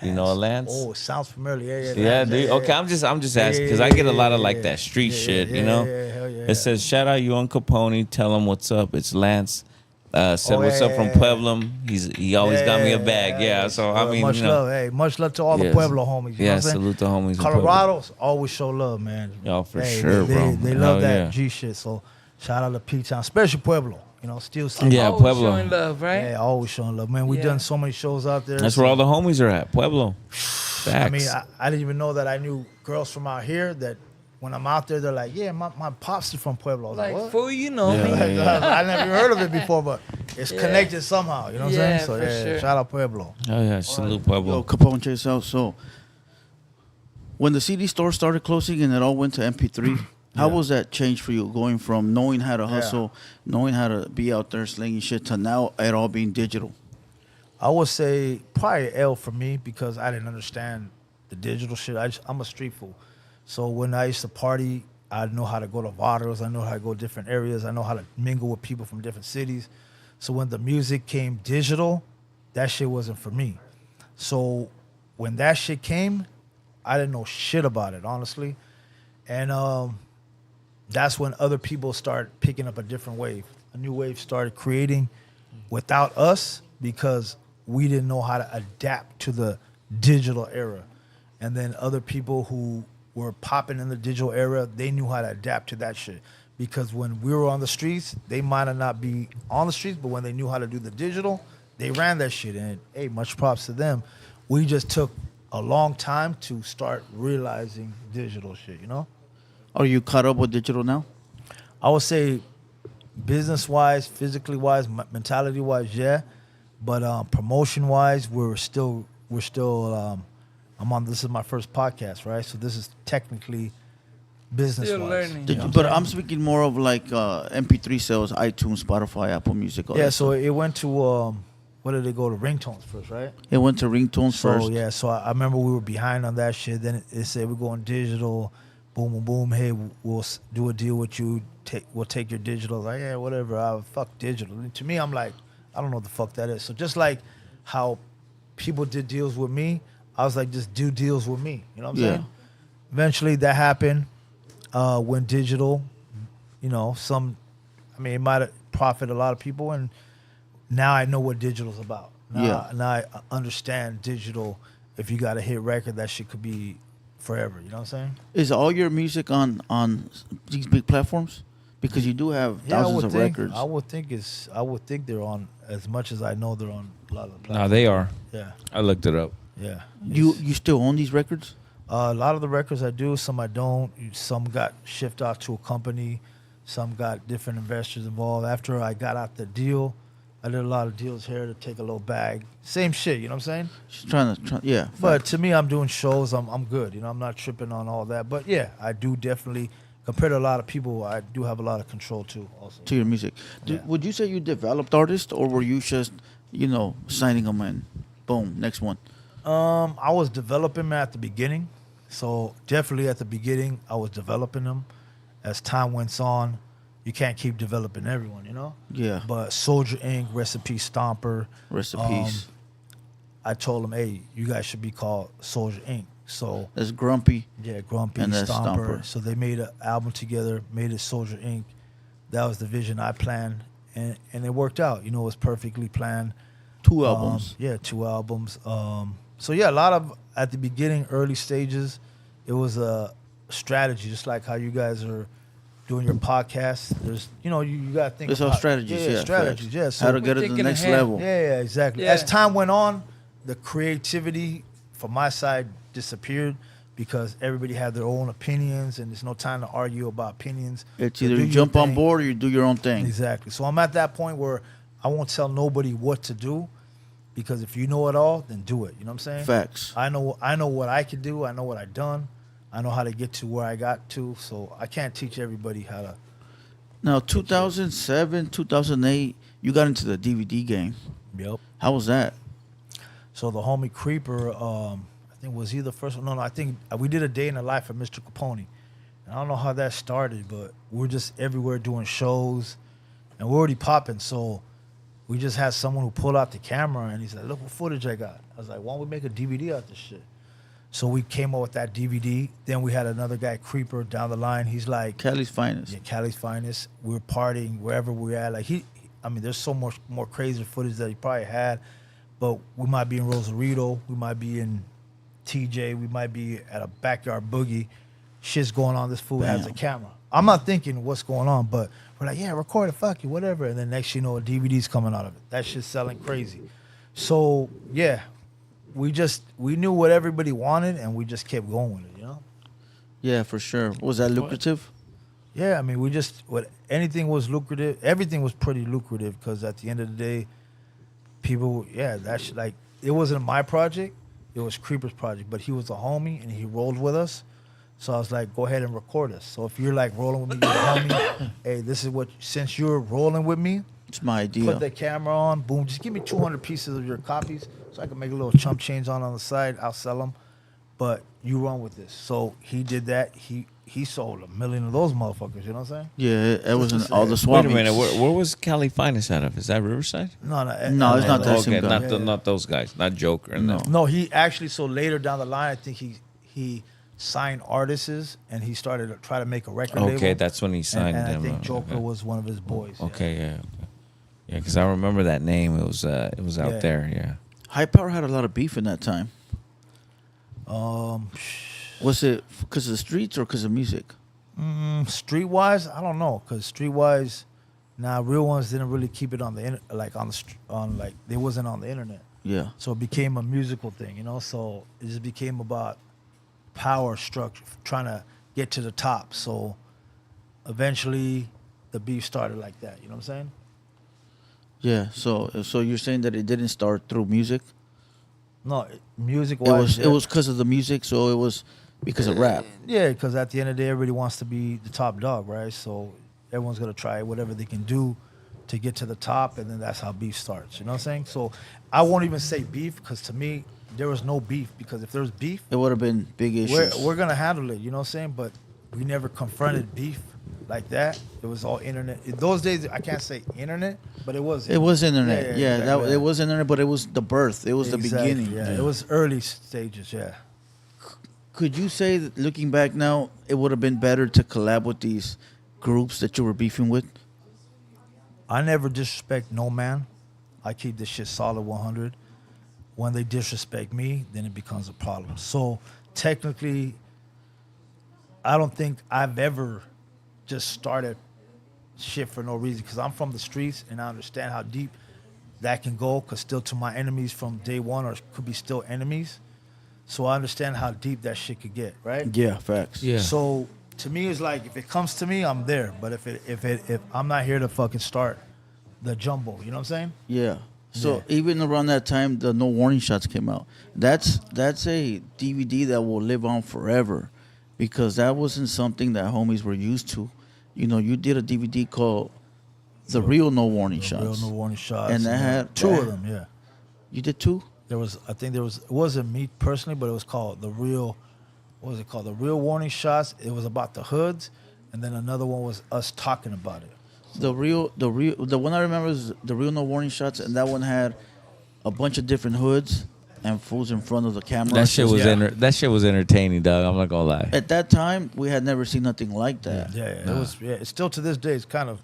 G: You know Lance?
D: Oh, it sounds familiar. Yeah,
G: Yeah,
D: Lance,
G: dude. Okay, I'm just asking because I get a lot of like that street shit. You know.
D: hell yeah.
G: It says shout out you and Capone. Tell him what's up. It's Lance. Said what's up from
D: yeah.
G: Pueblo. He always got me a bag. Yeah. So I mean,
D: much
G: you know,
D: love. Hey, much love to all the
G: Yes.
D: Pueblo homies. You know
G: Yeah,
D: what I'm saying?
G: salute the homies in Pueblo.
D: Colorado's always show love, man.
G: Yo, for
D: Hey,
G: sure,
D: they,
G: bro.
D: They love
G: Hell
D: that
G: yeah.
D: G shit. So shout out to P-Town, especially Pueblo. You know, still
G: Yeah,
E: Always
G: Pueblo.
E: showing love, right?
D: Yeah, always showing love, man. We've
E: Yeah.
D: done so many shows out there.
G: That's
D: so-
G: where all the homies are at. Pueblo. Facts.
D: I mean, I didn't even know that I knew girls from out here that when I'm out there, they're like, yeah, my pops is from Pueblo. I was
E: Like,
D: what?
E: fool, you know
G: Yeah,
E: me.
G: yeah.
D: I never even heard of it before, but it's
E: Yeah.
D: connected somehow. You know what I'm
E: Yeah,
D: saying? So
E: for
D: yeah,
E: sure.
D: shout out Pueblo.
G: Oh yeah, salute
F: Yo,
G: Pueblo.
F: Capone, check this out. So, when the CD store started closing and it all went to MP3, how was that change for you? Going from knowing how to hustle, knowing how to be out there slinging shit, to now it all being digital.
D: I would say probably an L for me because I didn't understand the digital shit. I'm a street fool. So when I used to party, I know how to go to bars. I know how to go to different areas. I know how to mingle with people from different cities. So when the music came digital, that shit wasn't for me. So when that shit came, I didn't know shit about it, honestly. And that's when other people started picking up a different wave. A new wave started creating without us because we didn't know how to adapt to the digital era. And then other people who were popping in the digital era, they knew how to adapt to that shit. Because when we were on the streets, they might have not be on the streets, but when they knew how to do the digital, they ran that shit. And hey, much props to them. We just took a long time to start realizing digital shit, you know?
F: Are you caught up with digital now?
D: I would say business-wise, physically-wise, mentality-wise, yeah. But promotion-wise, we're still. I'm on. This is my first podcast, right? So this is technically business-wise.
E: Still learning.
D: You know what I'm
F: But
D: saying?
F: I'm speaking more of like MP3 sales, iTunes, Spotify, Apple Music. All
D: Yeah.
F: that
D: So
F: stuff.
D: it went to what did it go to? Ringtones first, right?
F: It went to ringtones
D: So
F: first.
D: yeah. So I remember we were behind on that shit. Then it said we're going digital. Boom, boom, boom. Hey, we'll do a deal with you. We'll take your digital. Like, yeah, whatever. Fuck digital. And to me, I'm like, I don't know what the fuck that is. So just like how people did deals with me, I was like, just do deals with me. You know what I'm
F: Yeah.
D: saying? Eventually, that happened. When digital, you know, it might have profited a lot of people, and now I know what digital's about. Now I understand digital. If you got a hit record, that shit could be forever. You know what I'm saying?
F: Is all your music on these big platforms? Because you do have thousands of records.
D: I would think they're on, as much as I know, they're on a lot of the platforms.
G: No, they are.
D: Yeah,
G: I looked it up.
D: yeah.
F: You still own these records?
D: A lot of the records I do, some I don't. Some got shipped out to a company. Some got different investors involved. After I got out the deal, I did a lot of deals here to take a little bag. Same shit, you know what I'm saying?
F: Just trying to, yeah.
D: But to me, I'm doing shows. I'm good. You know, I'm not tripping on all that. But yeah, I do definitely, compared to a lot of people, I do have a lot of control too. Also,
F: to your music.
D: Yeah.
F: Would you say you developed artists, or were you just, signing them in? Boom, next one.
D: I was developing them at the beginning. So definitely at the beginning, I was developing them. As time went on, you can't keep developing everyone, you know?
F: Yeah.
D: But Soldier Inc., Recipe Stomper.
F: Rest in peace.
D: I told them, hey, you guys should be called Soldier Inc. So,
F: That's Grumpy.
D: yeah, Grumpy,
F: And that's
D: Stomper.
F: Stomper.
D: So they made an album together, made it Soldier Inc. That was the vision I planned. And it worked out. You know, it was perfectly planned.
F: 2 albums.
D: Yeah, 2 albums. So yeah, a lot of, at the beginning, early stages, it was a strategy, just like how you guys are doing your podcast. There's, you got to think
F: It's all
D: about
F: strategies, yeah,
D: strategies,
F: facts.
D: yeah. So
F: How to get it to the
E: thinking
F: next
E: ahead.
F: level.
D: yeah, exactly.
E: Yeah.
D: As time went on, the creativity from my side disappeared because everybody had their own opinions, and there's no time to argue about opinions.
F: It's
D: So
F: either
D: do
F: you
D: your
F: jump on
D: thing.
F: board or you do your own thing.
D: Exactly. So I'm at that point where I won't tell nobody what to do, because if you know it all, then do it. You know what I'm saying?
F: Facts.
D: I know what I could do. I know what I've done. I know how to get to where I got to. So I can't teach everybody how to
F: Now, 2007, 2008, you got into the DVD game.
D: Yep.
F: How was that?
D: So the homie Creeper, I think was he the first one? No, I think we did a day in the life of Mr. Capone. And I don't know how that started, but we're just everywhere doing shows, and we're already popping. So we just had someone who pulled out the camera, and he said, "Look what footage I got." I was like, "Why don't we make a DVD out of this shit?" So we came up with that DVD. Then we had another guy, Creeper, down the line. He's like,
F: Cali's finest.
D: yeah, Cali's finest. We're partying wherever we're at. Like I mean, there's so much more crazy footage that he probably had, but we might be in Rosarito, we might be in TJ, we might be at a backyard boogie. Shit's going on. This fool has a
F: Bam.
D: camera. I'm not thinking what's going on, but we're like, yeah, record it, fuck you, whatever. And then next you know, a DVD's coming out of it. That shit's selling crazy. So yeah, we knew what everybody wanted, and we just kept going with it, you know.
F: Yeah, for sure. Was that lucrative?
D: Yeah, I mean, anything was lucrative. Everything was pretty lucrative because at the end of the day, people, that's like, it wasn't my project. It was Creeper's project, but he was a homie and he rolled with us. So I was like, go ahead and record us. So if you're like rolling with me, you're a homie, hey, this is since you're rolling with me,
F: It's my idea.
D: put the camera on, boom, just give me 200 pieces of your copies so I can make a little chump change on the side. I'll sell them, but you run with this. So he did that. He sold 1 million of those motherfuckers. You know what I'm saying?
F: Yeah, it wasn't all the
G: Wait
F: swap
G: a minute.
F: meets.
G: Where was Cali Finest out of? Is that Riverside?
D: No,
F: No, it's not that same
G: Okay,
F: guy.
G: not those guys. Not Joker. No.
D: No, he actually. So later down the line, I think he signed artists and he started to try to make a record label.
G: Okay, that's when he signed
D: and
G: them.
D: I think Joker
G: Okay.
D: was one of his boys. yeah.
G: Okay, yeah. Yeah, because I remember that name. It was out
D: Yeah.
G: there. Yeah.
F: High Power had a lot of beef in that time. Was it because of the streets or because of music?
D: Streetwise, I don't know, cause Streetwise, real ones didn't really keep it on the they wasn't on the internet.
F: Yeah.
D: So it became a musical thing, you know. So it just became about power structure, trying to get to the top. So eventually, the beef started like that. You know what I'm saying?
F: Yeah. So you're saying that it didn't start through music?
D: No, music
F: It
D: wise,
F: was because of the music. So it was because of rap.
D: Yeah, because at the end of the day, everybody wants to be the top dog, right? So everyone's gonna try whatever they can do to get to the top, and then that's how beef starts. You know what I'm saying? So I won't even say beef because to me there was no beef, because if there's beef,
F: It would have been big issues.
D: we're gonna handle it. You know what I'm saying? But we never confronted beef like that. It was all internet. In those days, I can't say internet, but it was.
F: It was internet. Yeah,
D: exactly.
F: it was internet, but it was the birth. It was the
D: Exactly,
F: beginning.
D: Yeah, it was early stages. Yeah.
F: Could you say that looking back now, it would have been better to collab with these groups that you were beefing with?
D: I never disrespect no man. I keep this shit solid 100. When they disrespect me, then it becomes a problem. So technically, I don't think I've ever just started shit for no reason, because I'm from the streets and I understand how deep that can go, because still to my enemies from day one, or could be still enemies. So I understand how deep that shit could get, right?
F: Yeah, facts.
G: Yeah.
D: So to me, it's like if it comes to me, I'm there. But if I'm not here to fucking start the jumbo, you know what I'm saying?
F: Yeah. So
D: Yeah.
F: even around that time, the No Warning Shots came out. That's a DVD that will live on forever, because that wasn't something that homies were used to. You know, you did a DVD called The Real No Warning
D: The
F: Shots.
D: Real No Warning Shots.
F: And that had
D: two
F: that-
D: of them, yeah.
F: You did two?
D: It wasn't me personally, but it was called The Real, what was it called? The Real Warning Shots. It was about the hoods. And then another one was us talking about it.
F: The one I remember is The Real No Warning Shots, and that one had a bunch of different hoods and fools in front of the camera.
G: That shit was
D: Yeah.
G: that shit was entertaining, dog. I'm not gonna lie.
F: At that time, we had never seen nothing like that.
D: Yeah, it was. Yeah, it's still to this day, it's kind of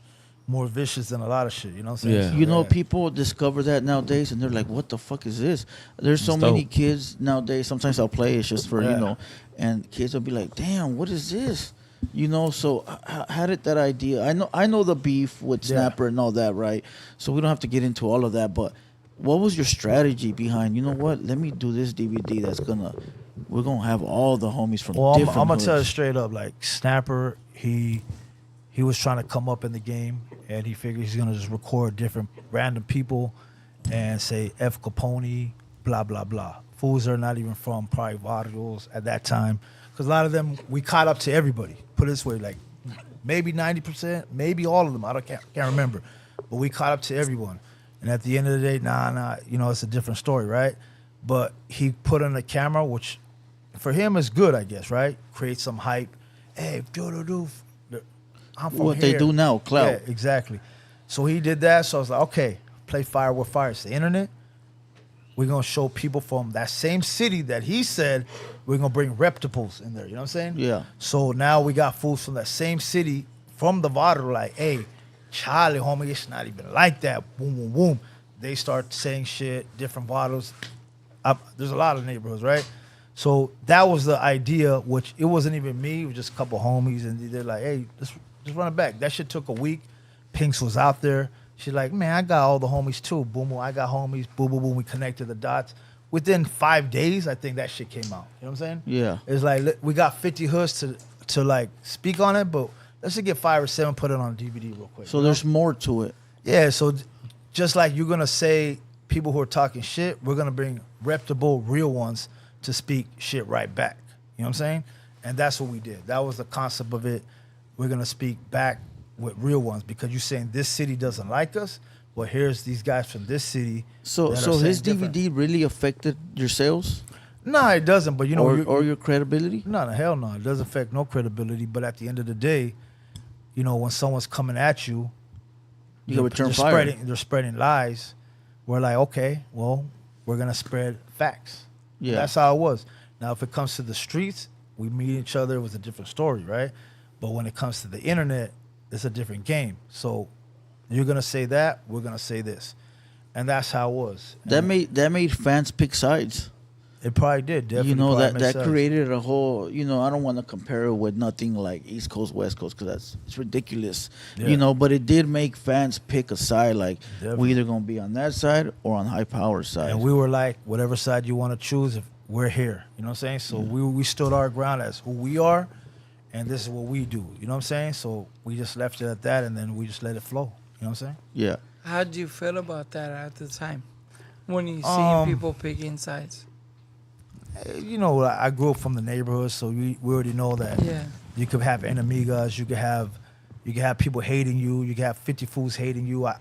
D: more vicious than a lot of shit. You know what I'm saying?
G: Yeah.
D: So,
F: You know, people discover that nowadays, and they're like, "What the fuck is this?" There's so
G: It's
F: many
G: dope.
F: kids nowadays. Sometimes I'll play it just for
D: Yeah.
F: and kids will be like, "Damn, what is this?" You know. So how did that idea? I know the beef with
D: Yeah.
F: Snapper and all that, right? So we don't have to get into all of that. But what was your strategy behind? You know what? Let me do this DVD. We're gonna have all the homies from
D: Well, I'm
F: different.
D: gonna tell you
F: hoods.
D: straight up. Like Snapper, he was trying to come up in the game, and he figured he's gonna just record different random people and say F Capone, blah blah blah. Fools are not even from probably barrios at that time, because a lot of them we caught up to everybody. Put it this way, like maybe 90%, maybe all of them. Can't remember, but we caught up to everyone. And at the end of the day, nah, it's a different story, right? But he put on the camera, which for him is good, I guess, right? Create some hype. Hey, I'm from
F: What
D: here.
F: they do now, clout.
D: Yeah, exactly. So he did that. So I was like, okay, play fire with fire. It's the internet. We're going to show people from that same city that he said we're going to bring reputables in there. You know what I'm saying?
F: Yeah.
D: So now we got fools from that same city, from the water, like, hey, Charlie, homie, it's not even like that. Boom, boom, boom. They start saying shit, different bottles. There's a lot of neighborhoods, right? So that was the idea, which it wasn't even me. It was just a couple homies, and they're like, hey, just run it back. That shit took a week. Pinks was out there. She's like, man, I got all the homies too. Boom, boom, I got homies. Boom, boom, boom. We connected the dots. Within 5 days, I think that shit came out. You know what I'm saying?
F: Yeah.
D: It's like, we got 50 hoods to like speak on it, but let's just get 5 or 7, put it on DVD real quick.
F: So there's more to it.
D: Yeah, so just like you're going to say people who are talking shit, we're going to bring reputable, real ones to speak shit right back. You know what I'm saying? And that's what we did. That was the concept of it. We're going to speak back with real ones because you're saying this city doesn't like us. Well, here's these guys from this city.
F: So his DVD really affected your sales?
D: No, it doesn't. But
F: or your credibility?
D: No, hell no. It doesn't affect no credibility. But at the end of the day, when someone's coming at you,
F: you got to return fire.
D: They're spreading lies. We're like, okay, well, we're gonna spread facts.
F: Yeah,
D: that's how it was. Now, if it comes to the streets, we meet each other. It was a different story, right? But when it comes to the internet, it's a different game. So you're gonna say that, we're gonna say this, and that's how it was.
F: That made fans pick sides.
D: It probably did. Definitely,
F: that created a whole. I don't want to compare it with nothing like East Coast, West Coast, because it's ridiculous.
D: Yeah.
F: But it did make fans pick a side. Like
D: Definitely.
F: we either gonna be on that side or on high power side.
D: And we were like, whatever side you want to choose, if we're here. You know what I'm saying? So we stood our ground as who we are, and this is what we do. You know what I'm saying? So we just left it at that, and then we just let it flow. You know what I'm saying?
F: Yeah.
E: How did you feel about that at the time when you see people picking sides?
D: I grew up from the neighborhood, so we already know that you could have enemigas, you could have people hating you, you could have 50 fools hating you. I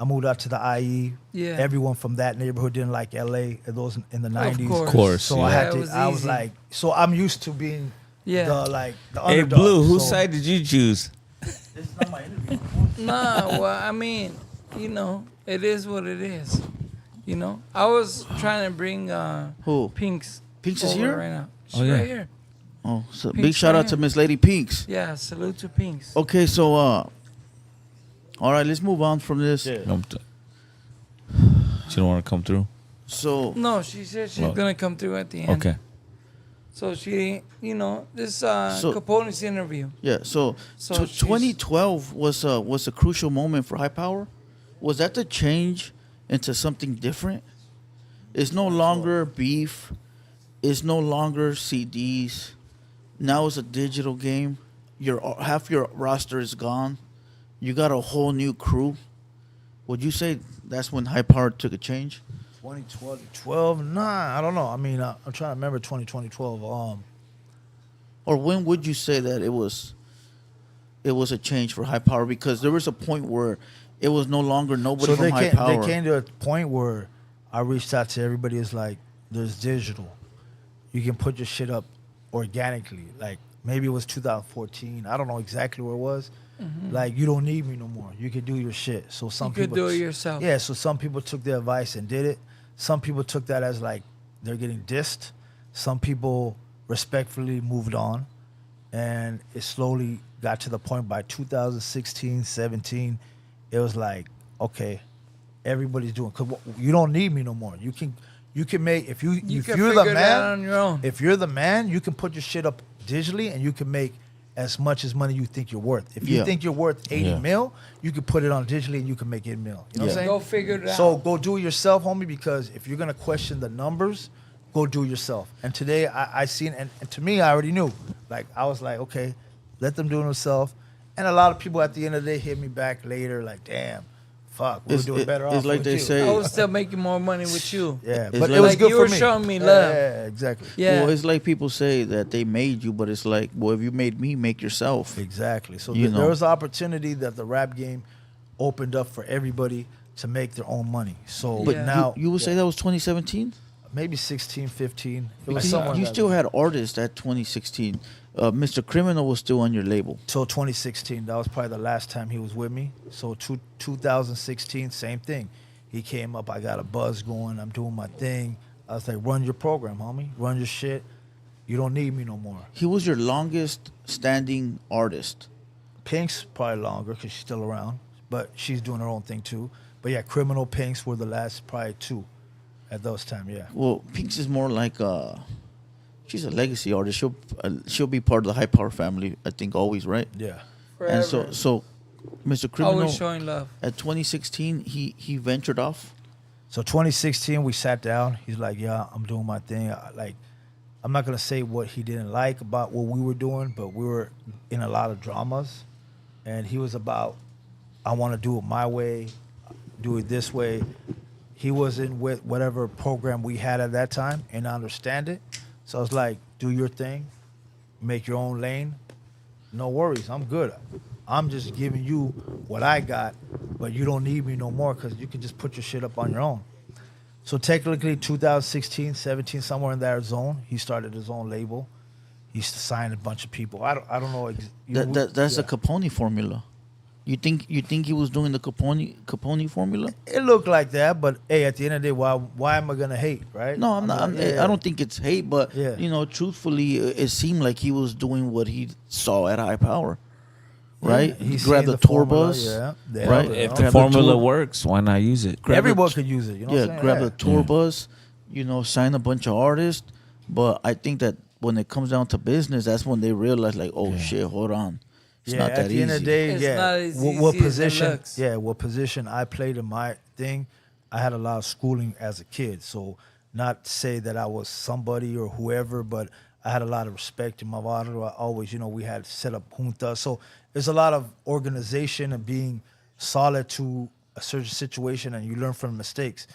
D: moved out to the IE.
E: Yeah.
D: Everyone from that neighborhood didn't like LA, those in the 90s.
E: Of
G: course.
D: So
G: Yeah.
D: I was like, so I'm used to being the underdog.
G: Hey, Blue, whose
D: so,
G: side did you choose?
D: It's not my interview.
E: Nah, well, I mean, it is what it is. I was trying to bring
F: Who?
E: Pinks.
F: Pinks is
E: over
F: here?
E: right now. She's
G: Oh, yeah.
E: right here.
F: Oh, so
E: Pinks
F: big shout
E: right
F: out to
E: here.
F: Miss Lady Pinks.
E: Yeah, salute to Pinks.
F: Okay, so all right, let's move on from this.
D: Yeah.
G: She don't want to come through.
F: So
E: No, she said she's
G: Well,
E: gonna come through at the end.
G: Okay.
E: So she, this
F: So-
E: Capone's interview.
F: yeah, so,
E: So she's-
F: 2012 was a crucial moment for High Power. Was that the change into something different? It's no longer beef. It's no longer CDs. Now it's a digital game. Half your roster is gone. You got a whole new crew. Would you say that's when High Power took a change?
D: 2012, nah, I don't know. I mean, I'm trying to remember 2012.
F: Or when would you say that it was a change for High Power? Because there was a point where it was no longer nobody from High Power.
D: They came to a point where I reached out to everybody. It's like, there's digital. You can put your shit up organically. Like, maybe it was 2014. I don't know exactly where it was. Like, you don't need me no more. You can do your shit. So some
E: You could
D: people
E: do it yourself.
D: Yeah, so some people took their advice and did it. Some people took that as like they're getting dissed. Some people respectfully moved on. And it slowly got to the point by 2016, 17, it was like, okay, everybody's doing, because you don't need me no more. You can make, if you're
E: can
D: the
E: figure it out
D: man,
E: on your own.
D: if you're the man, you can put your shit up digitally and you can make as much as money you think you're worth. If you think you're worth 80 mil, you can put it on digitally and you can make 8 mil. You know what I'm saying?
E: Go figure it out.
D: So go do it yourself, homie, because if you're going to question the numbers, go do it yourself. And today I seen, and to me, I already knew. Like, I was like, okay, let them do it themselves. And a lot of people at the end of the day hit me back later like, damn, fuck, we were doing better off.
F: It's like
D: with
F: they
D: you.
F: say.
E: I was still making more money with you.
D: Yeah,
F: It's
D: but
F: like-
D: it was
E: Like
D: good
E: you
D: for
E: were
D: me.
E: showing me
D: Yeah,
E: love.
D: yeah, exactly.
E: Yeah.
F: Well, it's like people say that they made you, but it's like, well, if you made me, make yourself.
D: Exactly. So
F: You
D: there
F: know.
D: was opportunity that the rap game opened up for everybody to make their own money. So
E: But
D: now
F: You would say that was 2017?
D: maybe 16, 15. It was
F: Because
D: somewhere.
F: you
D: in that
F: still
D: range.
F: had artists at 2016. Mr. Criminal was still on your label.
D: Till 2016. That was probably the last time he was with me. So 2016, same thing. He came up. I got a buzz going. I'm doing my thing. I was like, run your program, homie. Run your shit. You don't need me no more.
F: He was your longest standing artist.
D: Pink's probably longer because she's still around, but she's doing her own thing too. But yeah, Criminal, Pinks were the last probably two at those time. Yeah.
F: Well, Pinks is more like she's a legacy artist. She'll be part of the High Power family, I think, always, right?
D: Yeah.
F: And
E: Forever.
F: so Mr. Criminal
E: Always showing love.
F: at 2016 he ventured off.
D: So 2016, we sat down. He's like, "Yeah, I'm doing my thing." I'm not gonna say what he didn't like about what we were doing, but we were in a lot of dramas, and he was about, "I want to do it my way, do it this way." He wasn't with whatever program we had at that time, and I understand it. So I was like, "Do your thing, make your own lane. No worries, I'm good. I'm just giving you what I got, but you don't need me no more because you can just put your shit up on your own." So technically 2016, 17, somewhere in that zone, he started his own label. He signed a bunch of people. I don't know.
F: That's
D: yeah.
F: the Capone formula. You think he was doing the Capone formula?
D: It looked like that, but hey, at the end of the day, why am I gonna hate, right?
F: No, I'm not. I don't think it's hate, but
D: Yeah.
F: truthfully, it seemed like he was doing what he saw at High Power, right?
D: He
F: Grab
D: seen
F: the tour
D: formula,
F: bus,
D: yeah.
F: right?
G: If
F: Grab
G: the
F: the
G: formula
F: tour-
G: works, why not use it?
F: grab
D: Everyone
F: the-
D: could use it. You know what I'm saying?
F: grab
D: Yeah.
F: the tour bus, sign a bunch of artists. But I think that when it comes down to business, that's when they realize, like, oh shit, hold on, it's
D: Yeah,
F: not
D: at
F: that
D: the
F: easy.
D: end of the day,
E: It's
D: yeah.
E: not as
D: what
E: easy as it
D: position?
E: looks.
D: Yeah, what position I played in my thing? I had a lot of schooling as a kid, so not to say that I was somebody or whoever, but I had a lot of respect in my barrio. I always, we had set up juntas, so there's a lot of organization and being solid to a certain situation, and you learn from mistakes.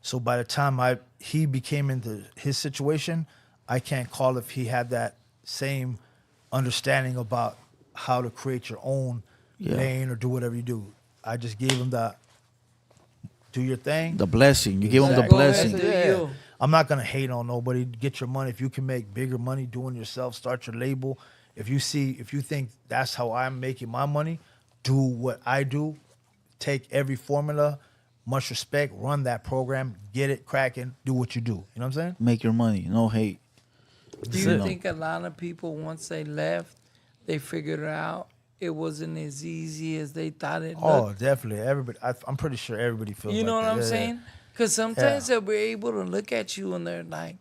D: So by the time he became into his situation, I can't call if he had that same understanding about how to create your own lane or do whatever you do. I just gave him the do your thing.
F: The blessing, you give them the
E: Go ahead,
F: blessing.
E: do you.
D: I'm not gonna hate on nobody. Get your money. If you can make bigger money doing yourself, start your label. If you think that's how I'm making my money, do what I do. Take every formula, much respect, run that program, get it cracking, do what you do. You know what I'm saying?
F: Make your money, no hate.
E: Do you think a lot of people, once they left, they figured out it wasn't as easy as they thought it
D: Oh,
E: looked?
D: definitely. Everybody. I'm pretty sure everybody feels.
E: You know
D: like
E: what
D: that.
E: I'm
D: Yeah.
E: saying? Because sometimes they'll be able to look at you and they're like,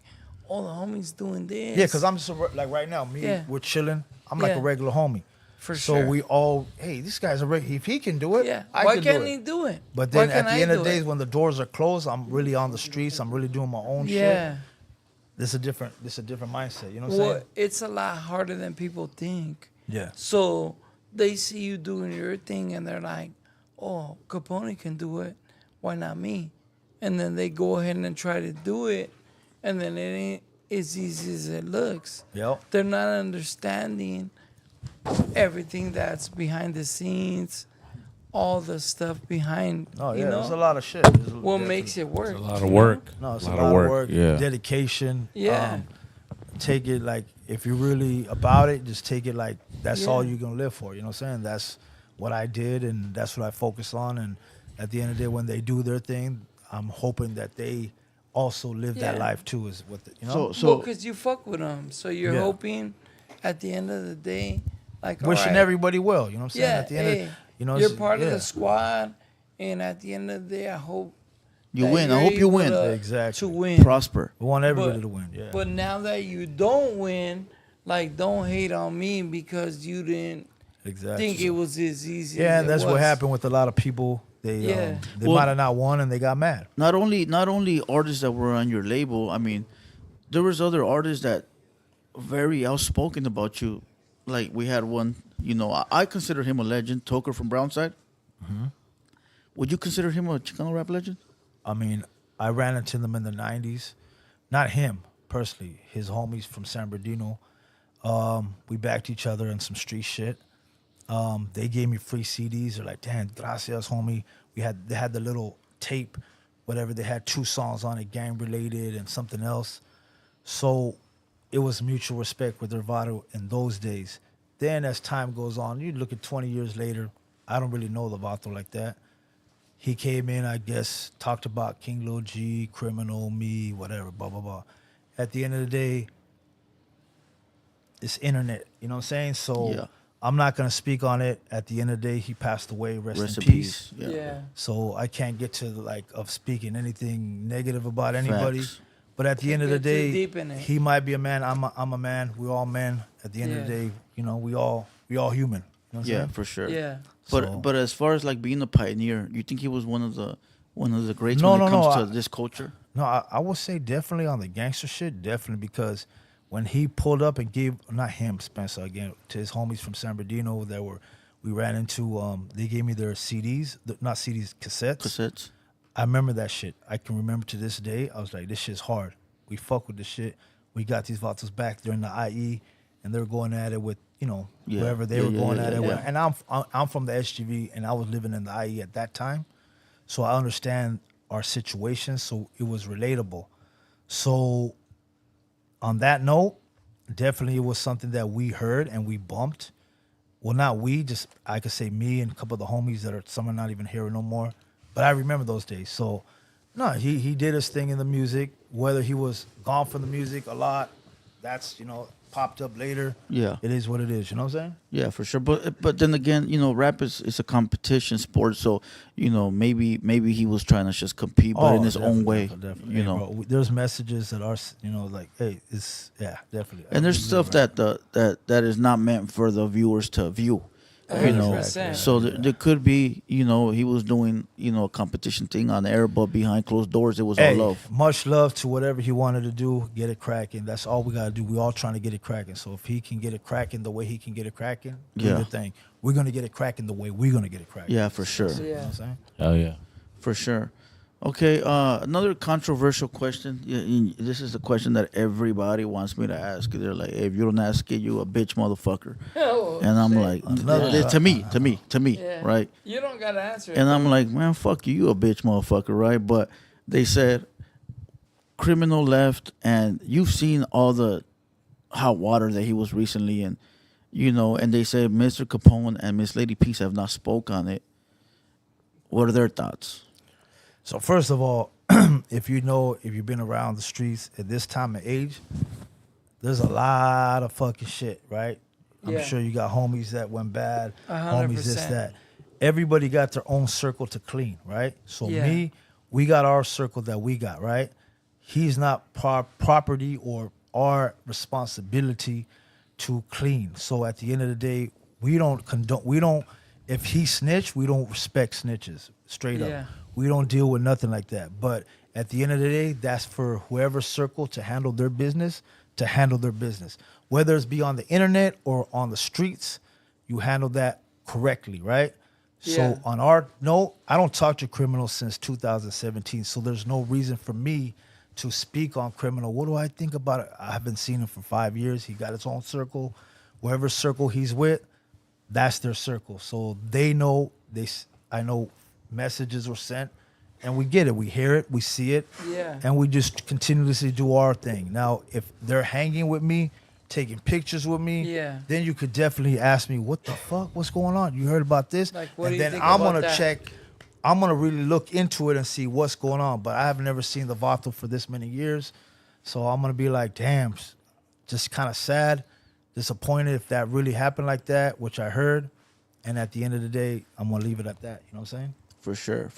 E: "Oh, the homie's doing this."
D: Yeah, because I'm just like right now, we're chilling. I'm like
E: Yeah.
D: a regular homie.
E: For
D: so
E: sure.
D: we all, hey, this guy's a regular. If he can do it,
E: Yeah.
D: I
E: Why
D: can
E: can't
D: do
E: he
D: it.
E: do it?
D: But
E: Why
D: then at
E: can't
D: the
E: I
D: end of
E: do
D: the day,
E: it?
D: when the doors are closed, I'm really on the streets. I'm really doing my own
E: Yeah.
D: shit. This is a different mindset. You know what I'm
E: Well,
D: saying?
E: it's a lot harder than people think.
D: Yeah.
E: So they see you doing your thing and they're like, "Oh, Capone can do it. Why not me?" And then they go ahead and try to do it, and then it ain't as easy as it looks.
D: Yep.
E: They're not understanding everything that's behind the scenes, all the stuff behind.
D: Oh yeah,
E: you know
D: there's a lot of shit. There's
E: what
D: definitely-
E: makes it work.
G: A lot of work.
D: No, it's
G: a
D: a
G: lot
D: lot
G: of work. Yeah.
D: dedication.
E: Yeah.
D: Take it like if you're really about it, just take it like that's all
E: Yeah.
D: you're gonna live for. You know what I'm saying? That's what I did, and that's what I focus on. And at the end of the day, when they do their thing, I'm hoping that they also live that
E: Yeah.
D: life too. Is what you know.
F: So
E: because you fuck with them, so you're
D: Yeah.
E: hoping at the end of the day, like
D: Wishing
E: all right,
D: everybody well. You know what I'm saying?
E: Yeah,
D: At the end
E: hey,
D: of you know,
E: you're
D: it's-
E: part of
D: yeah.
E: the squad, and at the end of the day, I hope
F: you
E: that
F: win. I
E: you're
F: hope you
E: able
F: win.
D: Exactly.
E: to win.
F: Prosper.
D: We want everybody
E: But-
D: to win. Yeah.
E: But now that you don't win, like don't hate on me because you didn't
D: exactly.
E: think it was as easy.
D: Yeah,
E: as
D: and that's
E: it
D: what
E: was.
D: happened with a lot of people. They
E: Yeah.
D: they
F: Well-
D: might have not won and they got mad.
F: Not only artists that were on your label. I mean, there was other artists that very outspoken about you. Like we had one. I consider him a legend. Toker from Brownside. Would you consider him a Chicano rap legend?
D: I mean, I ran into them in the 90s. Not him, personally. His homies from San Bernardino. We backed each other in some street shit. They gave me free CDs. They're like, damn, gracias, homie. They had the little tape, whatever. They had 2 songs on it, gang related and something else. So it was mutual respect with Lovato in those days. Then as time goes on, you look at 20 years later, I don't really know Lovato like that. He came in, I guess, talked about King Lil G, Criminal, me, whatever, blah, blah, blah. At the end of the day, it's internet, you know what I'm saying? So
F: Yeah.
D: I'm not going to speak on it. At the end of the day, he passed away, rest in
F: in
D: peace.
F: Yeah.
D: So I can't get to of speaking anything negative about anybody.
F: Facts.
D: But at the end of the
E: get too
D: day,
E: deep in it.
D: he might be a man. I'm a man. We're all men. At the end of the
E: Yeah.
D: day, we all human. You know what I'm
F: Yeah,
D: saying?
F: for sure.
E: Yeah.
F: But
D: So-
F: as far as like being a pioneer, you think he was one of the greats
D: No,
F: when it
D: no,
F: comes
D: no,
F: to this culture?
D: No, I would say definitely on the gangster shit, definitely, because when he pulled up and gave, not him, Spencer, again, to his homies from San Bernardino we ran into, they gave me their CDs, not CDs, cassettes.
F: Cassettes.
D: I remember that shit. I can remember to this day. I was like, this shit's hard. We fuck with this shit. We got these Vatos back during the IE, and they're going at it with,
F: Yeah.
D: whoever they
F: Yeah,
D: were
F: yeah,
D: going
F: yeah,
D: at it
F: yeah.
D: with. And I'm from the SGV, and I was living in the IE at that time. So I understand our situation, so it was relatable. So on that note, definitely it was something that we heard and we bumped. Well, not we, just I could say me and a couple of the homies that some are not even here no more. But I remember those days. So no, he did his thing in the music. Whether he was gone from the music a lot, that's popped up later.
F: Yeah.
D: It is what it is, you know what I'm saying?
F: Yeah, for sure. But then again, rap is a competition sport, so maybe he was trying to just compete, but in his own way.
D: Definitely. Hey, bro, there's messages that are, like, hey, definitely.
F: And there's stuff that is not meant for the viewers to view.
E: 100%.
F: So there could be, he was doing, a competition thing on air, but behind closed doors, it was
D: Hey,
F: all love.
D: much love to whatever he wanted to do. Get it cracking. That's all we gotta do. We all trying to get it cracking. So if he can get it cracking the way he can get it cracking, do
F: Yeah.
D: the thing. We're gonna get it cracking the way we're gonna get it cracking.
F: Yeah, for sure.
D: You know what I'm saying?
G: Oh yeah.
F: For sure. Okay, another controversial question. This is the question that everybody wants me to ask. They're like, hey, if you don't ask it, you a bitch motherfucker.
E: Oh,
F: And I'm
E: shit.
F: like,
D: Another-
F: to me,
E: Yeah.
F: right?
E: You don't gotta answer it.
F: And I'm like, man, fuck you, you a bitch motherfucker, right? But they said Criminal left, and you've seen all the hot water that he was recently in, and they said Mr. Capone and Miss Lady Peace have not spoke on it. What are their thoughts?
D: So first of all, if you've been around the streets at this time of age, there's a lot of fucking shit, right? I'm
E: Yeah.
D: sure you got homies that went bad, homies this,
E: 100%.
D: that. Everybody got their own circle to clean, right? So
E: Yeah.
D: we got our circle that we got, right? He's not property or our responsibility to clean. So at the end of the day, we don't condone, if he snitched, we don't respect snitches, straight
E: Yeah.
D: up. We don't deal with nothing like that. But at the end of the day, that's for whoever circle to handle their business, Whether it's be on the internet or on the streets, you handle that correctly, right?
E: Yeah.
D: So on our note, I don't talk to Criminal since 2017, so there's no reason for me to speak on Criminal. What do I think about it? I haven't seen him for 5 years. He got his own circle. Wherever circle he's with, that's their circle. So they know, I know messages were sent, and we get it. We hear it, we see it,
E: Yeah.
D: and we just continuously do our thing. Now, if they're hanging with me, taking pictures with me,
E: Yeah.
D: then you could definitely ask me, what the fuck, what's going on? You heard about this?
E: Like, what
D: and
E: do you
D: then
E: think
D: I'm
E: about
D: gonna
E: that?
D: check, I'm gonna really look into it and see what's going on. But I have never seen the Vato for this many years, so I'm gonna be like, damn, just kind of sad, disappointed if that really happened like that, which I heard. And at the end of the day, I'm gonna leave it at that. You know what I'm saying?
F: For sure.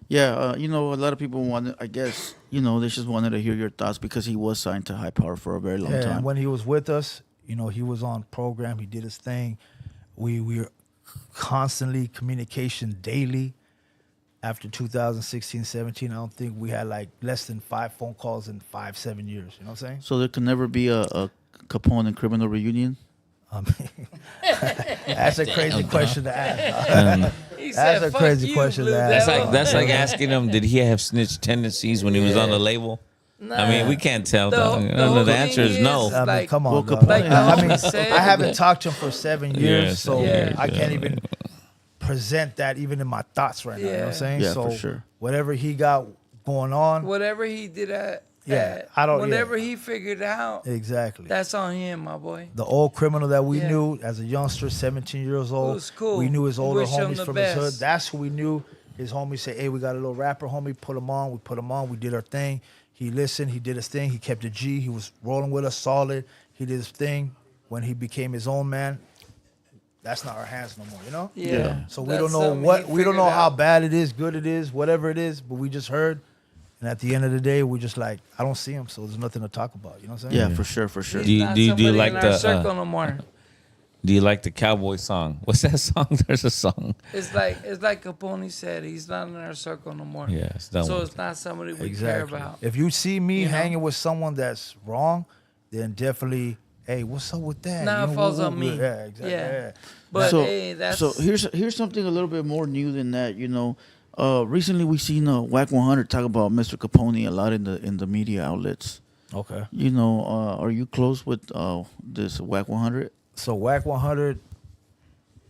F: Yeah, a lot of people wanted, I guess, they just wanted to hear your thoughts because he was signed to High Power for a very long
D: Yeah,
F: time.
D: and when he was with us, he was on program. He did his thing. We were constantly communication daily. After 2016, 17, I don't think we had like less than 5 phone calls in 5-7 years. You know what I'm saying?
F: So there can never be a Capone and Criminal reunion?
D: I mean, that's a crazy question to ask.
E: He
D: That's
E: said,
D: a
E: "Fuck
D: crazy
E: you,
D: question
E: Blue
D: to ask.
E: Devil."
G: That's like asking him, did he have snitch tendencies when he was on the label? I mean, we can't tell. The answer is no.
D: I mean,
E: like,
D: come on,
F: Well,
D: dog.
F: Capone-
D: I mean,
E: said-
D: I haven't talked to him for 7 years,
G: Yes,
D: so
E: yeah.
D: I can't even present that even in my thoughts right now. You know what I'm
E: Yeah.
D: saying?
F: Yeah,
D: so
F: for sure.
D: whatever he got going on,
E: whatever he did
D: I don't.
E: whatever he figured out,
D: exactly.
E: that's on him, my boy.
D: The old criminal that we
E: Yeah.
D: knew as a youngster, 17 years old.
E: was cool.
D: We knew his
E: We
D: older
E: wish him
D: homies
E: the
D: from his hood.
E: best.
D: That's who we knew. His homies say, hey, we got a little rapper homie, put him on. We put him on. We did our thing. He listened. He did his thing. He kept a G. He was rolling with us solid. He did his thing. When he became his own man, that's not our hands no more, you know?
E: Yeah.
D: So we
E: That's
D: don't know
E: something
D: what,
E: he
D: we don't know
E: figured
D: how
E: out.
D: bad it is, good it is, whatever it is, but we just heard. And at the end of the day, we just like, I don't see him, so there's nothing to talk about. You know what I'm saying?
F: Yeah, for sure, for sure.
E: He's
G: Do you-
E: not
G: do you
E: somebody
G: like
E: in
G: the,
E: our circle no more?
G: Do you like the cowboy song? What's that song? There's a song.
E: It's like Capone said. He's not in our circle no more.
G: Yeah, it's done
E: So
G: with.
E: it's not somebody we care
D: Exactly.
E: about.
D: If you see me
E: You know?
D: hanging with someone that's wrong, then definitely, hey, what's up with that?
E: Nah,
D: You
E: it
D: know,
E: falls
D: woo,
E: on
D: woo,
E: me.
D: Yeah, exactly.
E: Yeah.
D: Yeah.
E: But
F: so,
E: hey, that's
F: so here's something a little bit more new than that. You know, recently we seen Whack 100 talk about Mr. Capone a lot in the media outlets.
D: Okay.
F: You know, are you close with this Whack 100?
D: So Whack 100,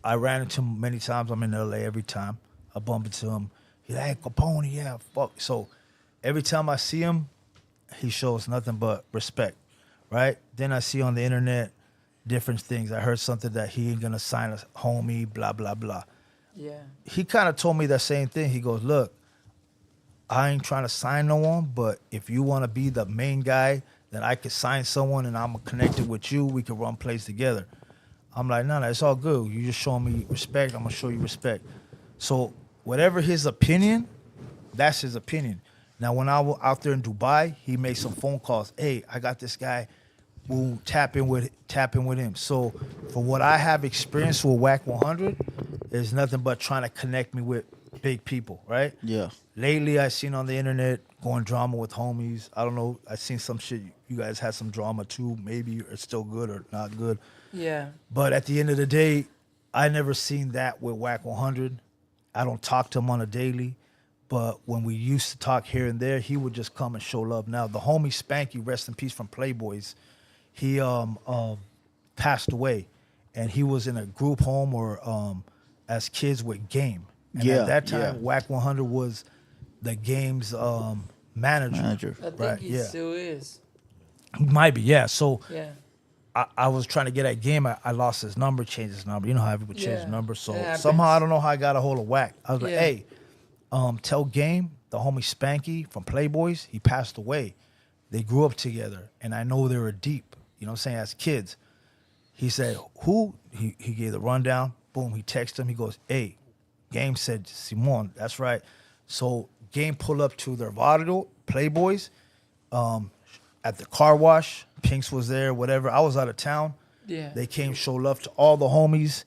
D: I ran into him many times. I'm in LA every time. I bump into him. He's like, hey, Capone, yeah, fuck. So every time I see him, he shows nothing but respect, right? Then I see on the internet different things. I heard something that he ain't gonna sign a homie, blah, blah, blah.
E: yeah.
D: He kind of told me that same thing. He goes, look, I ain't trying to sign no one, but if you want to be the main guy, then I could sign someone and I'm connected with you. We could run plays together. I'm like, no, it's all good. You just showing me respect. I'm going to show you respect. So whatever his opinion, that's his opinion. Now, when I was out there in Dubai, he made some phone calls. Hey, I got this guy. Boom, tap in with him. So from what I have experienced with Whack 100, there's nothing but trying to connect me with big people, right?
F: Yeah.
D: Lately, I seen on the internet going drama with homies. I don't know. I seen some shit. You guys had some drama too. Maybe it's still good or not good.
E: Yeah.
D: But at the end of the day, I never seen that with Whack 100. I don't talk to him on a daily. But when we used to talk here and there, he would just come and show love. Now, the homie Spanky, rest in peace, from Playboys, he passed away. And he was in a group home or as kids with Game. And
F: Yeah,
D: at that time,
F: yeah.
D: Whack 100 was the Game's manager.
E: I think
D: Right,
E: he
D: yeah.
E: still is.
D: He might be, yeah. So
E: Yeah.
D: I was trying to get at Game. I lost his number, changed his number. You know how everybody change
E: Yeah,
D: number. So
E: it happens.
D: somehow I don't know how I got a hold of Whack. I was like,
E: Yeah.
D: hey, tell Game, the homie Spanky from Playboys, he passed away. They grew up together, and I know they were deep. You know what I'm saying? As kids. He said, who? He gave the rundown. Boom, he texted him. He goes, hey, Game said, Simon, that's right. So Game pulled up to their Vardo, Playboys, at the car wash. Pinks was there, whatever. I was out of town.
E: Yeah.
D: They came, show love to all the homies.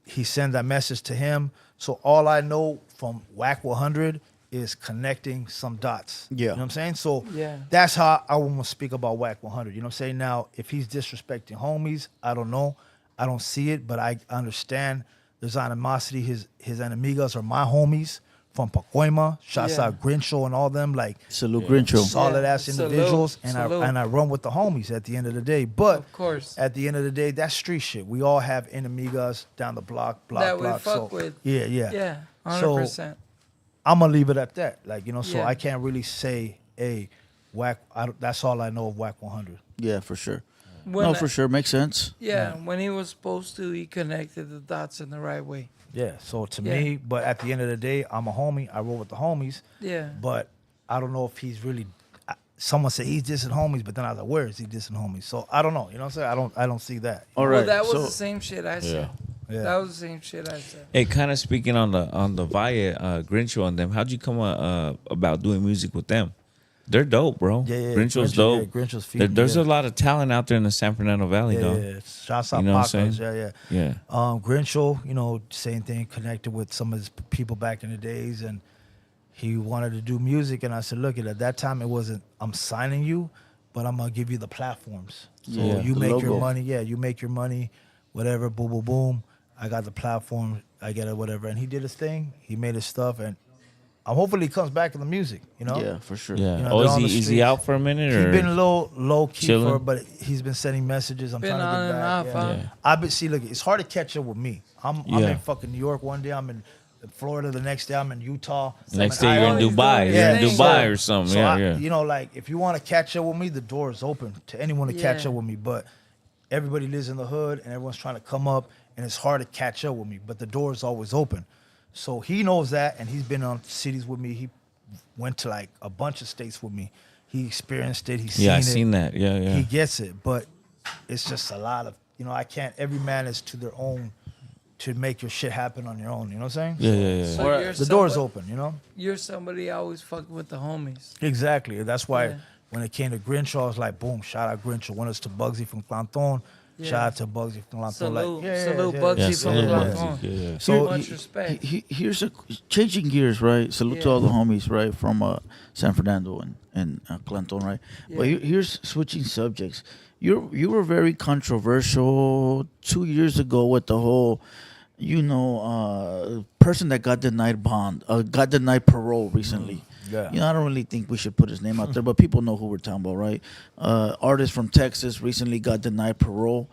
D: He sent that message to him. So all I know from Whack 100 is connecting some dots.
F: Yeah.
D: You know what I'm saying? So
E: Yeah.
D: that's how I want to speak about Whack 100. You know what I'm saying? Now, if he's disrespecting homies, I don't know. I don't see it, but I understand there's animosity. His enemigas are my homies from Pacoima. Shouts
E: Yeah.
D: out Grincho and all them. Like,
F: Salute Grincho.
D: solid
E: Yeah.
D: ass
E: Salute.
D: individuals, and
E: Salute.
D: I run with the homies at the end of the day. But
E: Of course.
D: at the end of the day, that's street shit. We all have enemigas down the block.
E: That we
D: So
E: fuck with.
D: yeah.
E: Yeah. 100%.
D: I'm gonna leave it at that. Like, you know, so
E: Yeah.
D: I can't really say, hey, Whack. That's all I know of Whack 100.
F: Yeah, for sure.
E: When
F: No,
E: I-
F: for sure. Makes sense.
E: Yeah, when he was supposed to, he connected the dots in the right way.
D: Yeah. So to
E: Yeah.
D: me, but at the end of the day, I'm a homie. I roll with the homies.
E: Yeah.
D: But I don't know if he's really. Someone said he's dissing homies, but then I was like, where is he dissing homies? So I don't know. You know what I'm saying? I don't see that.
F: All
E: Well,
F: right.
E: that was
F: so,
E: the same shit I said.
D: Yeah.
E: That was the same shit I said.
G: Hey, kind of speaking on the Via Grincho and them, how'd you come about doing music with them? They're dope, bro.
D: Yeah.
G: Grincho's
D: Grincho,
G: dope.
D: yeah, Grincho's feeding,
G: There's
D: yeah.
G: a lot of talent out there in the San Fernando Valley,
D: Yeah,
G: though.
D: yeah. Shouts out
G: You know what I'm
D: Pacos.
G: saying?
D: Yeah.
G: Yeah.
D: Grincho, you know, same thing, connected with some of his people back in the days, and he wanted to do music, and I said, look, at that time it wasn't I'm signing you, but I'm gonna give you the platforms. So
F: Yeah,
D: you
F: the
D: make
F: logo.
D: your money, you make your money, whatever, boom, boom, boom. I got the platform. I get it, whatever. And he did his thing. He made his stuff, and hopefully he comes back in the music. You know.
F: Yeah, for sure.
G: Yeah.
D: You know,
G: Oh,
D: they're
G: is
D: on
G: he
D: the
G: is he
D: streets.
G: out for a minute
D: He's
G: or
D: been a little low key
G: chilling?
D: for, but he's been sending messages. I'm
E: Been
D: trying to
E: on
D: get
E: and
D: back.
E: off,
D: Yeah.
E: huh?
D: I've been look. It's hard to catch up with me. I'm
G: Yeah.
D: in fucking New York one day. I'm in Florida the next day. I'm in Utah.
G: next
D: I'm
G: day you're in
E: Ireland.
G: Dubai?
E: Yeah,
G: You're in
E: so-
G: Dubai or something.
D: So
G: Yeah, yeah.
D: You know, like if you want to catch up with me, the door is open to anyone to catch
E: Yeah.
D: up with me. But everybody lives in the hood, and everyone's trying to come up, and it's hard to catch up with me. But the door is always open. So he knows that, and he's been on cities with me. He went to like a bunch of states with me. He experienced it. He's seen
G: Yeah, I
D: it.
G: seen that. Yeah, yeah.
D: He gets it, but it's just a lot of, I can't. Every man is to their own to make your shit happen on your own. You know what I'm saying?
G: Yeah, yeah, yeah.
E: So
F: Or-
E: you're
D: The door's
E: somebody-
D: open. You know.
E: You're somebody always fucking with the homies.
D: Exactly. That's why
E: Yeah.
D: when it came to Grinch, I was like, boom, shout out Grinch. Went us to Bugsy from Clanton.
E: Yeah.
D: Shout out to Bugsy from Clanton.
E: Salute,
D: Like,
E: salute
D: yeah.
E: Bugsy
G: Yeah,
E: from
G: salute
E: Clanton.
G: Bugsy. Yeah, yeah.
D: So
E: Much
D: he-
E: respect.
F: Here's a changing gears, right? Salute to
E: Yeah.
F: all the homies, right, from San Fernando and Clanton, right? But
E: Yeah.
F: here's switching subjects. You were very controversial 2 years ago with the whole, person that got denied got denied parole recently.
D: Yeah.
F: I don't really think we should put his name out there, but people know who we're talking about, right? Artist from Texas recently got denied parole.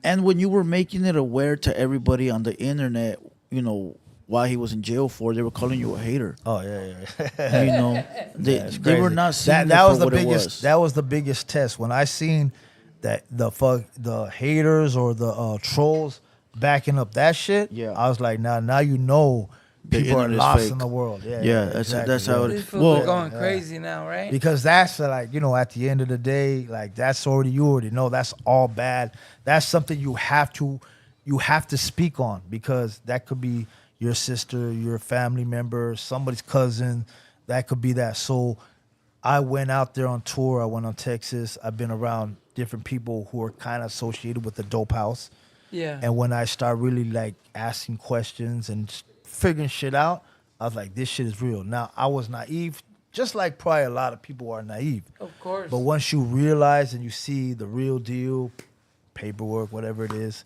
F: And when you were making it aware to everybody on the internet, why he was in jail for, they were calling you a hater.
D: Oh yeah.
F: They were
D: Crazy.
F: not seeing
D: that
F: it
D: was
F: for
D: the
F: what it
D: biggest.
F: was.
D: That was the biggest test when I seen that the haters or the trolls backing up that shit.
F: Yeah.
D: I was like, now you know
F: The
D: people are
F: internet is
D: lost
F: fake.
D: in the world. Yeah,
F: Yeah, that's how it
E: These
F: is.
E: fools
F: Well,
E: are going crazy now, right?
D: Because that's like, at the end of the day, like you already know that's all bad. That's something you have to speak on, because that could be your sister, your family member, somebody's cousin. That could be that. So I went out there on tour. I went on Texas. I've been around different people who are kind of associated with the dope house.
E: Yeah.
D: And when I start really like asking questions and figuring shit out, I was like, this shit is real. Now, I was naive, just like probably a lot of people are naive.
E: Of course.
D: But once you realize and you see the real deal, paperwork, whatever it is,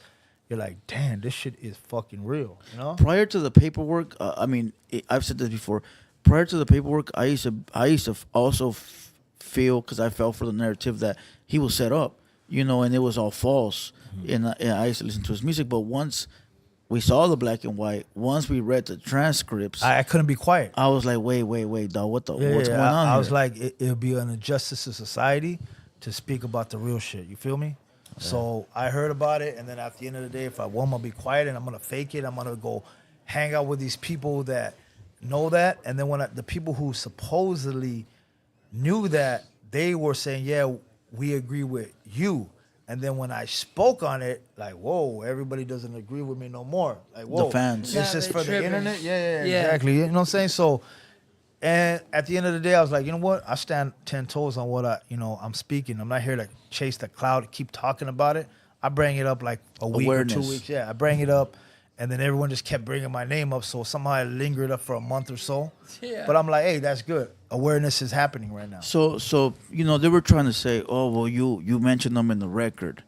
D: you're like, damn, this shit is fucking real.
F: prior to the paperwork, I've said this before. Prior to the paperwork, I used to also feel, because I fell for the narrative that he was set up, and it was all false. And I used to listen to his music. But once we saw the black and white, once we read the transcripts,
D: I couldn't be quiet.
F: I was like, wait, dog, what's going on
D: I
F: here?
D: was like, it would be an injustice to society to speak about the real shit. You feel me? So I heard about it, and then at the end of the day, if I want, I'm gonna be quiet and I'm gonna fake it. I'm gonna go hang out with these people that know that, and then when the people who supposedly knew that, they were saying, yeah, we agree with you. And then when I spoke on it, like, whoa, everybody doesn't agree with me no more. Like, whoa,
F: fans.
D: It's
E: Nah,
D: just
E: they
D: for
E: tripping.
D: the internet. Yeah,
E: Yeah.
D: exactly. You know what I'm saying? So, and at the end of the day, I was like, you know what? I stand 10 toes on what I'm speaking. I'm not here to chase the cloud, keep talking about it. I bring it up like a week or 2
F: Awareness.
D: weeks. Yeah, I bring it up, and then everyone just kept bringing my name up. So somehow I lingered up for a month or so.
E: Yeah.
D: But I'm like, hey, that's good. Awareness is happening right now.
F: So they were trying to say, oh, well, you mentioned them in the record.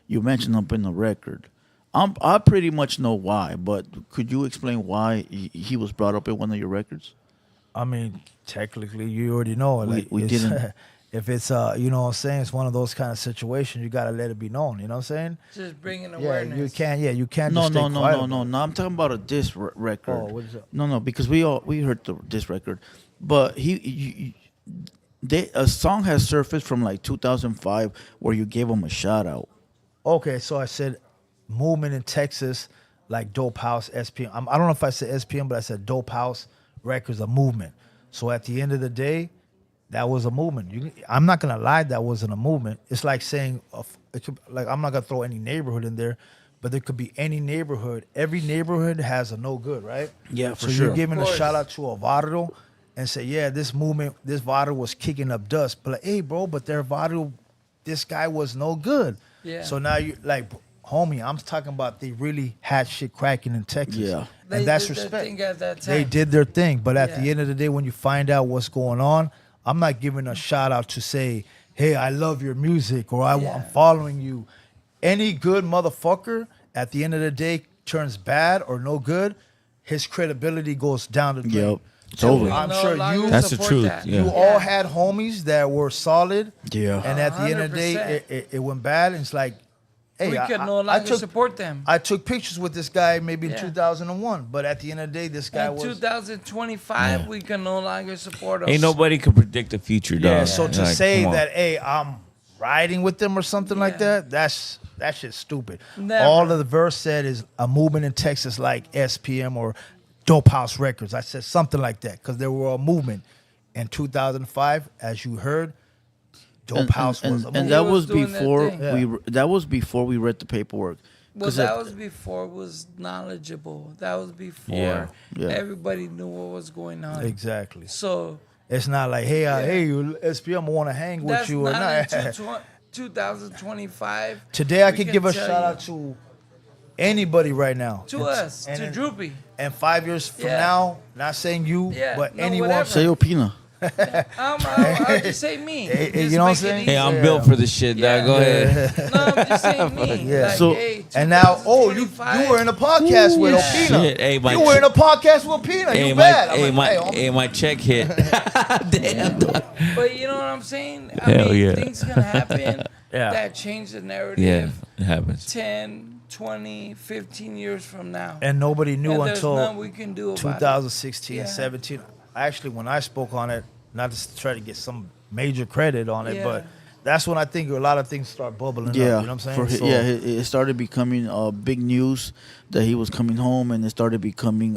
F: You mentioned them in the record. I pretty much know why, but could you explain why he was brought up in one of your records?
D: I mean, technically, you already know. Like,
F: We
D: it's-
F: didn't.
D: If it's, you know what I'm saying, it's one of those kind of situations, you got to let it be known. You know what I'm saying?
E: Just bringing
D: Yeah,
E: awareness.
D: you can't. Yeah, you can't.
F: No,
D: just stay
F: no, no,
D: quiet
F: no,
D: about
F: no,
D: it.
F: no. I'm talking about a diss record.
D: Oh, what is it?
F: No, because we heard the diss record, but a song has surfaced from like 2005 where you gave him a shout out.
D: Okay, so I said movement in Texas, like Dope House, SPM. I don't know if I said SPM, but I said Dope House Records, a movement. So at the end of the day, that was a movement. I'm not gonna lie, that wasn't a movement. It's like saying, I'm not gonna throw any neighborhood in there, but there could be any neighborhood. Every neighborhood has a no good, right?
F: Yeah, for
D: so
F: sure.
D: you're giving
E: Of
D: a
E: course.
D: shout out to a barrio and say, yeah, this movement, this barrio was kicking up dust. But like, hey, bro, but their barrio, this guy was no good.
E: Yeah.
D: So now you like, homie, I'm talking about they really had shit cracking in Texas.
F: Yeah.
E: They
D: And that's
E: did their
D: respect.
E: thing at that
D: They
E: time.
D: did their thing. But at the
E: Yeah.
D: end of the day, when you find out what's going on, I'm not giving a shout out to say, hey, I love your music or I'm following you. Any good motherfucker at the end of the day turns bad or no good, his credibility goes down the drain.
F: Yep. It's over.
D: I'm
E: No
D: sure
E: longer
D: you.
G: That's the
E: support
G: truth,
E: that.
G: yeah.
D: You all had homies that were solid.
F: Yeah.
D: And at the end of the day,
E: 100%.
D: it went bad. And it's like, hey,
E: we could no longer support them.
D: I took pictures with this guy maybe in
E: Yeah.
D: 2001, but at the end of the day, this guy
E: In
D: was.
E: 2025, we can no longer support them.
G: Ain't nobody can predict the future, dog.
D: Yeah, so to
G: Like,
D: say
G: come on.
D: that, hey, I'm riding with them or something like
E: Yeah.
D: that, that shit's stupid.
E: Never.
D: All of the verse said is a movement in Texas like SPM or Dope House Records. I said something like that because there were a movement in 2005, as you heard. Dope House was a movement.
F: and that
E: He
F: was
E: was doing that
F: before
E: thing.
F: that was before we read the paperwork.
E: Well,
F: 'Cause
E: that was before it was knowledgeable. That was before
F: Yeah.
E: everybody knew what was going on.
D: Exactly.
E: So
D: It's not like, hey, hey, you SPM, I want to hang with
E: that's
D: you or
E: not
D: not.
E: until 2025.
D: Today, I
E: we
D: could
E: can
D: give a
E: tell
D: shout
E: you.
D: out to anybody right now.
E: To us, to Droopy.
D: And 5 years from
E: Yeah.
D: now, not saying you,
E: Yeah,
D: but
E: no,
D: anyone.
E: whatever.
F: Say Opina.
E: I'll just say me.
D: Hey,
E: Just
D: you know what I'm
E: make it
D: saying?
G: Hey, I'm
D: Yeah.
G: built for this shit,
E: Yeah.
G: dog. Go ahead.
E: No, I'm just saying me.
D: Yeah.
E: Like,
F: So-
E: hey,
D: And now, you
E: 2025,
D: were in a podcast with
E: yeah.
D: Opina.
G: Shit, hey, my
D: you were in a podcast with Opina.
G: Hey,
D: You
G: my,
D: bad. I'm
G: hey,
D: like,
G: my,
D: hey, homie.
G: hey, my check hit. Damn, dog.
E: But you know what I'm saying? I
G: Hell
E: mean,
G: yeah.
E: things can happen
D: Yeah.
E: that change the narrative
G: Yeah, it happens.
E: 10, 20, 15 years from now.
D: And nobody knew
E: And there's
D: until
E: nothing we can do about
D: 2016,
E: Yeah.
D: 17. Actually, when I spoke on it, not to try to get some major credit on it,
E: Yeah.
D: but that's when I think a lot of things start bubbling up.
F: Yeah,
D: You know what I'm saying? So-
F: it started becoming big news that he was coming home, and it started becoming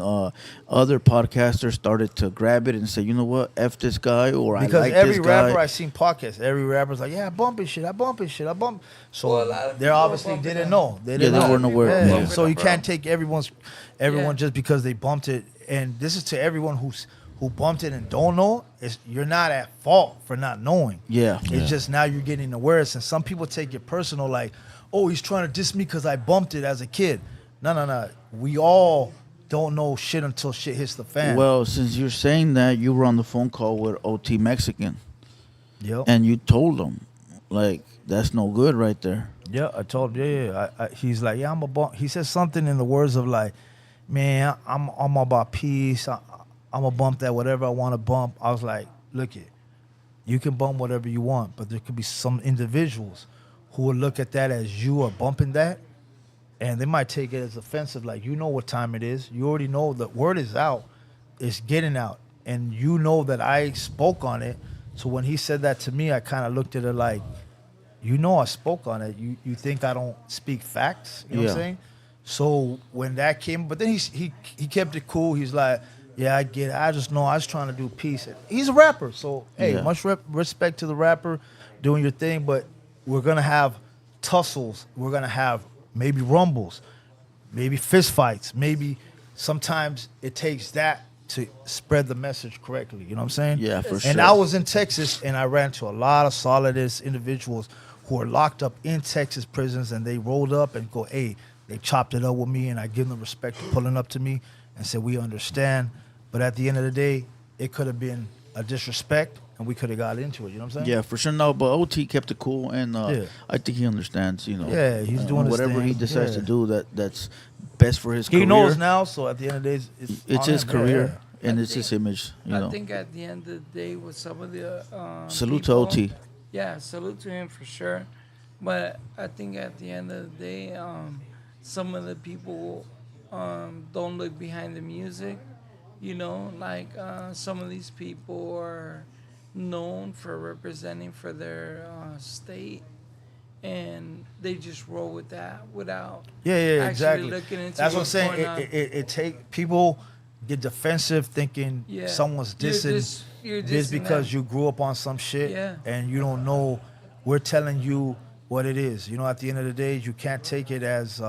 F: other podcasters started to grab it and say, you know what, F this guy, or
D: Because
F: I like
D: every
F: this guy.
D: rapper I seen podcasts, every rapper's like, yeah, I bump his shit, I bump his shit, I bump. So
E: Well, a lot of
D: they
E: people
D: obviously
E: bump it
D: didn't
E: up.
D: know. They didn't
F: they
D: know.
F: weren't aware.
D: Yeah.
F: Yeah.
D: So you
E: Bro.
D: can't take everyone
E: Yeah.
D: just because they bumped it. And this is to everyone who bumped it and don't know. You're not at fault for not knowing.
F: Yeah.
D: It's just now you're getting awareness, and some people take it personal, like, oh, he's trying to diss me because I bumped it as a kid. No. We all don't know shit until shit hits the fan.
F: Well, since you're saying that, you were on the phone call with OT Mexican,
D: yep.
F: and you told him, like, that's no good right there.
D: Yeah, I told him. Yeah. He's like, yeah, I'm a bump. He said something in the words of like, man, I'm about peace. I'm a bump that whatever I want to bump. I was like, look it, you can bump whatever you want, but there could be some individuals who will look at that as you are bumping that, and they might take it as offensive. Like, you know what time it is. You already know the word is out. It's getting out, and you know that I spoke on it. So when he said that to me, I kind of looked at it like, you know I spoke on it. You think I don't speak facts? You know what I'm
F: Yeah.
D: saying? So when that came, but then he kept it cool. He's like, yeah, I get it. I just know I was trying to do peace. He's a rapper, so hey,
F: Yeah.
D: much respect to the rapper doing your thing. But we're gonna have tussles. We're gonna have maybe rumbles, maybe fist fights. Maybe sometimes it takes that to spread the message correctly. You know what I'm saying?
F: Yeah, for
D: And
F: sure.
D: I was in Texas, and I ran to a lot of solidist individuals who are locked up in Texas prisons, and they rolled up and go, hey, they chopped it up with me, and I give them respect for pulling up to me and said, we understand. But at the end of the day, it could have been a disrespect, and we could have got into it. You know what I'm saying?
F: Yeah, for sure. No, but OT kept it cool, and
D: Yeah.
F: I think he understands. You know,
D: Yeah, he's doing his
F: whatever he
D: thing.
F: decides
D: Yeah.
F: to do. That's best for his career.
D: He knows now, so at the end of the day,
F: It's
D: on
F: his
D: him.
F: career, and
E: I
F: it's his
E: think-
F: image. You
E: I
F: know,
E: think at the end of the day, with some of the
F: salute
E: people,
F: to OT.
E: Yeah, salute to him for sure. But I think at the end of the day, some of the people don't look behind the music. You know, like some of these people are known for representing for their state, and they just roll with that without
D: Yeah,
E: actually
D: exactly.
E: looking into
D: That's what I'm
E: what's
D: saying.
E: going on.
D: It take people get defensive thinking
E: Yeah.
D: someone's
E: You're
D: dissing
E: you're
D: just
E: dissing
D: because
E: them.
D: you grew up on some shit
E: Yeah.
D: and you don't know. We're telling you what it is. You know, at the end of the day, you can't take it as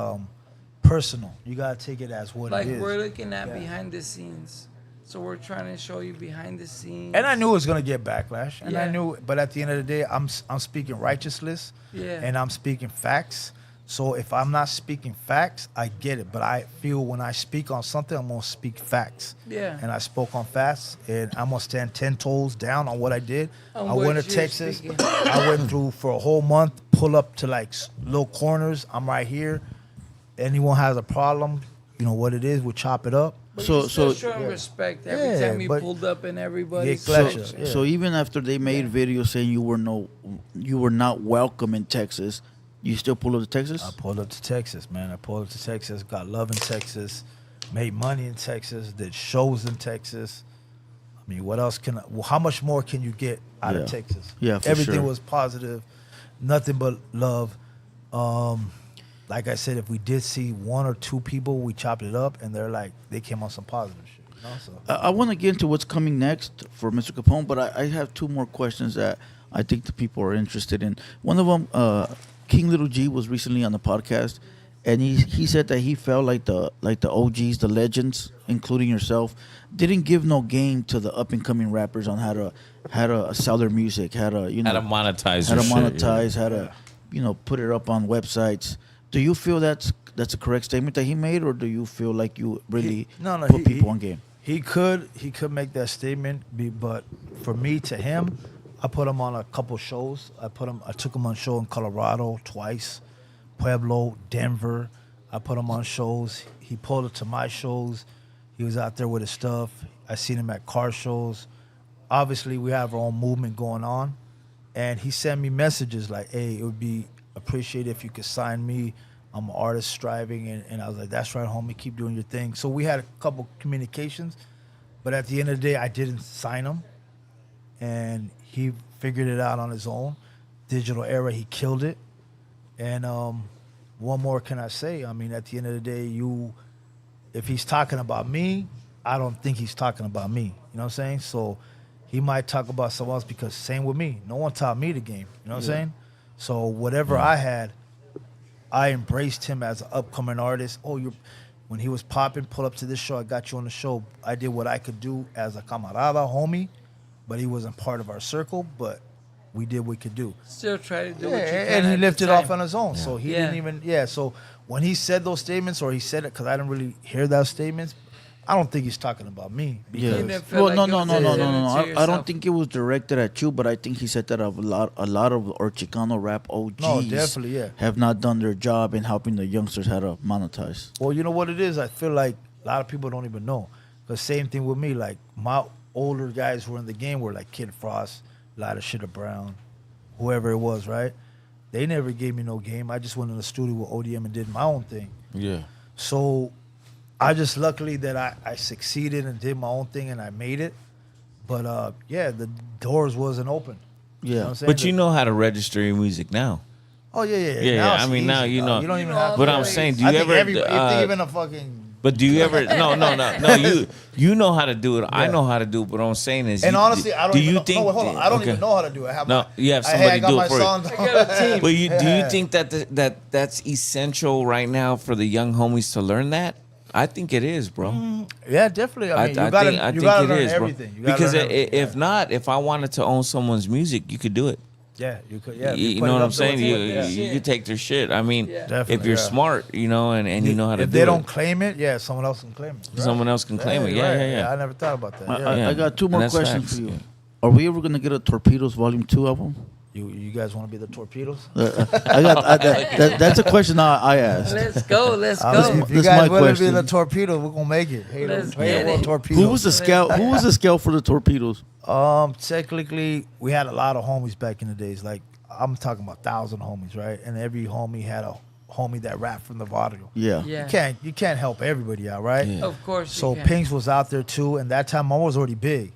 D: personal. You gotta take it as what
E: Like
D: it is.
E: we're looking at behind the scenes, so we're trying to show you behind the scenes.
D: And I knew it was gonna get backlash, and I
E: Yeah.
D: knew. But at the end of the day, I'm speaking righteousness,
E: Yeah.
D: and I'm speaking facts. So if I'm not speaking facts, I get it. But I feel when I speak on something, I'm gonna speak facts.
E: Yeah.
D: And I spoke on facts, and I'm gonna stand 10 toes down on what I did.
E: On
D: I
E: what
D: went to
E: you're
D: Texas.
E: speaking.
D: I went through for a whole month, pull up to like little corners. I'm right here. anyone has a problem, you know what it is, we'll chop it up.
E: But
F: So-
E: you still
F: so-
E: showing respect every
D: Yeah,
E: time you
D: but-
E: pulled up and everybody.
D: Yeah,
F: So,
D: Gotcha, yeah.
F: so even after they made videos saying you were not welcome in Texas, you still pull up to Texas?
D: I pulled up to Texas, man. I pulled up to Texas, got love in Texas, made money in Texas, did shows in Texas. I mean, what else how much more can you get out
F: Yeah.
D: of Texas?
F: Yeah, for
D: Everything
F: sure.
D: was positive, nothing but love. Like I said, if we did see one or two people, we chopped it up, and they came on some positive shit. You know? So
F: I want to get into what's coming next for Mr. Capone, but I have two more questions that I think the people are interested in. One of them, King Little G was recently on the podcast, and he said that he felt like the OGs, the legends, including yourself, didn't give no game to the up and coming rappers on how to sell their music, how to
G: monetize,
F: how to
G: your shit,
F: monetize, how to put it up on websites. Do you feel that's a correct statement that he made, or do you feel like you really put people on game?
D: He could make that statement, but for me to him, I put him on a couple shows. I took him on show in Colorado twice, Pueblo, Denver. I put him on shows. He pulled it to my shows. He was out there with his stuff. I seen him at car shows. Obviously, we have our own movement going on, and he sent me messages like, "Hey, it would be appreciated if you could sign me. I'm an artist striving," and I was like, "That's right, homie. Keep doing your thing." So we had a couple communications, but at the end of the day, I didn't sign him, and he figured it out on his own. Digital era, he killed it. And what more can I say? I mean, at the end of the day, if he's talking about me, I don't think he's talking about me. You know what I'm saying? So he might talk about someone else, because same with me. No one taught me the game. You know what I'm saying? So whatever I had, I embraced him as an upcoming artist. When he was popping, pull up to this show, I got you on the show. I did what I could do as a camarada, homie, but he wasn't part of our circle, but we did what we could do.
E: Still try to do
D: Yeah,
E: what you can.
D: and he
E: at the
D: lifted off
E: time.
D: on his own. So he
E: Yeah.
D: didn't even, so when he said those statements, or he said it, because I didn't really hear those statements, I don't think he's talking about me.
F: Yeah.
D: Because
E: You didn't feel
F: Well,
E: like
F: no.
E: it was directed to
F: I
E: yourself.
F: don't think it was directed at you, but I think he said that a lot of our Chicano rap OGs
D: No, definitely, yeah.
F: have not done their job in helping the youngsters how to monetize.
D: Well, you know what it is? I feel like a lot of people don't even know. The same thing with me. Like, my older guys who were in the game were like Kid Frost, a lot of Shitter Brown, whoever it was, right? They never gave me no game. I just went in the studio with ODM and did my own thing.
G: Yeah.
D: So I just luckily that I succeeded and did my own thing and I made it. But the doors wasn't open. You know what I'm saying?
G: But you know how to register your music now.
D: Oh yeah.
G: Yeah,
D: Now
G: I
D: it's
G: mean, now
D: easy,
G: you
D: dog.
G: know.
D: You don't even
E: You know
D: have.
E: all
G: But
E: the
G: I'm
E: ways.
G: saying, do you
D: I think
G: ever?
D: if they even a fucking.
G: But do you ever? No. You know how to do it. I
D: Yeah.
G: know how to do it. But what I'm saying is,
D: And honestly, I don't
G: do
D: even
G: you
D: know.
G: think?
D: No, wait, hold on. I don't
G: okay.
D: even know how to do it. I have
G: No,
D: my,
G: you have
D: I
G: somebody
D: got
G: do
D: my
G: it for you.
D: songs.
E: I got a team.
G: But do you
D: Yeah.
G: think that's essential right now for the young homies to learn that? I think it is, bro.
D: Yeah, definitely. I mean,
G: I
D: you gotta,
G: think
D: you gotta
G: it
D: learn
G: is, bro.
D: everything. You gotta
G: Because
D: learn everything.
G: if not, if I wanted to own someone's music, you could do it.
D: Yeah, you could. Yeah,
G: You
D: put
G: know
D: it
G: what
D: up
G: I'm
D: there
G: saying?
D: with
G: You,
D: it, yeah.
G: you could take their shit. I mean,
E: Yeah.
G: if
D: Definitely,
G: you're
D: yeah.
G: smart, and you know how to
D: If
G: do
D: they don't
G: it,
D: claim it, yeah, someone else can claim it. Right.
G: someone else can claim it.
D: Right,
G: Yeah,
D: right.
G: yeah.
D: I never thought about that.
F: I,
D: Yeah.
F: I got two
G: And
F: more
G: that's
F: questions
G: facts.
F: for you.
G: Yeah.
F: Are we ever gonna get a Torpedoes Volume 2 album?
D: You guys want to be the torpedoes?
F: That's a question I asked.
E: Let's go. Let's
D: Honestly,
E: go.
D: if you
F: That's
D: guys
F: my
D: want to be
F: question.
D: the torpedoes, we're gonna make it. Hey,
E: Let's
D: hey,
E: get
D: world
E: it.
D: torpedoes.
F: Who was the scout? Who was the scout for the Torpedoes?
D: Technically, we had a lot of homies back in the days. Like, I'm talking about 1,000 homies, right? And every homie had a homie that rapped from the barrio.
F: Yeah.
E: Yeah.
D: You can't help everybody out, right?
G: Yeah.
E: Of course.
D: So
E: you can.
D: Pinks was out there too, and that time I was already big.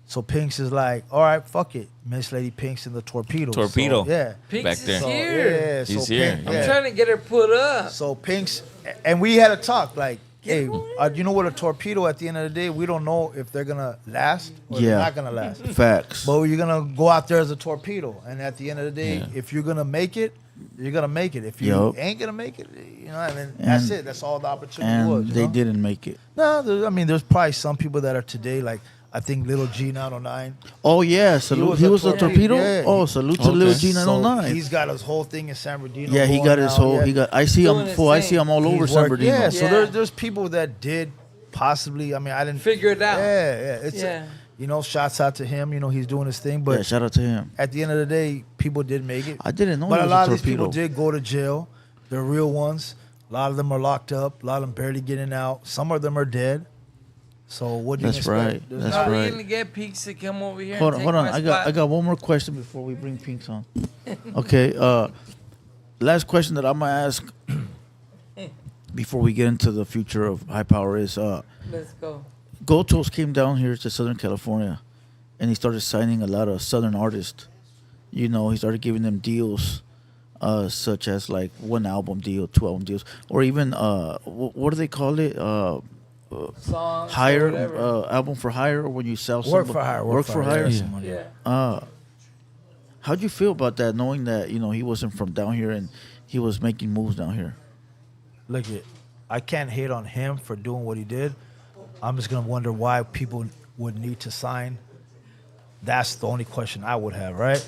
D: So Pinks is like, all right, fuck it, Miss Lady Pinks and the Torpedo.
G: Torpedo.
D: So, yeah.
E: Pinks
G: back
E: is
G: there.
D: So,
E: here.
D: yeah, so
G: He's here.
D: Pink-
G: I'm
D: yeah.
E: I'm trying to get her put up.
D: So Pinks, and we had a talk like, hey, you know what, a torpedo at the end of the day, we don't know if they're gonna last or
F: Yeah.
D: they're not gonna last.
F: Facts.
D: But you're gonna go out there as a torpedo, and at the end of the day,
G: Yeah.
D: if you're gonna make it, you're gonna make it. If you
F: Yup.
D: ain't gonna make it, you know, I mean, that's
F: And-
D: it. That's all the opportunity
F: And
D: was. You
F: they
D: know?
F: didn't make it.
D: No, there's probably some people that are today, like I think Little G909.
F: Oh yeah, salute. He was a torpedo.
D: Yeah.
F: Oh, salute to
G: Okay.
F: Lil
G: So
F: G909.
D: He's got his whole thing in San Bernardino.
F: Yeah, he
D: going
F: got his
D: now,
F: whole.
D: yeah.
F: He got. I see
E: Doing
F: him.
E: his
F: Fool. I
E: thing.
F: see him all over
D: He's
F: San
D: worked-
F: Bernardino.
D: Yeah, so
E: Yeah.
D: there's people that did possibly. I mean, I didn't
E: Figure it out.
D: Yeah, it's
E: Yeah.
D: you know, shouts out to him. You know, he's doing his thing. But
F: Yeah, shout out to him.
D: at the end of the day, people did make it.
F: I didn't know
D: But
F: he
D: a
F: was
D: lot
F: a
D: of these people
F: torpedo.
D: did go to jail. The real ones. A lot of them are locked up. A lot of them barely getting out. Some of them are dead. So what do you
F: That's
D: expect?
F: right.
D: There's
F: That's
E: Are
D: not-
E: we
F: right.
E: gonna get Peaks to come over here?
F: Hold
E: and
F: on,
E: take
F: hold on.
E: my
F: I
E: spot?
F: got one more question before we bring Pinks on. Okay. Last question that I'm gonna ask before we get into the future of high power is
E: Let's go.
F: Gotos came down here to Southern California, and he started signing a lot of Southern artists. You know, he started giving them deals, such as like 1 album deal, 2 album deals, or even what do they call it?
E: Songs.
F: Hire
E: Or whatever.
F: album for hire, or when you sell
D: Work
F: somebody-
D: for hire.
F: Work for hire.
D: Yeah, some money.
E: Yeah.
F: How'd you feel about that, knowing that he wasn't from down here and he was making moves down here?
D: Look it, I can't hate on him for doing what he did. I'm just gonna wonder why people would need to sign. That's the only question I would have, right?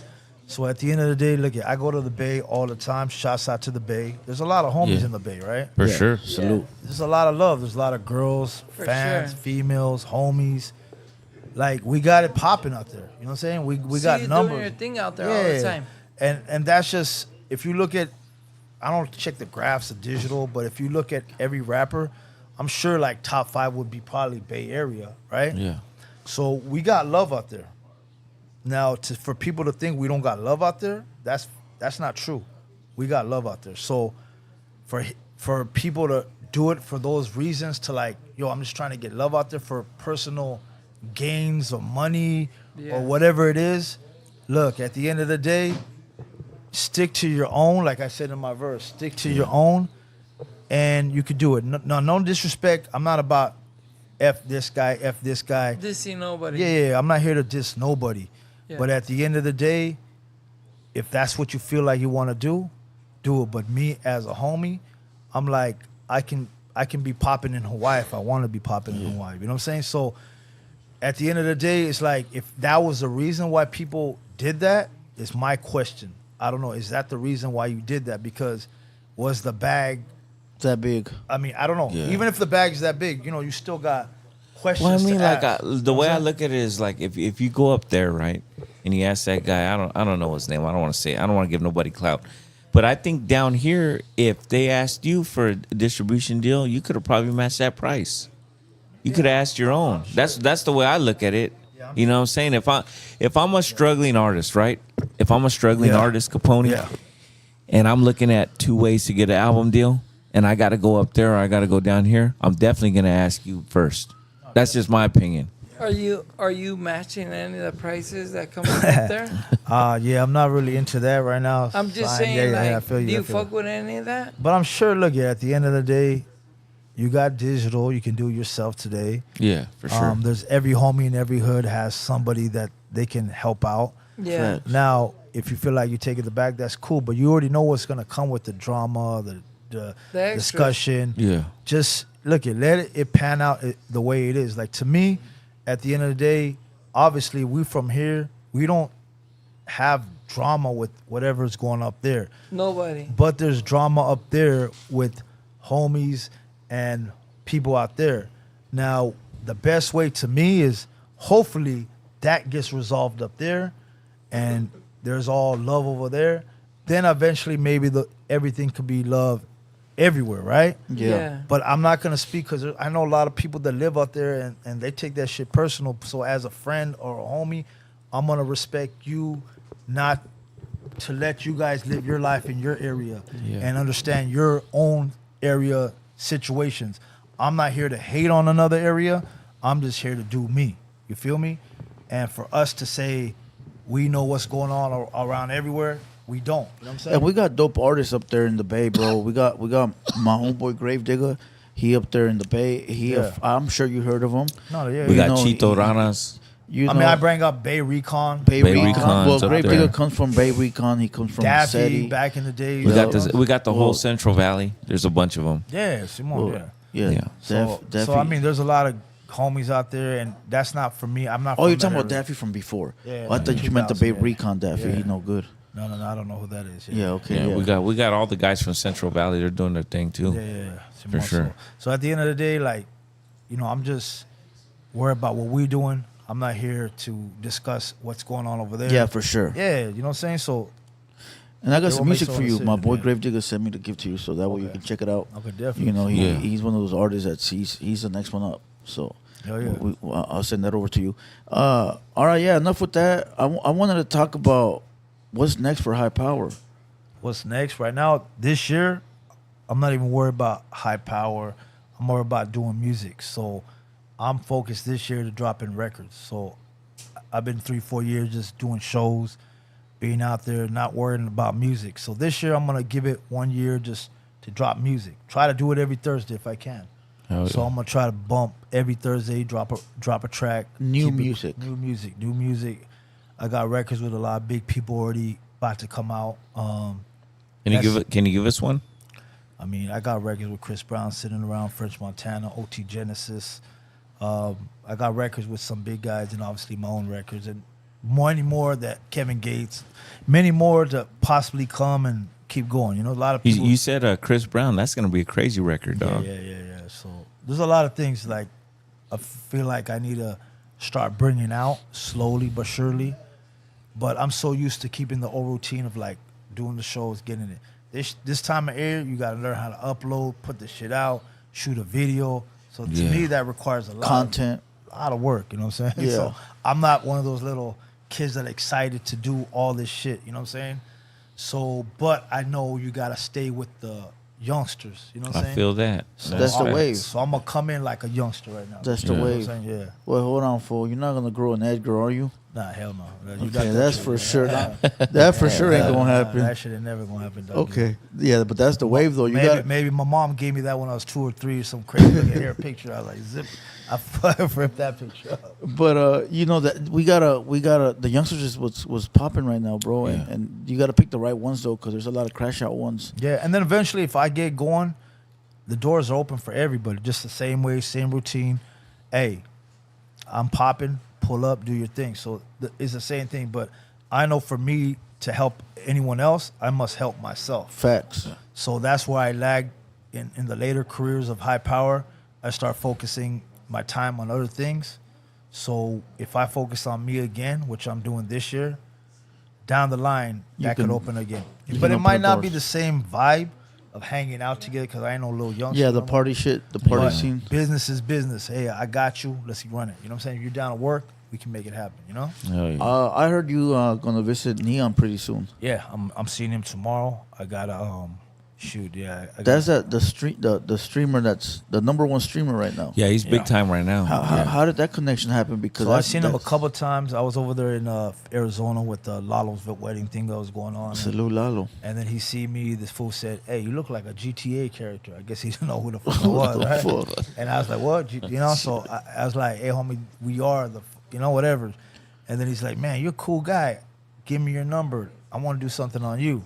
D: So at the end of the day, look it, I go to the Bay all the time. Shouts out to the Bay. There's a lot of homies
G: Yeah.
D: in the Bay, right?
G: For sure.
F: Salute.
D: There's a lot of love. There's a lot of girls,
E: For
D: fans,
E: sure.
D: females, homies. Like we got it popping out there. You know what I'm saying? We
E: See
D: got
E: you
D: numbers.
E: doing your thing out there all the time.
D: And that's just, if you look at, I don't check the graphs of digital, but if you look at every rapper, I'm sure like top 5 would be probably Bay Area, right?
G: Yeah.
D: So we got love out there. Now, for people to think we don't got love out there, that's not true. We got love out there. So for people to do it for those reasons, to like, yo, I'm just trying to get love out there for personal gains or money
E: Yeah.
D: or whatever it is. Look, at the end of the day, stick to your own. Like I said in my verse, stick to your own, and you could do it. No disrespect. I'm not about F this guy, F this guy.
E: Dissing nobody.
D: Yeah, I'm not here to diss nobody.
E: Yeah.
D: But at the end of the day, if that's what you feel like you want to do it. But me as a homie, I'm like, I can be popping in Hawaii if I want to be popping in Hawaii. You know what I'm saying? So at the end of the day, it's like, if that was the reason why people did that, it's my question. I don't know. Is that the reason why you did that? Because was the bag,
F: That big.
D: I mean, I don't know.
G: Yeah.
D: Even if the bag's that big, you still got questions.
G: Well, I mean,
D: to
G: like
D: ask.
G: the way I look at it is like if you go up there, right, and you ask that guy, I don't know his name. I don't want to say. I don't want to give nobody clout. But I think down here, if they asked you for a distribution deal, you could have probably matched that price. You could have asked your own. That's the way I look at it. You know what I'm saying? If I'm a struggling artist, right? If I'm a struggling
D: Yeah.
G: artist, Capone,
D: Yeah.
G: and I'm looking at 2 ways to get an album deal, and I got to go up there or I got to go down here, I'm definitely going to ask you first. That's just my opinion.
E: Are you matching any of the prices that come up there?
D: Yeah, I'm not really into that right now.
E: I'm just
D: Fine.
E: saying,
D: Yeah, I
E: like,
D: feel
E: do you
D: I feel
E: fuck with any of that?
D: But I'm sure, look, at the end of the day, you got digital. You can do it yourself today.
G: Yeah, for sure.
D: There's every homie in every hood has somebody that they can help out.
E: Yeah.
D: Now, if you feel like you take it the back, that's cool. But you already know what's gonna come with the drama, the
E: extras.
D: discussion.
G: Yeah.
D: Just look let it pan out the way it is. Like, to me, at the end of the day, obviously we from here, we don't have drama with whatever's going up there.
E: Nobody.
D: But there's drama up there with homies and people out there. Now, the best way to me is hopefully that gets resolved up there and there's all love over there. Then eventually maybe everything could be love everywhere, right?
E: Yeah.
D: But I'm not going to speak because I know a lot of people that live out there and they take that shit personal. So as a friend or a homie, I'm going to respect you not to let you guys live your life in your area and understand your own area situations. I'm not here to hate on another area. I'm just here to do me. You feel me? And for us to say we know what's going on around everywhere, we don't. You know what I'm saying?
F: And we got dope artists up there in the Bay, bro. We got my homeboy Gravedigger. He up there in the Bay. I'm sure you heard of him.
D: No, yeah.
G: We
D: yeah.
G: got Chito Ranas.
F: You
D: I
F: know,
D: mean, I bring up Bay Recon.
F: Bay
G: Bay
F: Recon.
G: Recon's
F: Well,
G: up
F: Gravedigger
G: there.
F: comes from Bay Recon. He comes from
D: Daffy
F: SETI.
D: back in the day.
G: We got
F: Yeah.
G: we got the whole
F: Well-
G: Central Valley. There's a bunch of them.
D: Yeah, Simone,
F: Well,
D: yeah.
F: Yeah.
G: Yeah.
D: So,
F: Daffy.
D: I mean, there's a lot of homies out there, and that's not for me. I'm not.
F: Oh,
D: from
F: you're talking
D: that
F: about
D: area.
F: Daffy from before.
D: Yeah,
F: Oh, I thought you meant the
D: 2000,
F: Bay
D: yeah.
F: Recon Daffy.
D: Yeah.
F: He no good.
D: No, I don't know who that is.
F: Yeah, okay.
G: Yeah,
F: Yeah,
G: we got all the guys from Central Valley. They're doing their thing too.
D: Yeah.
G: For sure.
D: So at the end of the day, like, I'm just worried about what we're doing. I'm not here to discuss what's going on over there.
F: Yeah, for sure.
D: Yeah, you know what I'm saying? So
F: And I got
D: They
F: some
D: will make
F: music
D: their
F: for
D: own
F: you. My
D: decision,
F: boy
D: yeah.
F: Gravedigger sent me to give to you, so that way you
D: Okay.
F: can check it out.
D: Okay, definitely.
F: You know,
G: Yeah.
F: he's one of those artists that's he's the next one up. So
D: Hell yeah.
F: I'll send that over to you. All right, yeah. Enough with that. I wanted to talk about what's next for High Power.
D: What's next? Right now, this year, I'm not even worried about high power. I'm more about doing music. So I'm focused this year to dropping records. So I've been 3-4 years just doing shows, being out there, not worrying about music. So this year I'm gonna give it 1 year just to drop music. Try to do it every Thursday if I can.
G: Hell
D: So
G: yeah.
D: I'm gonna try to bump every Thursday, drop a track.
F: New
D: keep it-
F: music.
D: new music. I got records with a lot of big people already about to come out.
G: Can you give us one?
D: I mean, I got records with Chris Brown sitting around, French Montana, OT Genesis. I got records with some big guys, and obviously my own records, and many more that Kevin Gates, many more to possibly come and keep going. You know, a lot of people.
G: You said Chris Brown. That's gonna be a crazy record, dog.
D: Yeah. So there's a lot of things like I feel like I need to start bringing out slowly but surely. But I'm so used to keeping the old routine of like doing the shows, getting it. This time of year, you got to learn how to upload, put the shit out, shoot a video. So to
G: Yeah.
D: me, that requires a lot of work. You know what I'm saying?
F: Yeah.
D: So I'm not one of those little kids that are excited to do all this shit. You know what I'm saying? So, but I know you got to stay with the youngsters. You know what I'm
G: I
D: saying?
G: feel that.
F: That's the
G: facts.
F: wave.
D: So I'm gonna come in like a youngster right now.
F: That's the
D: You know what I'm
F: wave.
D: saying? Yeah.
F: Well, hold on, fool. You're not gonna grow an Edgar, are you?
D: Nah, hell no. You
F: Okay,
D: that
F: that's
D: shit,
F: for
D: yeah.
F: sure. That for sure ain't gonna
D: Nah,
F: happen.
D: that shit ain't never gonna happen. dog.
F: Okay, yeah, but that's the wave though. You
D: maybe,
F: got
D: maybe my mom gave me that when I was 2 or 3 or some crazy looking hair picture. I was like, zip. I ripped that picture up.
F: But you know that we gotta. The youngsters is was popping right now, bro,
G: Yeah.
F: and you gotta pick the right ones though, because there's a lot of crash out ones.
D: Yeah, and then eventually, if I get going, the doors are open for everybody. Just the same way, same routine. Hey, I'm popping. Pull up, do your thing. So it's the same thing. But I know for me to help anyone else, I must help myself.
F: Facts.
D: So that's why I lagged in the later careers of high power. I start focusing my time on other things. So if I focus on me again, which I'm doing this year, down the line,
F: You
D: that could
F: can-
D: open again.
F: you
D: But
F: can
D: it
F: open
D: might
F: the
D: not be
F: doors.
D: the same vibe of hanging out together because I ain't no little youngster.
F: Yeah, the
D: no more.
F: party shit, the party
D: But
F: scene.
D: business is business. Hey, I got you. Let's run it. You know what I'm saying? If you're down to work, we can make it happen. You know?
G: Hell yeah.
F: I heard you gonna visit Neon pretty soon.
D: Yeah, I'm seeing him tomorrow. I gotta shoot. Yeah, I
F: That's
D: gotta,
F: the streamer that's the #1 streamer right now.
G: Yeah, he's
D: Yeah.
G: big time right now.
F: How did that connection happen? Because
D: So I've seen him a couple times. I was over there in Arizona with Lalo's wedding thing that was going on.
F: Salute Lalo.
D: And then he see me. This fool said, "Hey, you look like a GTA character." I guess he didn't know who the fuck I was,
F: the
D: right?
F: fuck?
D: And I was like, "What?" You know? So I was like, "Hey, homie, we are whatever." And then he's like, "Man, you're a cool guy. Give me your number. I want to do something on you."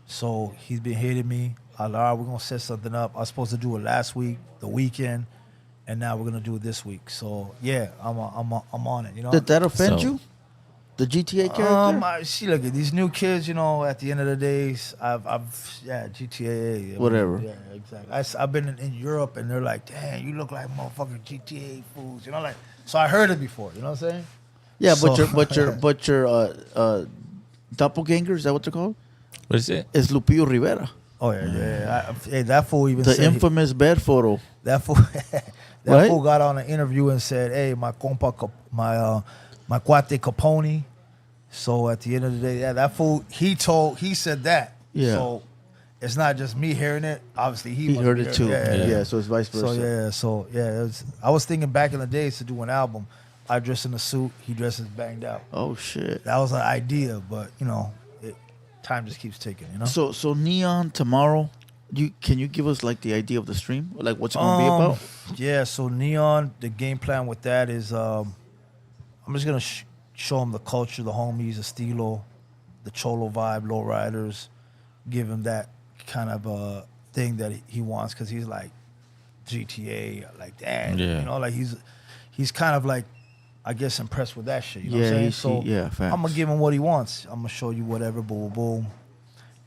D: So he's been hitting me. I was like, all right, we're gonna set something up. I was supposed to do it last week, the weekend, and now we're gonna do it this week. So yeah, I'm on it. You know.
F: Did that offend
G: So-
F: you? The GTA character?
D: See, look at these new kids. You know, at the end of the days, GTA.
F: Whatever.
D: Yeah, exactly. I've been in Europe, and they're like, "Damn, you look like motherfucking GTA fools." You know, like. So I heard it before. You know what I'm saying?
F: Yeah,
D: So-
F: but your doppelganger, is that what they're called?
G: What is it?
F: Is Lupillo Rivera.
D: Oh yeah. Hey, that fool even
F: The
D: said
F: infamous bed photo.
D: that fool.
F: Right?
D: Fool got on an interview and said, "Hey, my compa, my cuate Capone." So at the end of the day, yeah, that fool he said that.
F: Yeah.
D: So it's not just me hearing it. Obviously,
F: He
D: must
F: heard
D: be
F: it too.
D: hearing
F: Yeah. So it's vice versa.
D: So yeah, I was thinking back in the days to do an album. I dress in a suit, he dresses banged out.
F: Oh shit.
D: That was an idea, but time just keeps ticking. You know.
F: So Neon tomorrow. Can you give us like the idea of the stream? Like what's it gonna be about?
D: Yeah, so Neon, the game plan with that is I'm just going to show him the culture, the homies, the stilo, the cholo vibe, lowriders, give him that kind of thing that he wants because he's like GTA, like that.
G: Yeah.
D: You know, like he's kind of like, I guess, impressed with that shit. You know
F: Yeah,
D: what I'm saying?
F: he's-
D: So
F: yeah, facts.
D: I'm going to give him what he wants. I'm going to show you whatever, boom, boom.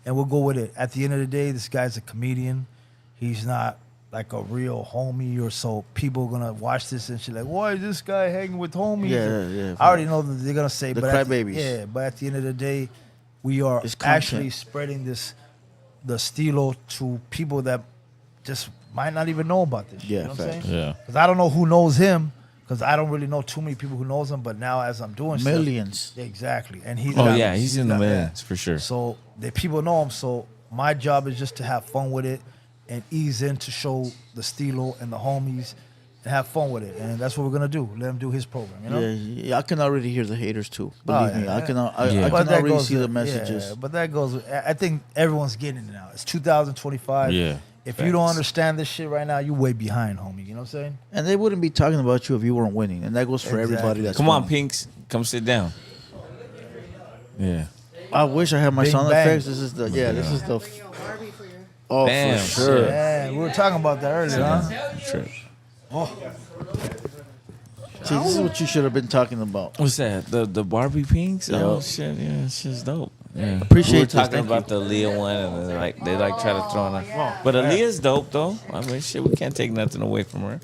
D: And we'll go with it. At the end of the day, this guy's a comedian. He's not like a real homie or so. People are going to watch this and shit like, why is this guy hanging with homies?
F: Yeah.
D: I already know that they're going to say.
F: The
D: but at
F: crybabies.
D: Yeah, but at the end of the day, we are
F: It's content.
D: actually spreading the stilo to people that just might not even know about this shit.
F: Yeah,
D: You know what I'm
F: facts.
D: saying?
G: Yeah.
D: Because I don't know who knows him, because I don't really know too many people who knows him, but now as I'm doing
F: Millions.
D: stuff, exactly. And he's
G: Oh
D: got-
G: yeah, he's in the
D: got-
G: millions for sure.
D: So the people know him. So my job is just to have fun with it and ease in to show the stilo and the homies and have fun with it. And that's what we're gonna do. Let him do his program. You know.
F: Yeah, I can already hear the haters too. Believe me, I can. I
G: Yeah.
F: can
D: But that
F: already
D: goes
F: see
D: with-
F: the messages.
D: Yeah, but that goes. I think everyone's getting it now. It's 2025.
G: Yeah,
D: If you don't
G: facts.
D: understand this shit right now, you way behind, homie. You know what I'm saying?
F: And they wouldn't be talking about you if you weren't winning, and that goes for everybody.
D: Exactly.
F: That's
G: Come on,
F: winning.
G: Pinks, come sit down. Yeah.
F: I wish I had my
D: Bing
F: sound
D: bang.
F: effects. This is the This is the. Oh,
G: Damn,
F: for sure.
D: Yeah, we were talking about that earlier, huh?
G: Trip.
F: See, this is what you should have been talking about.
G: What's that? The Barbie Pinks?
F: Yeah.
G: Oh shit, yeah, it's just dope. Yeah.
F: Appreciate
G: we were
F: this,
G: talking
F: thank
G: about the Aaliyah one, and they try to throw on her. But Aaliyah's dope though. I mean, shit, we can't take nothing away from her.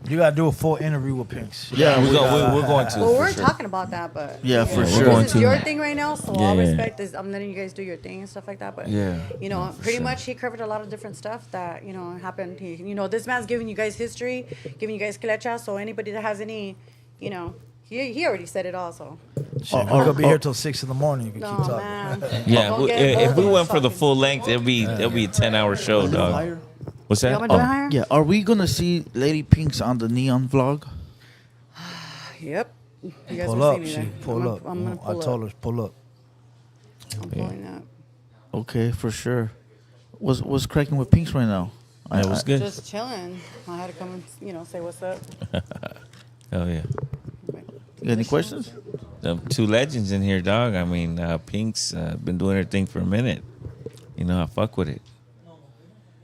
D: You gotta do a full interview with Pinks.
F: Yeah,
G: We're going to.
H: Well,
G: for
H: we're
G: sure.
H: talking about that, but
F: Yeah, for
G: we're
F: sure.
G: going
H: this is
G: to.
H: your thing right now, so all
G: Yeah.
H: respect is I'm letting you guys do your thing and stuff like that. But
G: Yeah.
H: you know, pretty
G: sure.
H: much he covered a lot of different stuff that happened. This man's giving you guys history, giving you guys clecha. So anybody that has any, he already said it all. So
D: Shit, we could be here till 6 in the morning if you keep
H: no
D: talking.
H: man.
G: Yeah,
H: Don't get
G: if we
H: bored
G: went for the
H: talking.
G: full length, it'll be a 10-hour show, dog. What's
H: You
G: that?
H: want me to do it
G: Oh,
H: higher?
F: Yeah, are we gonna see Lady Pinks on the Neon vlog?
H: Yep. You guys
D: Pull
H: will
D: up,
H: see me
D: she
H: there.
D: pull
H: I'm
D: up.
H: gonna
D: I
H: pull
D: told
H: up.
D: her pull up.
H: I'm pulling up.
F: Okay, for sure. What's cracking with Pinks right now?
G: that was good.
H: Just chilling. I had to come and say what's up.
G: Hell yeah.
F: You got any questions?
G: The two legends in here, dog. I mean, Pink's been doing her thing for a minute. I fuck with it.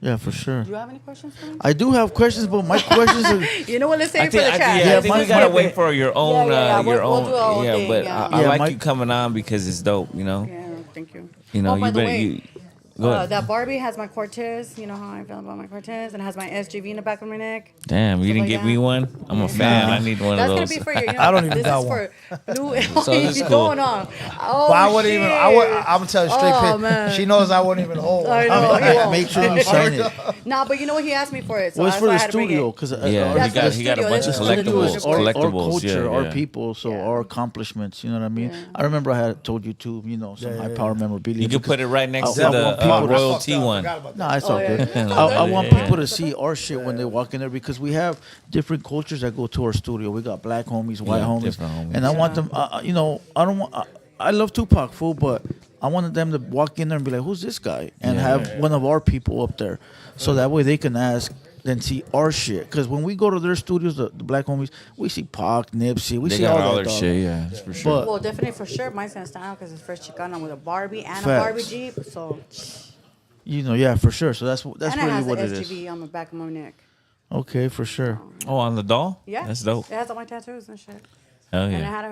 F: Yeah, for sure.
H: Do you have any questions for me?
F: I do have questions, but my questions are.
H: You know what? Let's save it for the chat.
G: I think
F: my-
G: we gotta
F: my-
G: wait for your own,
H: yeah,
G: your
H: we'll
G: own.
H: do our own
G: yeah,
H: thing,
G: but
H: yeah.
G: I
F: Yeah,
G: like
F: my-
G: you coming on because it's dope.
H: Yeah, thank you.
G: You
H: by
G: you
H: the
G: better
H: way,
G: you. Go ahead.
H: that Barbie has my Cortez. You know how I feel about my Cortez, and it has my SGV in the back of my neck.
G: Damn, you
H: stuff
G: didn't
H: like
G: give
H: that.
G: me one. I'm a fan. I need one
H: That's
G: of
H: gonna
G: those.
H: be for you.
D: I don't even
H: this
D: got
H: is
D: one.
H: for new.
G: So this is
H: What's
G: cool.
H: going on? Oh,
D: But I wouldn't even. I'm gonna tell you straight.
H: Oh,
D: Pit.
H: man.
D: She knows I wouldn't even hold.
H: I
D: one.
H: know. he won't.
F: Make sure you sign it.
H: Nah, but you know what? He asked me for it, so
F: Well, it's
H: that's
F: for
H: why I
F: the
H: had to bring
F: studio
H: it.
F: because
G: Yeah,
H: That's for the
G: he got a
H: studio.
G: bunch of
H: This is for the
G: collectibles.
H: studio.
F: our
G: Collectibles.
F: culture,
G: yeah,
F: our
G: yeah.
F: people, so
H: Yeah.
F: our accomplishments. You know what I mean?
H: Yeah.
F: I remember I had told you too. Some high power memorabilia.
G: You can put it right next
F: I
G: to the
F: want people to-
G: royalty one.
F: No, it's all
H: yeah.
F: good. I want people to see our shit when they walk in there because we have different cultures that go to our studio. We got black homies, white
G: Yeah,
F: homies,
G: different homies.
F: and I want them. I don't want. I love Tupac, fool, but I wanted them to walk in there and be like, "Who's this guy?" and have one of our people up there, so that way they can ask. Then see our shit, because when we go to their studios, the black homies, we see Pac, Nipsey, we
G: They
F: see
G: got
F: all
G: all
F: that
G: their
F: dog.
G: shit, yeah, that's for sure.
F: But
H: Well, definitely for sure, mine's gonna stand out because it's first Chicana with a Barbie and a
F: Facts.
H: Barbie Jeep. So,
F: yeah, for sure. So that's
H: and it
F: really
H: has
F: what
H: an
F: it is.
H: SGV on the back of my neck.
F: Okay, for sure.
G: Oh, on the doll?
H: Yeah,
G: That's dope.
H: It has all my tattoos and shit.
G: Hell
H: And I
G: yeah.
H: had I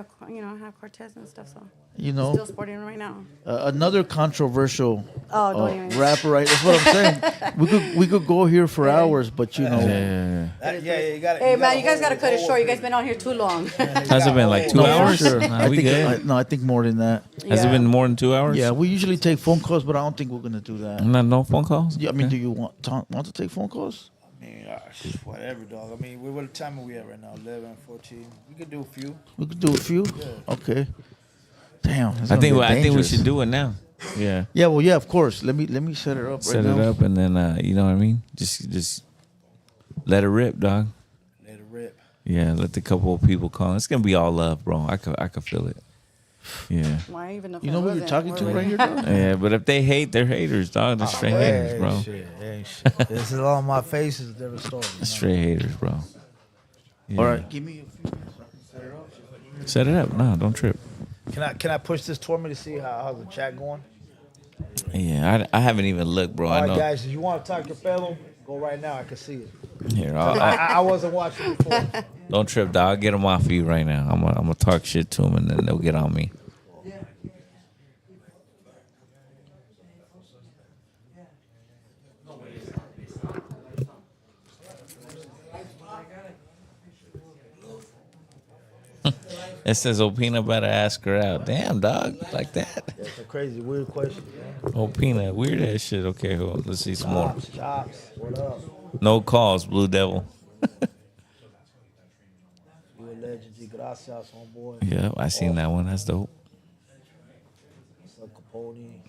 H: have Cortez and stuff. So
F: You know,
H: still sporting it right now.
F: another controversial
H: Oh, don't even.
F: rapper, right? That's what I'm saying. we could go here for hours, but you know,
D: Yeah, you got
H: Hey man, you guys gotta cut it short. You guys been on here too long.
G: Has it been like 2
F: no,
G: hours?
F: for sure.
G: Nah, we good.
F: I think more than that.
G: Has it been more than 2 hours?
F: Yeah, we usually take phone calls, but I don't think we're gonna do that.
G: No phone calls?
F: Yeah, I mean, do you want to take phone calls?
D: Whatever, dog. I mean, what time are we at right now? 11, 14. We could do a few.
F: We could do a few. Okay. Damn. it's
G: I
F: gonna
G: think
F: get
G: I think we
F: dangerous.
G: should do it now. Yeah.
F: Yeah, well, yeah, of course. Let me set it up.
G: Set
F: right
G: it
F: now.
G: up and then you know what I mean? Just let it rip, dog.
D: Let it rip.
G: Yeah, let the couple of people call. It's gonna be all love, bro. I could feel it. Yeah.
H: Why even? If
F: You
H: it
F: know who you're
H: wasn't?
F: talking to right here, dog?
G: Yeah, but if they hate, they're haters, dog. They're straight haters, bro.
D: Shit. This is all my face is a different story. you know?
G: Straight haters, bro. Yeah.
F: All right, give me a few minutes.
G: Set it up. No, don't trip.
D: Can I push this toward me to see how's the chat going?
G: Yeah, I haven't even looked, bro.
D: All
G: I
D: right,
G: know.
D: guys, if you want to talk your fellow, go right now. I can see it.
G: Here,
D: I wasn't watching before.
G: don't trip, dog. I'll get them off of you right now. I'm gonna talk shit to them and then they'll get on me. It says Opina better ask her out. Damn, dog, like that.
D: That's a crazy, weird question, man.
G: Opina, weird ass shit. Okay, hold on. Let's see some more.
D: Chops, what up?
G: No calls, Blue Devil.
D: You a legend, G. Gracias, homeboy.
G: Yeah, I seen that one. That's dope.
D: What's up, Capone?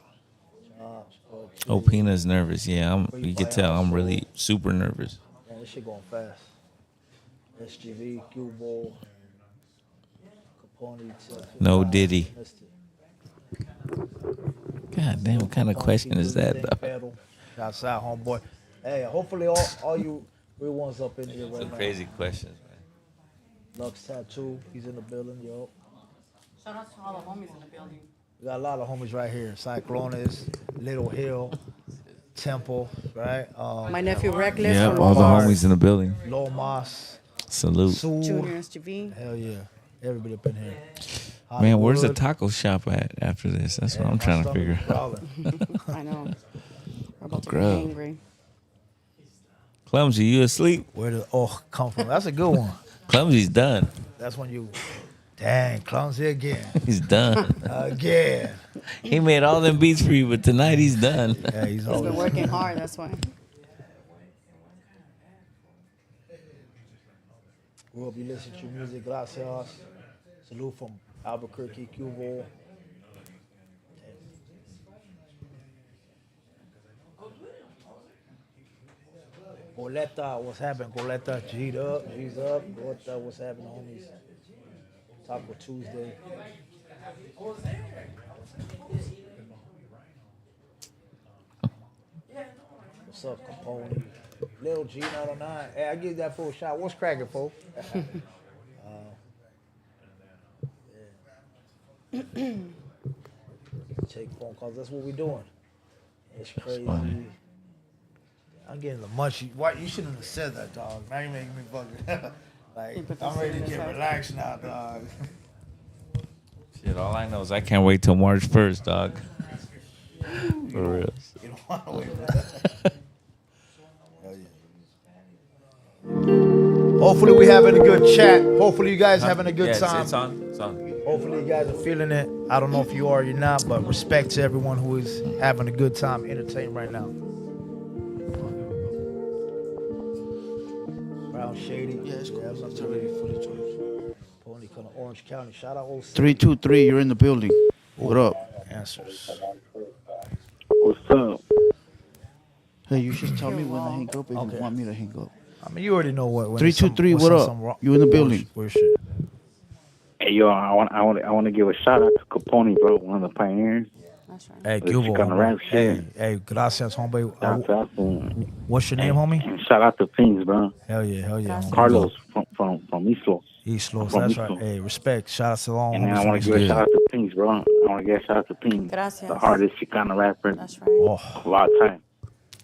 D: Chops,
G: Opina's nervous. Yeah, you can tell I'm really super nervous.
D: Man, this shit going fast. SGV, Q-Ball, Capone,
G: No Diddy. God damn, what kind of question is that, though?
D: Outside, homeboy. Hey, hopefully all you real ones up in here right
G: Some
D: now.
G: crazy questions, man.
D: Lux Tattoo, he's in the building, yo.
H: Shout out to all the homies in the building.
D: We got a lot of homies right here. Cyclones, Little Hill, Temple, right?
H: My nephew Reckless
G: Yeah,
H: from
G: all the
H: Lomas.
G: homies in the building.
D: Lomas,
G: Salute.
D: Sue.
H: Junior SGV.
D: Hell yeah. Everybody up in here.
G: Man, where's the
D: Hollywood.
G: taco shop at after this? That's what
D: Yeah,
G: I'm
D: my
G: trying to
D: stomach
G: figure
D: is
G: out.
D: growling.
H: I know. We're about to be
G: Grub.
H: angry.
G: Clumsy, you asleep?
D: Where did come from? That's a good one.
G: Clumsy's done.
D: That's when you, dang, Clumsy again.
G: He's done.
D: Again.
G: He made all them beats for you, but tonight he's done.
D: Yeah, he's
H: He's
D: always
H: been working hard, that's why.
D: We hope you listen to music. Gracias. Salute from Albuquerque, Cuba. Goleta, what's happening? Goleta, G'd up, G's up. Goleta, what's happening, homies? Taco Tuesday. What's up, Capone? Little G909. Hey, I give that full shot. What's cracking, folks? Take phone calls. That's what we're doing. It's crazy.
G: funny.
D: I'm getting the munchies. Why you shouldn't have said that, dog. Now you making me fucking like I'm ready to get relaxed now, dog.
G: Shit, all I know is I can't wait till March 1st, dog. For real.
D: You don't want to wait for that. Hell yeah. Hopefully we having a good chat. Hopefully you guys having a good time.
G: It's on. It's on.
D: Hopefully you guys are feeling it. I don't know if you are or you're not, but respect to everyone who is having a good time, entertained right now. Brown Shady.
F: Yeah, it's cool.
D: Yeah,
F: It's already fully charged.
D: Pony Color Orange County. Shout out old
F: 323, you're in the building. What up?
D: answers.
I: What's up?
F: Hey, you should tell me when to hang up if
D: Okay.
F: you want me to hang up.
D: I mean, you already know what. when
F: 323,
D: some-
F: what
D: when
F: up?
D: some wrong-
F: You in the building?
D: Weird shit.
I: Hey, yo, I want to give a shout out to Capone, bro, one of the pioneers.
H: That's right.
D: Hey,
I: The
D: Cubo.
I: Chicano rap
D: Hey,
I: shit.
D: hey, gracias, homie.
I: Shout out to,
D: What's your name, homie?
I: and shout out to Pings, bro.
D: Hell yeah, homie.
I: Carlos from Islo.
D: East Los,
I: from
D: that's
I: East
D: right.
I: Los.
D: Hey, respect. Shout out to all
I: And then I
D: homies.
I: want to give a shout out to Pings, bro. I want to give a shout out to Pings,
H: Gracias.
I: the hardest Chicano rapper
H: That's right.
D: Oh,
I: of all time.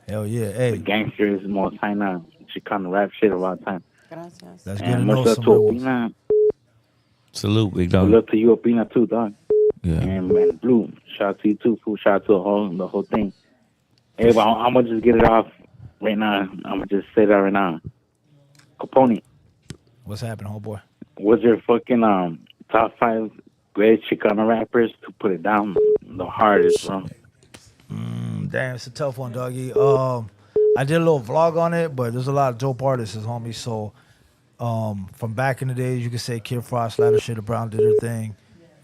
D: hell yeah.
I: The
D: Hey,
I: gangster is the most high now Chicano rap shit of all time.
H: Gracias.
D: that's good to
I: And
D: know
I: much love
D: some
I: to
D: real ones.
I: Opina.
G: Salute, big
I: Good
G: dog.
I: love to you, Opina, too, dog.
G: Yeah.
I: And man, Blue, shout out to you too, fool. Shout out to the whole thing. Hey, but I'm gonna just get it off right now. I'm gonna just say that right now. Capone,
D: What's happening, homeboy?
I: what's your fucking top 5 greatest Chicano rappers to put it down the hardest, bro?
D: Damn, it's a tough one, doggy. I did a little vlog on it, but there's a lot of dope artists, homie. So, from back in the days, you could say Kid Frost, Ladder Shit, Brown did her thing.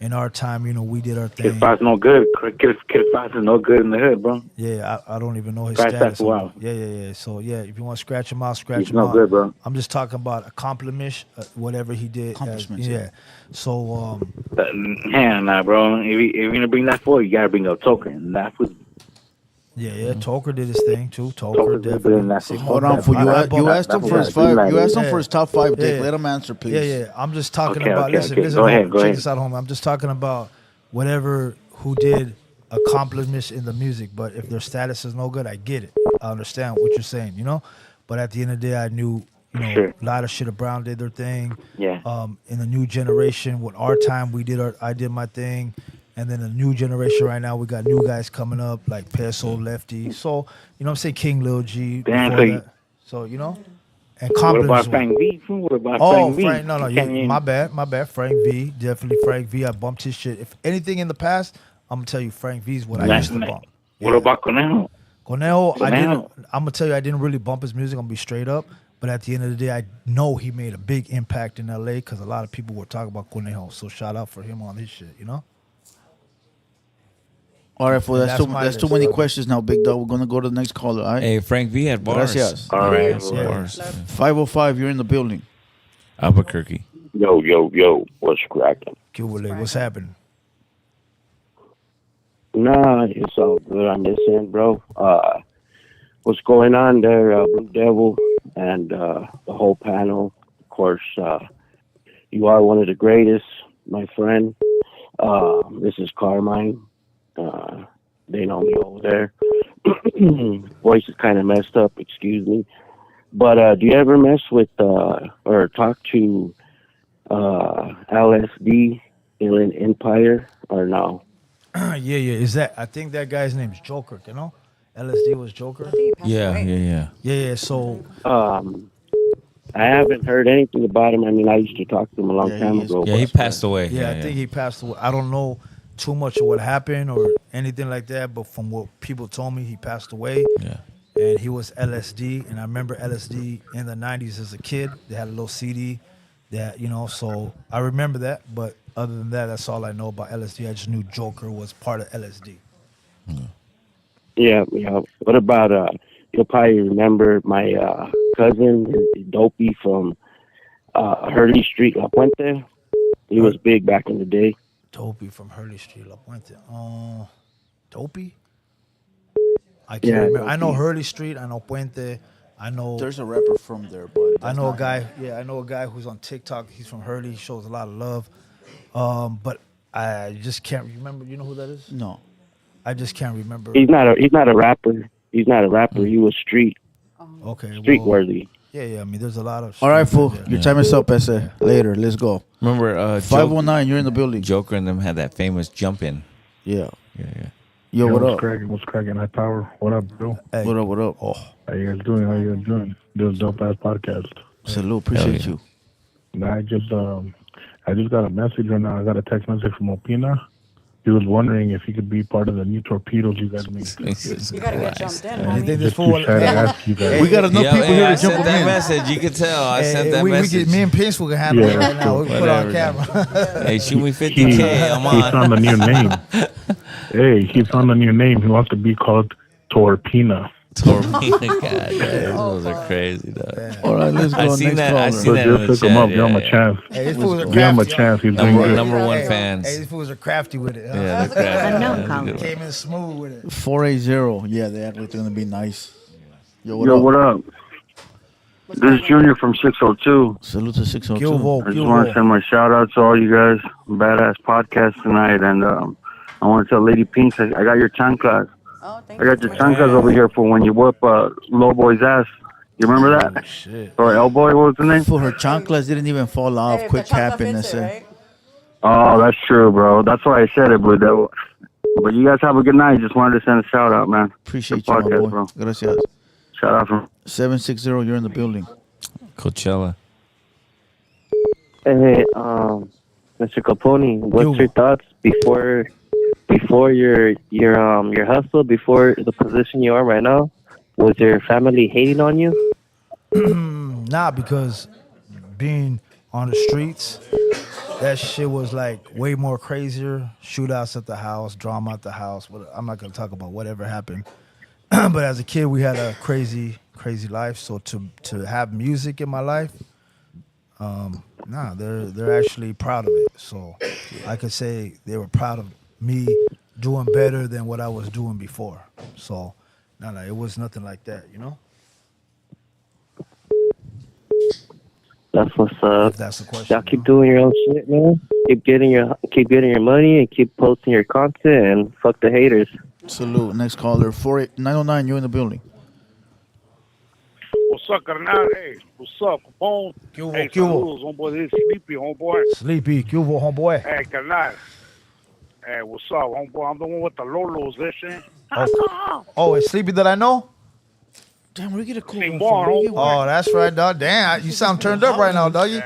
D: In our time, you know, we did our
I: Kid
D: thing.
I: Frost no good. Kid Frost is no good in the hood, bro.
D: Yeah, I don't even know his
I: Scratch that
D: status.
I: for a while.
D: Yeah. So yeah, if you want to scratch him out, scratch
I: He's
D: him
I: no
D: out.
I: good, bro.
D: I'm just talking about accomplishments, whatever he did.
F: Accomplishments,
D: Yeah. So
I: Hell nah, bro. If you're gonna bring that forward, you gotta bring up Toker. And that was
D: yeah. Toker did his thing too. Toker
I: Toker did
D: definitely.
I: that.
D: Sigma
F: Hold on,
D: Def.
F: fool. You,
D: I
F: you asked him
I: that-
F: for his
I: that-
F: 5.
I: that-
F: You asked him
D: yeah.
F: for his top 5, Dick.
D: Yeah.
F: Let him answer, please.
D: Yeah. I'm just talking
I: Okay,
D: about.
I: okay,
D: Listen,
I: okay.
D: listen.
I: Go
D: homie,
I: ahead, go
D: check
I: ahead.
D: this out, homie. I'm just talking about whatever who did accomplishments in the music. But if their status is no good, I get it. I understand what you're saying, you know. But at the end of the day, I knew, you know,
I: Sure.
D: a lot of shit of Brown did their thing.
I: Yeah.
D: In the new generation, with our time, I did my thing. And then the new generation right now, we got new guys coming up like Peso, Lefty. So, you know what I'm saying? King Lil G.
I: Damn,
D: before
I: so you-
D: that. So, you know? And
I: What
D: Compton
I: about
D: is
I: Frank V? What about
D: Oh,
I: Frank V?
D: Frank, no,
I: You can't
D: my bad. Frank V, definitely Frank V. I bumped his shit. If anything in the past, I'm gonna tell you Frank V is what I used to bump.
I: What about Conejo?
D: Conejo, I didn't.
I: Conejo?
D: I'm gonna tell you, I didn't really bump his music. I'm gonna be straight up. But at the end of the day, I know he made a big impact in LA because a lot of people were talking about Conejo. So shout out for him on his shit, you know.
F: All right, fool.
D: And
F: That's too many questions now, big dog. We're gonna go to the next caller. All right.
G: Hey, Frank V had bars.
F: Gracias.
I: All right.
G: Yeah, bars.
F: 505. You're in the building.
G: Albuquerque.
J: Yo, what's cracking?
D: What's happening?
J: Nah, it's all good on this end, bro. What's going on there, Blue Devil, and the whole panel? Of course, you are one of the greatest, my friend. This is Carmine. They know me over there. Voice is kind of messed up, excuse me. But do you ever mess with or talk to LSD, Inland Empire, or no?
D: Yeah. Is that? I think that guy's name's Joker. You know, LSD was Joker. Yeah. So
J: I haven't heard anything about him. I mean, I used to talk to him a long time ago.
G: Yeah, he passed away.
D: Yeah, I think he passed away. I don't know too much of what happened or anything like that, but from what people told me, he passed away.
G: Yeah.
D: And he was LSD, and I remember LSD in the 90s as a kid. They had a little CD that, so I remember that, but other than that, that's all I know about LSD. I just knew Joker was part of LSD.
J: Yeah. What about, you'll probably remember my cousin, Dopey from Hurley Street, La Puente. He was big back in the day.
D: Dopey from Hurley Street, La Puente. Dopey? I can't remember.
J: Dopey.
D: I know Hurley Street. I know Puente. I know.
F: There's a rapper from there, but
D: I know a guy. Yeah, I know a guy who's on TikTok. He's from Hurley. He shows a lot of love. But I just can't remember. You know who that is?
F: No.
D: I just can't remember.
J: He's not a rapper. He was street worthy.
D: Yeah. I mean, there's a lot of.
F: All right,
D: street
F: fool.
D: there.
F: Your time is up, Ese. Later. Let's go.
G: Remember,
F: 519. You're in the building.
G: Joker and them had that famous jump in.
F: Yeah.
G: Yeah.
F: Yo, what up?
K: What's cracking? High power. What up, bro?
D: Hey.
F: What up?
D: Oh,
K: How you guys doing? This dope ass podcast.
F: Salute. Appreciate you.
K: Nah, I just got a message right now. I got a text message from Opina. He was wondering if he could be part of the new torpedoes you guys make.
H: You gotta get jumped in,
D: you
H: homie.
D: think this
K: Just
D: fool?
K: too shy to ask you guys.
F: We got enough people here
G: I
F: to jump
G: sent that
F: in.
G: message. You can tell. I sent that
D: we
G: message.
D: me and Pince will handle it
K: Yeah,
D: right now. We can put it on camera.
G: Hey, shoot me 50K. I'm
K: He
G: on.
K: found a new name. Hey, he found a new name. He wants to be called Torpina.
G: Torpedo. God, those are crazy, dog.
F: All right, let's go.
G: I seen
F: Next
G: that.
F: caller.
G: I seen
K: So
G: that in
K: just
G: the
K: hook him
G: chat.
K: up. Give him a chance.
D: Hey, these fools are
K: Give him a
D: crafty.
K: chance. He's doing good.
G: Number one
D: Hey,
G: fans.
D: Hey, these fools are crafty with it. Huh?
G: Yeah, they're crafty.
D: Came in smooth with it.
F: 480. Yeah, they act like they're gonna be nice. Yo,
J: What up? This is Junior from 602.
F: Salute to 602.
J: I just want to send my shout out to all you guys. Badass podcast tonight. And I want to tell Lady Pink, I got your chanclas.
H: Oh, thank
J: I got
H: you.
J: your chanclas over here for when you whoop Low Boy's ass. You remember that?
D: Shit.
J: Or El Boy, what was the name?
F: For her chanclas didn't even fall off.
H: Hey, if
F: Quick
H: the chocolate
F: capping.
H: fits
F: That's
H: it,
F: it.
H: right?
J: Oh, that's true, bro. That's why I said it, but you guys have a good night. Just wanted to send a shout out, man.
F: Appreciate
J: Good
F: you, my
J: podcast,
F: boy.
J: bro.
F: Gracias.
J: Shout out from
F: 760. You're in the building.
G: Coachella.
L: Hey, Mr. Capone, what's your thoughts before your hustle, before the position you are right now? Was your family hating on you?
D: Nah, because being on the streets, that shit was like way more crazier. Shootouts at the house, drama at the house. I'm not gonna talk about whatever happened, but as a kid, we had a crazy life. So to have music in my life, they're actually proud of it. So I could say they were proud of me doing better than what I was doing before. So no, it was nothing like that, you know.
L: That's what's up.
D: If that's the question.
L: Y'all keep doing your own shit, man. Keep getting your money and keep posting your content and fuck the haters.
F: Salute. Next caller. 909. You're in the building.
M: What's up, carnal? Hey, what's up, Capone? Hey, saludos, homeboy. This is Sleepy, homeboy.
D: Sleepy, ¿qué hubo, homeboy?
M: Hey, carnal. Hey, what's up, homeboy? I'm the one with the Lolos, listen.
D: Oh, it's Sleepy that I know?
F: Damn, where you get a cool
M: Same
F: one
M: bar,
F: from? Where you get one?
D: Oh, that's right, dog. Damn, you sound turned up right now, doggy.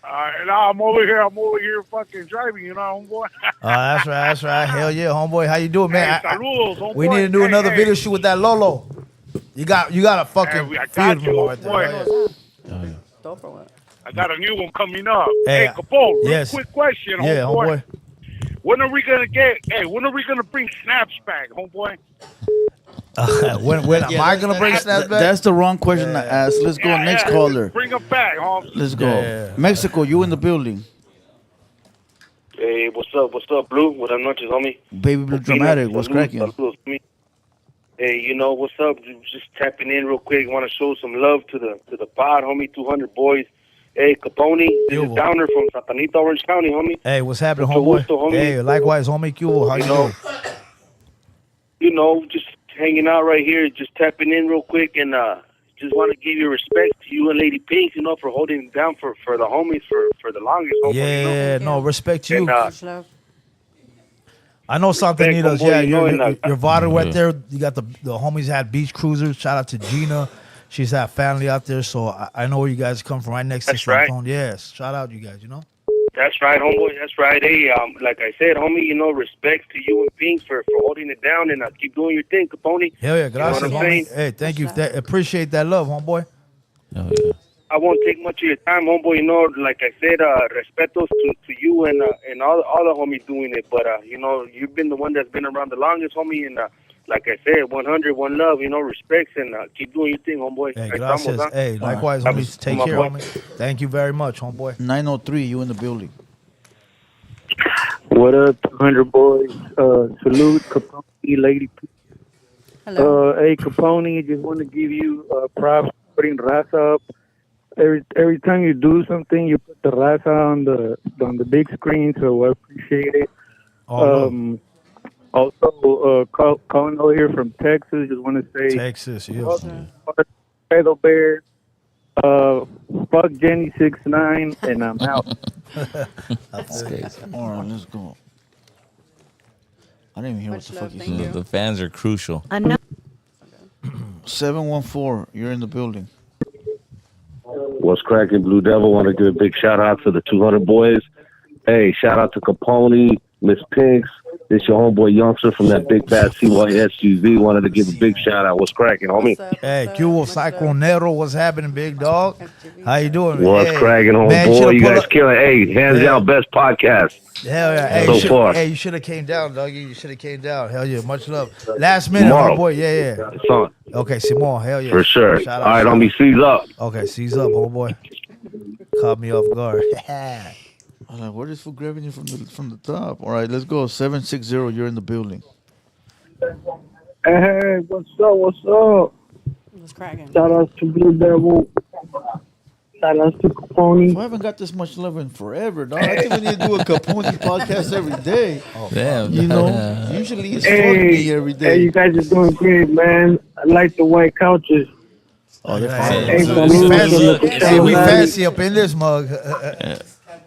M: And I'm over here fucking driving, you know, homeboy.
D: Oh, that's right. Hell yeah, homeboy. How you doing, man?
M: Hey, saludos, homeboy.
D: We need to do another
M: Hey.
D: video shoot with that Lolo. You got a fucking
M: I
D: field
M: got you,
D: right there.
M: homeboy.
D: Hell yeah.
H: Dope or what?
M: I got a new one coming up.
D: Hey,
M: Hey, Capone, real
D: yes.
M: quick question,
D: Yeah,
M: homeboy.
D: homeboy.
M: When are we gonna bring snaps back, homeboy?
D: When am I gonna bring snaps back?
F: That's the wrong question to ask. Let's go next caller.
M: Bring them back, homie.
F: Let's go.
D: Yeah.
F: Mexico, you in the building.
L: Hey, what's up, Blue? Buenas noches, homie.
F: Baby Blue Dramatic, what's cracking?
L: Saludos, homie. Hey, you know what's up? Just tapping in real quick. Want to show some love to the pod, homie. 200 boys. Hey, Capone, this is Downer from Satanita, Orange County, homie.
D: Hey, what's happening,
L: Mucho
D: homeboy?
L: gusto, homie.
D: Hey, likewise, homie. Cubo, how you doing?
L: You know, just hanging out right here, just tapping in real quick, and just want to give you respect to you and Lady Pink, you know, for holding it down for the homies for the longest. Homie,
D: Yeah,
L: you know?
D: no, respect to you.
L: And,
D: I know Santanitas,
L: homeboy,
D: yeah,
L: you know,
D: your Vada right there. You got the homies had beach cruisers. Shout out to Gina. She's had family out there, so I know where you guys come from, right next
L: That's
D: to
L: right.
D: Santone. Yes, shout out you guys, you know?
L: That's right, homeboy. That's right. Hey, like I said, homie, you know, respect to you and Pink for holding it down, and keep doing your thing, Capone.
D: Hell yeah,
L: You know
D: gracias,
L: what I'm
D: homie.
L: saying?
D: Hey, thank you. Appreciate that love, homeboy.
G: Oh, yeah.
L: I won't take much of your time, homeboy. You know, like I said, respetos to you and all the homies doing it. But you know, you've been the one that's been around the longest, homie. And like I said, 100, one love. You know, respects, and keep doing your thing, homeboy.
D: Hey,
L: Ahí
D: gracias.
L: estamos, huh?
D: Hey, likewise, homies. Take
L: my
D: care,
L: boy.
D: homie. Thank you very much, homeboy.
F: 903, you in the building.
N: What up, 200 boys? Salute, Capone, Lady P.
H: Hello.
N: Hey, Capone, just want to give you props for putting raza up. Every time you do something, you put the raza on the big screen, so I appreciate it.
D: Oh,
N: Also, calling over here from Texas, just want to say,
D: Texas, yes.
N: Pedal Bear, fuck Jenny 6ix9ine, and I'm out.
F: All right, let's go. I didn't even hear what the fuck you said.
G: The fans are crucial.
F: 714, you're in the building.
J: What's cracking, Blue Devil? Want to give a big shout out to the 200 boys. Hey, shout out to Capone, Miss Pinks. This your homeboy youngster from that big fat CY SUV. Wanted to give a big shout out. What's cracking, homie?
D: Hey, Cubo Cyclonero, what's happening, big dog? How you doing, man?
J: What's
D: Hey,
J: cracking,
D: man,
J: homeboy? You
D: pull
J: guys
D: up-
J: killing. Hey, hands down, best podcast.
D: Hell yeah. Hey,
J: So far.
D: Hey, you should have came down, doggy. You should have came down. Hell yeah. Much love. Last minute,
J: Tomorrow.
D: homeboy. Yeah.
J: It's on.
D: Okay, Simon. Hell yeah.
J: For sure.
D: Shout
J: All right,
D: shout
J: homie, seize up.
D: Okay, seize up, homeboy. Caught me off guard.
F: I was like, where is food grabbing you from the top? All right, let's go. 760, you're in the building.
N: Hey, what's up? What's up?
H: What's cracking?
N: Shout out to Blue Devil. Shout out to Capone.
F: I haven't got this much love in forever, dog. I think we need to do a Capone podcast every day.
G: Damn.
F: You know, usually it's fuck me every day.
N: Hey, you guys are doing great, man. I like the white couches.
F: Oh, they're
D: Hey,
F: fine.
N: Hey,
G: It's
N: for
G: a
N: me,
G: good
D: fancy.
G: look.
D: Hey, we fancy up in this mug.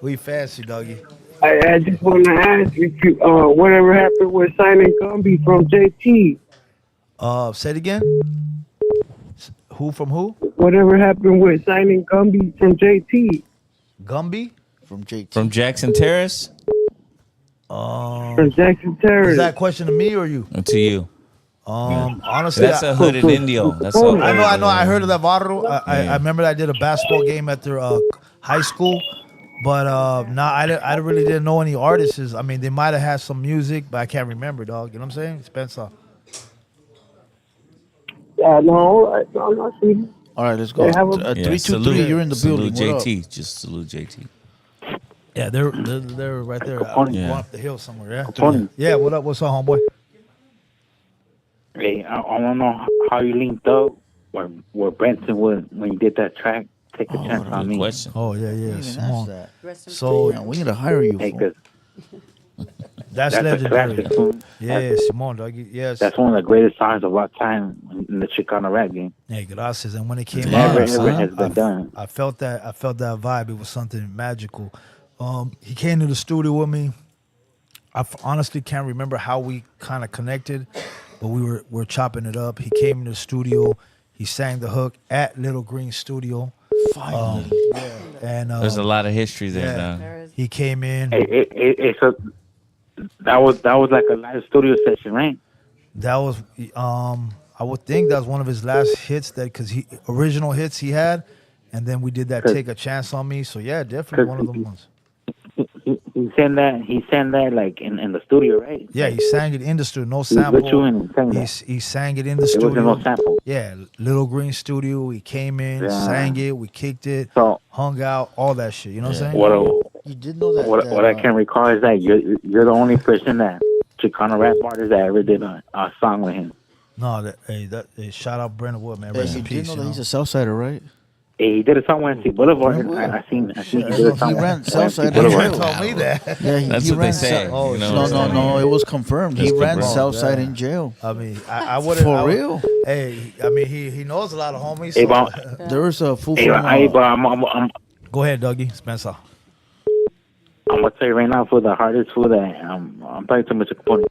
D: We fancy, doggy.
N: I just want to ask if you, whatever happened with signing Gumby from JT?
D: Say it again. Who from who?
N: Whatever happened with signing Gumby from JT?
D: Gumby?
F: From JT.
G: From Jackson Terrace
N: From Jackson Terrace.
D: Is that a question to me or you?
G: to you.
D: Honestly,
G: That's a hood in Indio. That's all.
D: I know. I heard of that Varro. I remember I did a basketball game at their high school, but I really didn't know any artists. I mean, they might have had some music, but I can't remember, dog. You know what I'm saying, Spencer?
N: Yeah, no, I'm not seeing.
F: All right, let's go.
N: They have a-
F: 323,
G: salute-
F: you're in the building.
G: Salute
F: What up?
G: JT. Just salute JT.
D: Yeah, they're right there. Going up the hill somewhere. Yeah.
N: Capone.
D: Yeah. What up? What's up, homeboy?
I: Hey, I want to know how you linked up where Benson was when you did that track. Take a chance on
G: Good
I: me.
G: question.
D: Oh yeah.
F: Even
D: Simone.
F: ask that.
D: So
F: Yeah, we need to hire you.
I: Hey,
F: fool.
I: 'cause
D: that's
I: that's a
D: legendary.
I: classic. Fool.
D: Yeah, Simone, doggy. Yes.
I: That's one of the greatest songs of our time in the Chicano rap game.
D: Hey, gracias. And when it came
I: Never
D: out,
I: ever has been done.
D: I felt that vibe. It was something magical. He came to the studio with me. I honestly can't remember how we kind of connected, but we're chopping it up. He came in the studio. He sang the hook at Little Green Studio.
F: Finally.
D: And
G: There's a lot of history there.
D: yeah,
G: Now.
D: he came in.
I: So that was like a live studio session, right?
D: That was I would think that was one of his last hits because he original hits he had, and then we did that Take a Chance on Me. So yeah, definitely one of them ones.
I: He sang that like in the studio, right?
D: Yeah, he sang it in the studio, no
I: He was with you
D: sample.
I: and sang that.
D: He sang it in the
I: It
D: studio.
I: wasn't no sample.
D: Yeah, Little Green Studio. He came in,
I: Yeah.
D: sang it, we kicked it,
I: So
D: hung out, all that shit. You know what I'm saying?
I: what
F: You did know that.
I: what I can recall is that you're the only person that Chicano rap artist that ever did a song with him.
D: No, shout out Brandon Wood, man. Rest
F: you
D: in
F: did
D: peace.
F: know
D: You
F: that
D: know?
F: he's a Southsider, right?
I: He did a song with NC Boulevard. I seen he did a song
F: He
I: with
F: ran
I: NC
F: Southside in
I: Boulevard.
F: jail.
D: Told me that.
F: Yeah,
G: That's
F: he
G: what they
F: ran
G: say.
D: Oh,
G: you know?
F: No, it was confirmed. He
G: It's
F: ran
G: confirmed.
F: Southside
D: Yeah.
F: in jail.
D: I mean, I would
F: For real?
D: Hey, I mean, he knows a lot of homies.
I: Hey,
D: So.
F: There was a fool
I: Hey,
F: from.
I: but I'm
D: Go ahead, Dougie Spencer.
I: I'm gonna tell you right now, for the hardest fool that I'm talking to Mr. Capone.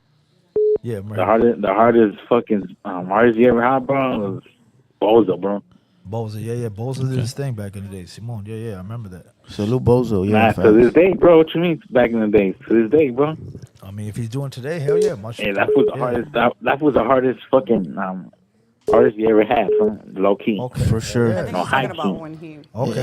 D: Yeah, man.
I: The hardest fucking artist you ever had, bro, was Bozo, bro.
D: Boza, yeah. Boza did his thing back in the day. Simone, yeah, I remember that.
F: Salute Bozo, yeah.
I: Nah, to this day, bro. What you mean back in the day? To this day, bro.
D: I mean, if he's doing today, hell yeah. Much
I: Hey, that was the hardest. That was the hardest fucking artist you ever had, from low key.
D: Okay.
F: For sure.
H: I think
I: No
H: he's
I: high
H: talking about
I: key.
H: when he
D: Okay.
H: was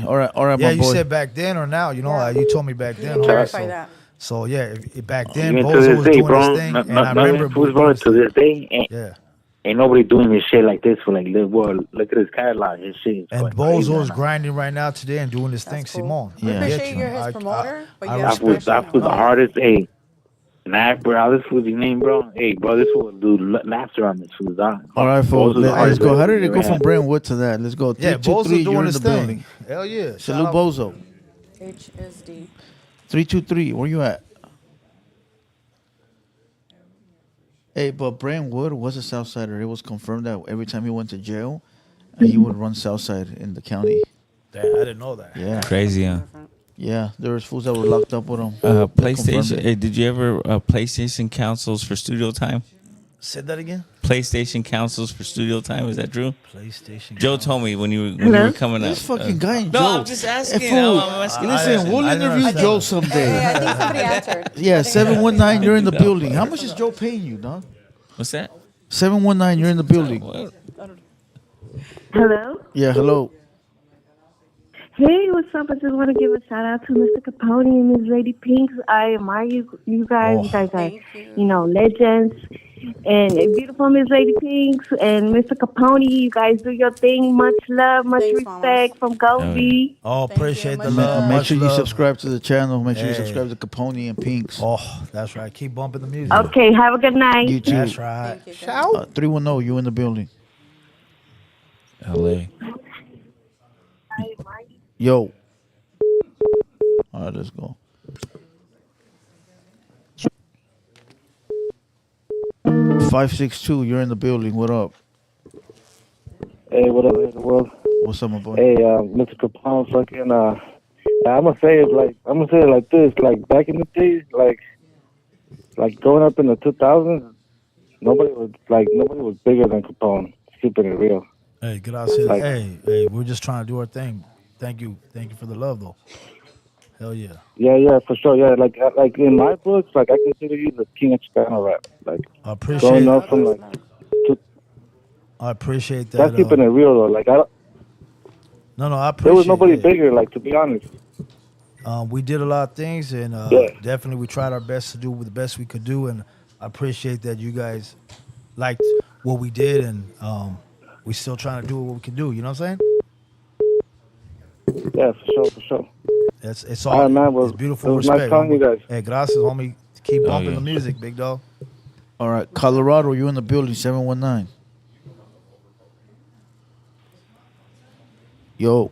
H: around.
F: All right,
D: Yeah,
F: my
D: you
F: boy.
D: said back then or now? You know,
H: Yeah.
D: you told me back then.
H: You
D: huh?
H: clarify
D: So-
H: that.
D: So yeah, back then
I: Even to
D: Bozo
I: this
D: was
I: day,
D: doing
I: bro.
D: his thing, and I
I: None
D: remember.
I: of fools, bro. To this day,
D: Yeah.
I: ain't nobody doing this shit like this for like little boy. Look at his catalog. His shit. is
D: And
I: going crazy
D: Bozo is
I: right now.
D: grinding right now today and doing his thing,
H: That's cool.
D: Simone.
H: We
F: Yeah.
H: appreciate you're his promoter, but you
I: That was the hardest. Hey, nah, bro. This was his name, bro. Hey, bro. This fool do laughter on this fool's dog.
F: All right, folks. Let's go. How did it go from
I: brand?
F: Brentwood to that? Let's go.
D: Yeah,
F: 3, 2,
D: Bozo
F: 3,
D: doing
F: you're in
D: his
F: the
D: thing.
F: building.
D: Hell yeah.
F: Salute Bozo.
H: HSD.
F: 3, 2, 3. Where you at? Hey, but Brentwood was a Southsider. It was confirmed that every time he went to jail, he would run Southside in the county.
D: Damn, I didn't know that.
F: Yeah.
G: Crazy, huh?
F: Yeah, there was fools that were locked up with him.
G: PlayStation. Hey, did you ever PlayStation councils for studio time?
D: Said that again?
G: PlayStation councils for studio time. Is that true?
D: PlayStation.
G: Joe told me when you were coming up.
F: This fucking guy and
G: No,
F: Joe.
G: I'm just asking.
F: Hey, fool.
G: I'm asking.
F: Listen, we'll
D: I didn't
F: interview
D: understand.
F: Joe someday.
H: Hey, I think somebody answered.
F: Yeah, 719, you're in the building. How much is Joe paying you, dog?
G: What's that?
F: 719, you're in the building.
G: What?
O: Hello?
F: Yeah, hello.
O: Hey, what's up? I just want to give a shout out to Mr. Capone and Ms. Lady Pinks. I admire you guys. You guys are, legends. And beautiful Ms. Lady Pinks and Mr. Capone, you guys do your thing. Much love, much respect from Goldie.
D: Oh, appreciate the love.
F: Make
D: Much
F: sure you
D: love.
F: subscribe to the channel. Make sure you
D: Hey.
F: subscribe to Capone and Pinks.
D: Oh, that's right. Keep bumping the music.
O: Okay, have a good night.
F: You too.
D: That's right. Shout.
F: 310, you in the building.
G: LA.
F: Yo. All right, let's go. Five 6'2", you're in the building. What up?
N: Hey, what up, TheHaterWorld?
F: What's up, my boy?
N: Hey, Mr. Capone, fucking, I'm gonna say it like this, like back in the day, like growing up in the 2000s, nobody was bigger than Capone. Keeping it real.
D: Hey, gracias.
N: Like-
D: Hey, we're just trying to do our thing. Thank you for the love, though. Hell yeah.
N: Yeah, for sure. Yeah, like in my books, like I consider you the king of Chicano rap. Like
D: I appreciate
N: growing
D: it.
N: up from like,
D: I appreciate that.
N: that's keeping it real though. Like I appreciate. There was nobody
D: it.
N: bigger. Like to be honest.
D: We did a lot of things, and definitely we tried our best to do the best we could do, and I appreciate that you guys liked what we did, and we still trying to do what we can do. You know what I'm saying?
N: Yeah, for sure.
D: It's
N: All
D: all
N: right, man. Well,
D: it's beautiful
N: it was
D: respect.
N: nice talking to you guys.
D: Hey, gracias, homie. Keep
F: Oh,
D: bumping
F: yeah.
D: the music, big dog.
F: All right, Colorado, you in the building, 719. Yo.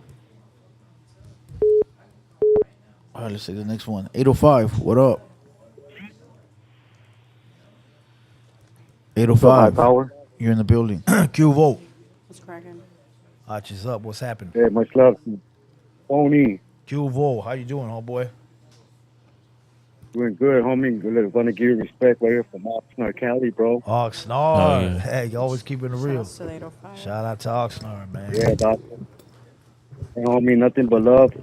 F: All right, let's take the next one. 805, what up? 805.
N: Power.
F: You're in the building.
D: Q vote.
H: What's cracking?
D: Archie's up. What's happening?
N: Yeah, much love. Capone-E.
D: Q vote. How you doing, homeboy?
N: Doing good, homie. Gonna give you respect right here from Oxnard, Cali, bro.
D: Oxnard.
G: yeah.
D: Hey, you always keeping it real.
H: Shouts to the 805.
D: Shout out to Oxnard, man.
N: Yeah, dog. Hey, homie, nothing but love.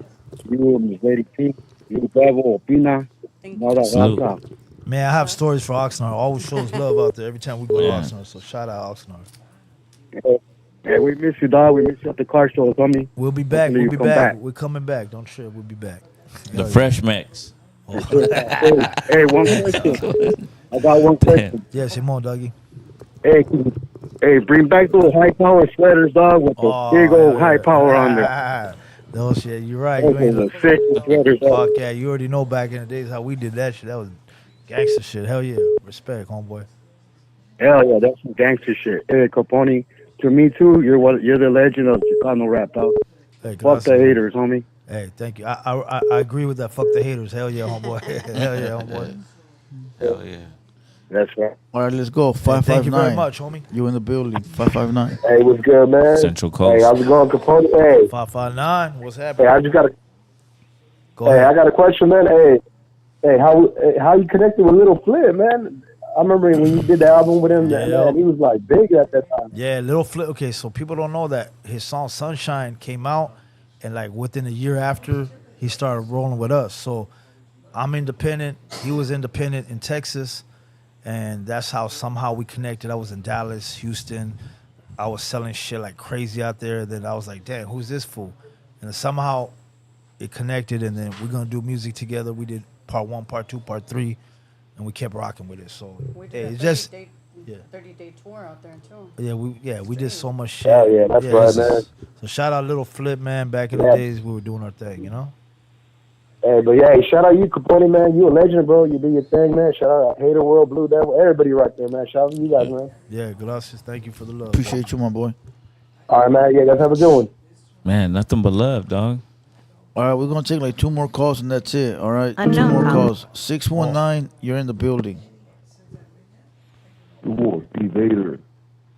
N: You, Miss Lady P, you, Devil, Opina,
H: Thank
N: and all
H: you.
N: that
G: Salute.
N: raza.
D: Man, I have stories for Oxnard. Always shows love out there every time we go to
G: Yeah.
D: Oxnard. So shout out Oxnard.
N: Yeah, we miss you, dog. We miss you at the car show, homie.
D: We'll be back.
N: Hopefully
D: We'll
N: you
D: be
N: come
D: back. We're coming back. Don't trip. We'll be back.
G: The fresh mix.
N: Hey, one question. I got one question.
D: Yeah, Simone, doggy.
N: Hey, bring back those high power sweaters, dog, with the big old high power on there.
D: No shit, you're right.
N: Those
D: You ain't
N: are the sick sweaters, dog.
D: fuck yeah. You already know back in the days how we did that shit. That was gangster shit. Hell yeah. Respect, homeboy.
N: Hell yeah, that's some gangster shit. Hey, Capone, to me too, you're the legend of Chicano rap, dog.
D: Hey,
N: Fuck the haters, homie.
D: Hey, thank you. I agree with that. Fuck the haters. Hell yeah, homeboy. Hell yeah, homeboy.
G: Hell yeah.
N: That's right.
F: All right, let's go. 559.
D: Thank you very much, homie.
F: You in the building. 559.
J: Hey, what's good, man?
G: Central Coast.
J: Hey, how's it going, Capone? Hey,
D: 559. What's
J: hey,
D: happening?
J: I just got a
D: Go
J: hey,
D: ahead.
J: I got a question, man. Hey, how you connected with Little Flip, man? I remember when you did the album with him,
D: Yeah.
J: man, he was like big at that time.
D: Yeah, Little Flip. Okay, so people don't know that his song Sunshine came out, and like within a year after, he started rolling with us. So I'm independent. He was independent in Texas, and that's how somehow we connected. I was in Dallas, Houston. I was selling shit like crazy out there. Then I was like, damn, who's this fool? And somehow it connected, and then we're gonna do music together. We did part 1, part 2, part 3, and we kept rocking with it. So
H: We did
D: hey,
H: a
D: it's just
H: 30-day tour out there too.
D: we did so much shit.
J: Yeah, that's right, man.
D: So shout out Little Flip, man. Back in the
J: Yeah.
D: days, we were doing our thing, you know.
J: Hey, but yeah, shout out you, Capone, man. You a legend, bro. You do your thing, man. Shout out TheHaterWorld, Blue Devil, everybody right there, man. Shout out to you guys, man.
D: Yeah, gracias. Thank you for the love.
F: Appreciate you, my boy.
J: All right, man. Yeah, guys, have a good one.
G: Man, nothing but love, dog.
F: All right, we're going to take like 2 more calls and that's it. All right? 2
O: Unknown
F: more
O: caller.
F: calls. 619, you're in the building.
N: Vader.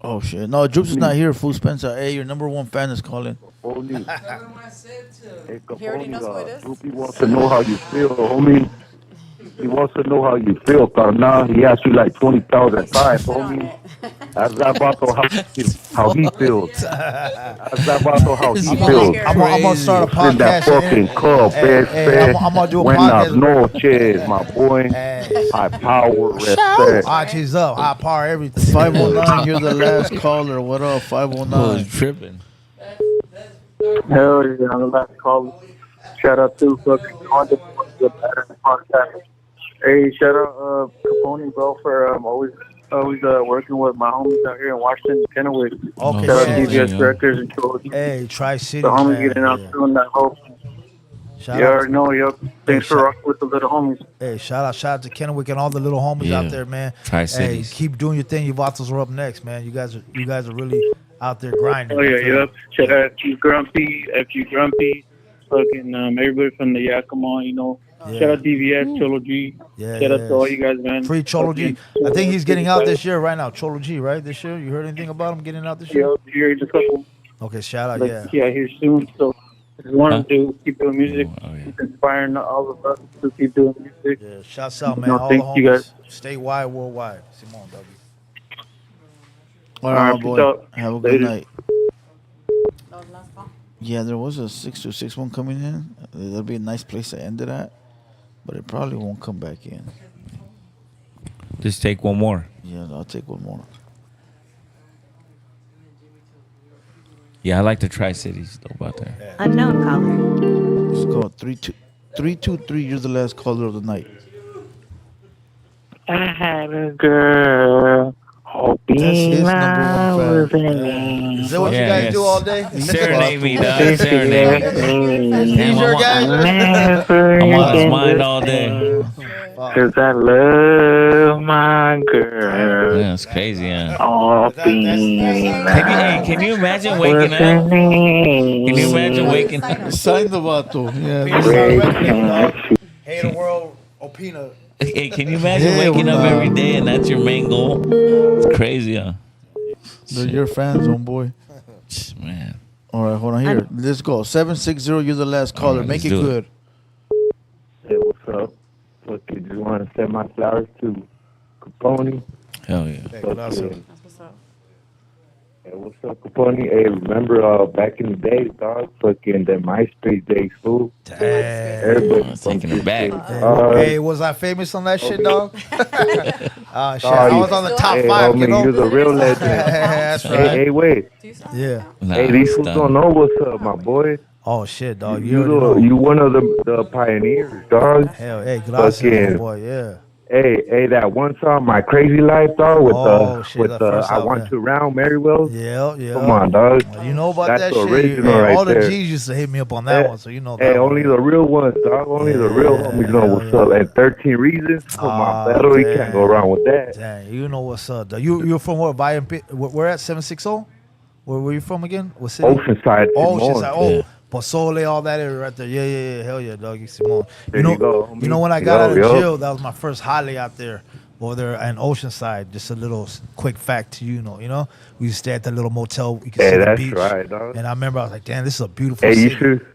F: Oh, shit. No, Droops is not here, fool. Spencer. Hey, your number 1 fan is calling.
N: Hey,
H: He already knows who it is.
N: He wants to know how you feel, homie. He wants to know how you feel, now he asked you like 20,000 times, homie. Ask that vato how he feels. Ask that vato how he feels.
D: I'm gonna start a
N: In that
D: podcast.
N: fucking club,
D: I'm gonna do a
N: Buenas
D: podcast.
N: noches, my boy. High power, respect.
D: Archie's up. I power everything.
F: 519, you're the last caller. What up,
G: Oh,
F: 519?
G: it's tripping.
N: Hell yeah, I'm the last caller. Shout out to fucking the Better podcast. Hey, shout out Capone, bro, for always working with my homies out here in Washington, Kennewick.
D: Okay,
N: Shout out
D: yeah.
N: DVS
G: Yeah.
N: Records and Trilogy.
D: Hey, Tri-City,
N: The homies
D: man.
N: getting out
D: Yeah.
N: doing that whole.
D: Shout
N: You
D: out
N: already know, yo. Thanks for rocking with the little homies.
D: Hey, shout out to Kennewick and all the little homies
G: Yeah.
D: out there, man. Hey,
G: Tri-Cities.
D: keep doing your thing. Your Vatos are up next, man. You guys are really out there grinding.
N: Oh yeah, yep. Shout out to Grumpy, FG Grumpy, fucking everybody from the Yakima, you know.
D: Yeah.
N: Shout out DVS, Trilogy.
D: Yeah,
N: Shout out
D: yeah.
N: to all you guys, man.
D: Free Cholo G. I think he's getting out this year right now. Cholo G, right? This year? You heard anything about him getting out this year?
N: Yeah, here just a couple.
D: Okay, shout out,
N: Like,
D: yeah.
N: here soon. So just wanted to keep doing music,
G: Oh, yeah.
N: keep inspiring all of us to keep doing music.
D: Yeah, shouts out, man.
N: No,
D: All the
N: thank you,
D: homies.
N: guys.
D: Statewide, worldwide. Simone, W.
F: All right, my
N: peace
F: boy.
N: out.
F: Have a good
N: Later.
F: night.
H: That was last call.
F: Yeah, there was a 626 coming in. That'll be a nice place to end it at, but it probably won't come back in.
G: Just take one more.
F: Yeah, I'll take one more.
G: Yeah, I like the Tri-Cities, though, about there.
O: Unknown caller.
F: Let's go. 323, you're the last caller of the night.
N: I had a girl hoping
F: That's his
N: I
F: number
N: was
F: one
N: in
F: fan.
D: Is that what you
G: Yeah,
D: guys
G: yes.
D: do all day?
G: Serenade me, dog.
N: This
G: Serenade me.
N: is
G: Damn,
D: Sure, guys.
N: never
G: I'm on his
N: again
G: mind all day.
N: Cause I love my girl.
G: Yeah, it's crazy, yeah. Can you imagine waking up? Can you imagine waking up?
F: Sign the vato. Yeah.
D: TheHaterWorld, Opina.
G: Hey, can you imagine
F: Hell
G: waking up
F: no.
G: every day and that's your main goal? It's crazy, huh?
F: They're your fans, homeboy.
G: Man.
F: All right, hold on here. Let's go. 760, you're the last caller.
G: right,
F: Make
G: let's
F: it
G: do
F: good.
N: Hey, what's up? fucking just want to send my flowers to Capone.
G: Hell yeah.
D: Hey, gracias.
N: Fucking, hey, what's up, Capone? Hey, remember back in the day, dog? Fucking the MySpace days, fool. Everybody
G: taking it back.
D: Hey, was I famous on that shit, dog? Shit, I
N: you-
D: was on the top
N: hey,
D: 5, you
N: homie,
D: know?
N: you're the real legend.
D: That's
N: Hey,
D: right.
N: hey, wait.
D: Yeah.
N: Hey, these fools don't know what's up, my boy.
D: Oh, shit, dog.
N: You,
D: You already know.
N: you one of the pioneers, dog.
D: Hell, hey, gracias,
N: Fucking-
D: boy, yeah.
N: Hey, that one song, My Crazy Life, dog, with
D: shit, that first
N: I
D: album,
N: Want
D: yeah.
N: You Around, Marywell.
D: Yeah.
N: Come on, dog.
D: You know about
N: That's
D: that
N: the
D: shit.
N: original
D: Hey,
N: right
D: all the
N: there.
D: G's used to hit me up on that one, so you know that.
N: Hey,
D: one.
N: only the real ones, dog. Only the real homies know what's up. And 13 Reasons, come on, Beto, you can't go wrong with that.
D: Dang, you know what's up. Dog. You're from what? We're at 760? Where were you from again? What city?
N: Oceanside,
D: Oceanside.
N: Simone.
D: Oh, Pozole, all that area right there. Yeah. Hell yeah, doggy Simone.
N: There you go, homie.
D: You know when I got
N: Yo,
D: out of
N: yo.
D: jail, that was my first holiday out there. Over there in Oceanside. Just a little quick fact to you know. We used to stay at that little motel. You can see
N: Hey,
D: the
N: that's
D: beach.
N: right, dog.
D: And I remember I was like, damn, this is a beautiful
N: Hey,
D: city.
N: you should.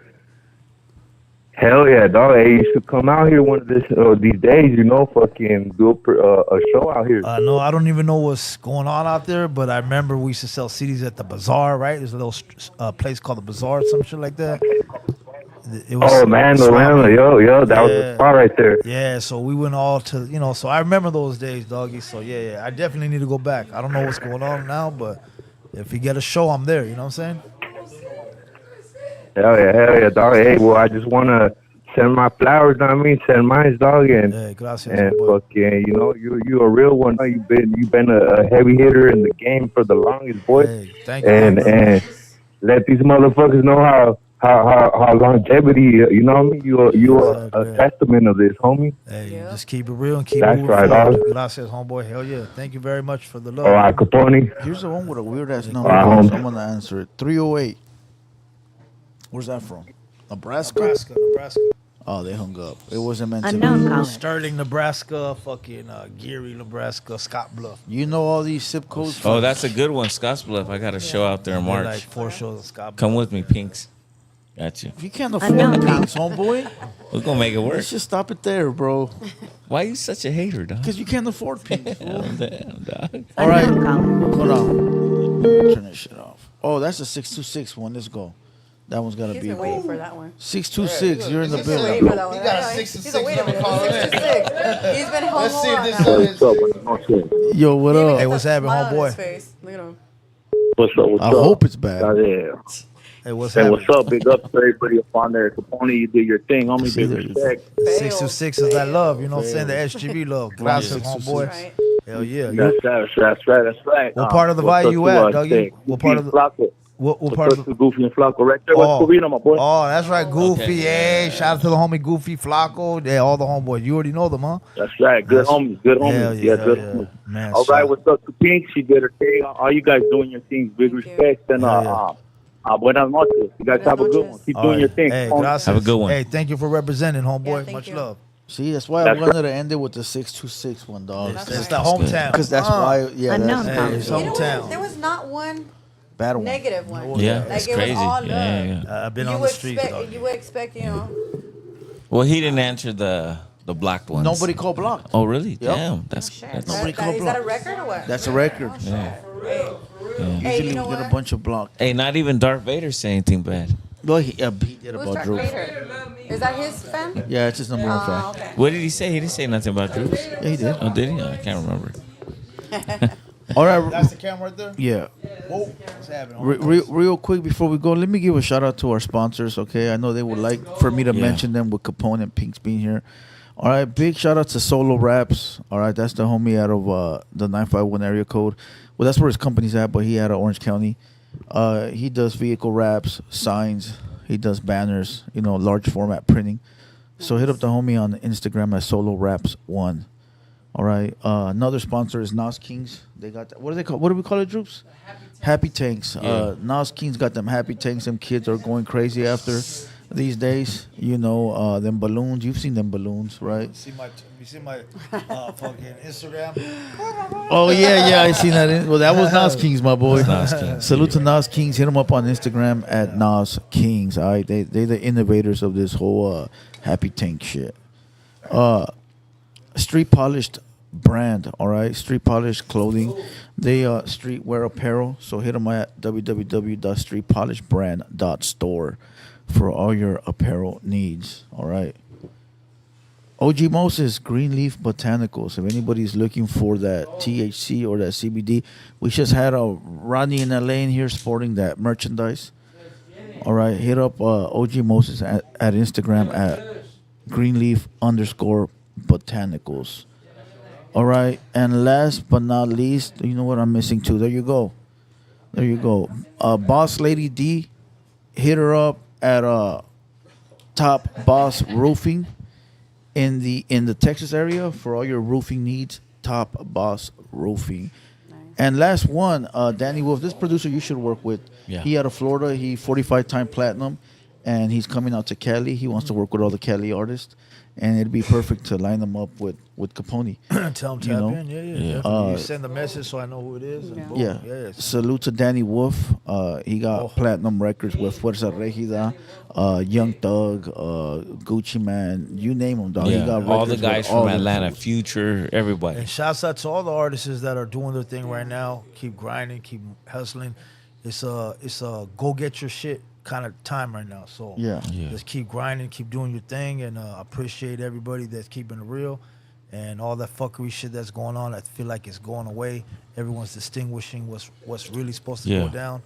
N: Hell yeah, dog. Hey, you should come out here one of these days, you know, fucking do a show out here.
D: No, I don't even know what's going on out there, but I remember we used to sell CDs at the Bazaar, right? There's a little place called the Bazaar or some shit like that. It was
N: Oh, man,
D: Swami.
N: yo, that was the spot right there.
D: Yeah, so we went all to, so I remember those days, doggy. So yeah, I definitely need to go back. I don't know what's going on now, but if you get a show, I'm there. You know what I'm saying?
N: Hell yeah, dog. Hey, well, I just want to send my flowers, know what I mean? Send mine, dog. And,
D: gracias,
N: and fucking, you a real one. You've been a heavy hitter in the game for the longest, boy.
D: Hey, thank you,
N: and let these motherfuckers know how longevity, you know what I mean? You're a testament of this, homie.
D: Hey, just keep it real and keep
N: That's
D: moving
N: right,
D: forward.
N: dog.
D: Gracias, homeboy. Hell yeah. Thank you very much for the love.
N: All right, Capone.
F: Here's the one with a weird ass number.
N: All right, homie.
F: I'm gonna answer it. 308. Where's that from? Nebraska.
D: Nebraska.
F: Oh, they hung up. It wasn't meant to
O: Unknown
F: be.
O: caller.
D: Sterling, Nebraska. Fucking Geary, Nebraska. Scott Bluff.
F: You know all these zip codes.
G: Oh, that's a good one, Scottsbluff. I got a show out there in
D: They're
G: March.
D: like 4 shows in Scott Bluff.
G: Come with me, Pinks. Got you.
F: If you can't afford things, homeboy,
G: We're gonna make it work.
F: let's just stop it there, bro.
G: Why are you such a hater, dog?
F: Because you can't afford pinks. fool.
G: Damn, dog.
F: All right, hold on. Turn that shit off. Oh, that's a 626 one. Let's go. That one's gotta
H: He's
F: be.
H: been waiting for that one.
F: 626. You're in the
H: He's been waiting for
F: building.
H: that one.
D: You got a
H: I know,
D: 6 to
H: he's
D: 6
H: waiting for
D: number call in.
H: 6 He's been home
D: Let's see if
H: on
D: this
H: that.
D: is.
F: Yo, what up?
D: Hey, what's happening,
H: Smile on his
D: homeboy?
H: face. Look at him.
M: What's up? What's
F: I
M: up?
F: hope it's bad.
M: Yeah.
D: Hey, what's
M: Hey,
D: happening?
M: what's up? Big up to everybody up on there. Capone, you did your thing, homie.
F: See,
M: Big
F: there you
M: respect.
D: 626 is that love, you know what I'm saying? The SGV love. Gracias, homeboy.
H: Right.
D: Hell yeah.
M: That's right.
D: What part of the Valle you at, doggy? What part of the
M: Flaco?
D: what part of the
M: Goofy and Flaco? Right there with Covino, my boy.
D: Oh, that's right, Goofy.
G: Okay.
D: Hey, shout out to the homie Goofy, Flaco. Yeah, all the homeboys. You already know them, huh?
M: That's right. Good homies. Good homies.
D: Hell
M: Yeah,
D: hell
M: good
D: yeah.
M: homies.
D: Man,
M: All right, what's up to Pink? She did her thing. All you guys doing your things. Big respect. And buenas noches. You guys have a good one. Keep doing your thing.
D: Hey,
M: Capone.
D: gracias.
G: Have a good one.
D: Hey, thank you for representing, homeboy.
H: thank
D: Much
H: you.
D: love.
F: See, that's why I
M: That's
F: wanted to end it with the 626 one, dog.
D: It's the hometown.
F: Because that's why, yeah,
O: Unknown
F: that's
O: caller.
D: Hey, it's
H: You know what?
D: hometown.
H: There was not one
F: bad one.
H: negative one.
G: Yeah,
H: Like,
G: it's
H: it was
G: crazy.
H: all love.
G: Yeah.
D: I've been
H: You
D: on
H: would
D: the street,
H: expect,
D: dog.
H: you would expect,
G: Well, he didn't answer the blocked ones.
F: Nobody called blocked.
G: Oh, really?
F: Yep.
G: Damn. That's
F: Nobody
H: Is
F: called
H: that a
F: blocked.
H: record or what?
F: That's a record.
G: yeah.
H: Hey,
F: Usually
H: you know
F: we get a
H: what?
F: bunch of blocked.
G: Hey, not even Darth Vader say anything bad.
F: Well, he did
H: Who's
F: about
H: Darth
F: Drew.
H: Vader? Is that his fan?
F: Yeah, it's his number one fan.
H: Okay.
G: What did he say? He didn't say nothing about Drews.
F: Yeah, he did.
G: Oh, did he? I can't remember.
F: All right.
D: That's the camera right there?
F: Yeah.
D: Whoa. What's happening?
F: Real quick before we go, let me give a shout out to our sponsors. Okay, I know they would like for me to mention them with Capone and Pinks being here. All right, big shout out to Solo Raps. All right, that's the homie out of the 951 area code. Well, that's where his company's at, but he out of Orange County. He does vehicle wraps, signs. He does banners, large format printing. So hit up the homie on Instagram at Solo Raps 1. All right. Another sponsor is Nas Kings. They got that. What do they call? What do we call it, Droops? Happy Tanks. Nas Kings got them Happy Tanks. Them kids are going crazy after these days. Them balloons. You've seen them balloons, right?
D: You see my fucking Instagram?
F: Oh yeah, I seen that. Well, that was Nas Kings, my boy.
G: Nas Kings.
F: Salute to Nas Kings. Hit him up on Instagram at Nas Kings. All right, they the innovators of this whole Happy Tank shit. Street Polished brand, all right? Street Polished clothing. They streetwear apparel. So hit them at www.streetpolishedbrand.store for all your apparel needs, all right? OG Moses, Greenleaf Botanicals. If anybody's looking for that THC or that CBD, we just had a Rodney in LA in here sporting that merchandise. All right, hit up OG Moses at Instagram at Greenleaf_Botanicals. All right, and last but not least, you know what I'm missing too? There you go. Boss Lady D, hit her up at Top Boss Roofing in the Texas area for all your roofing needs. Top Boss Roofing. And last one, Danny Wolf. This producer you should work with.
G: Yeah.
F: He out of Florida. He 45-time platinum, and he's coming out to Cali. He wants to work with all the Cali artists, and it'd be perfect to line them up with Capone.
D: Tell him tap in. Yeah. You send the message so I know who it is. And boom.
F: Yeah. Salute to Danny Wolf. He got platinum records with Fuerza Regida, Young Thug, Gucci Man. You name them, dog.
G: Yeah.
F: He got
G: all the
F: records
G: guys
F: with all
G: from
F: the
G: Atlanta,
F: dudes.
G: Future, everybody.
D: And shouts out to all the artists that are doing their thing right now. Keep grinding, keep hustling. It's a go get your shit kind of time right now. So just keep grinding, keep doing your thing, and appreciate everybody that's keeping it real. And all that fuckery shit that's going on, I feel like it's going away. Everyone's distinguishing what's really supposed to go down.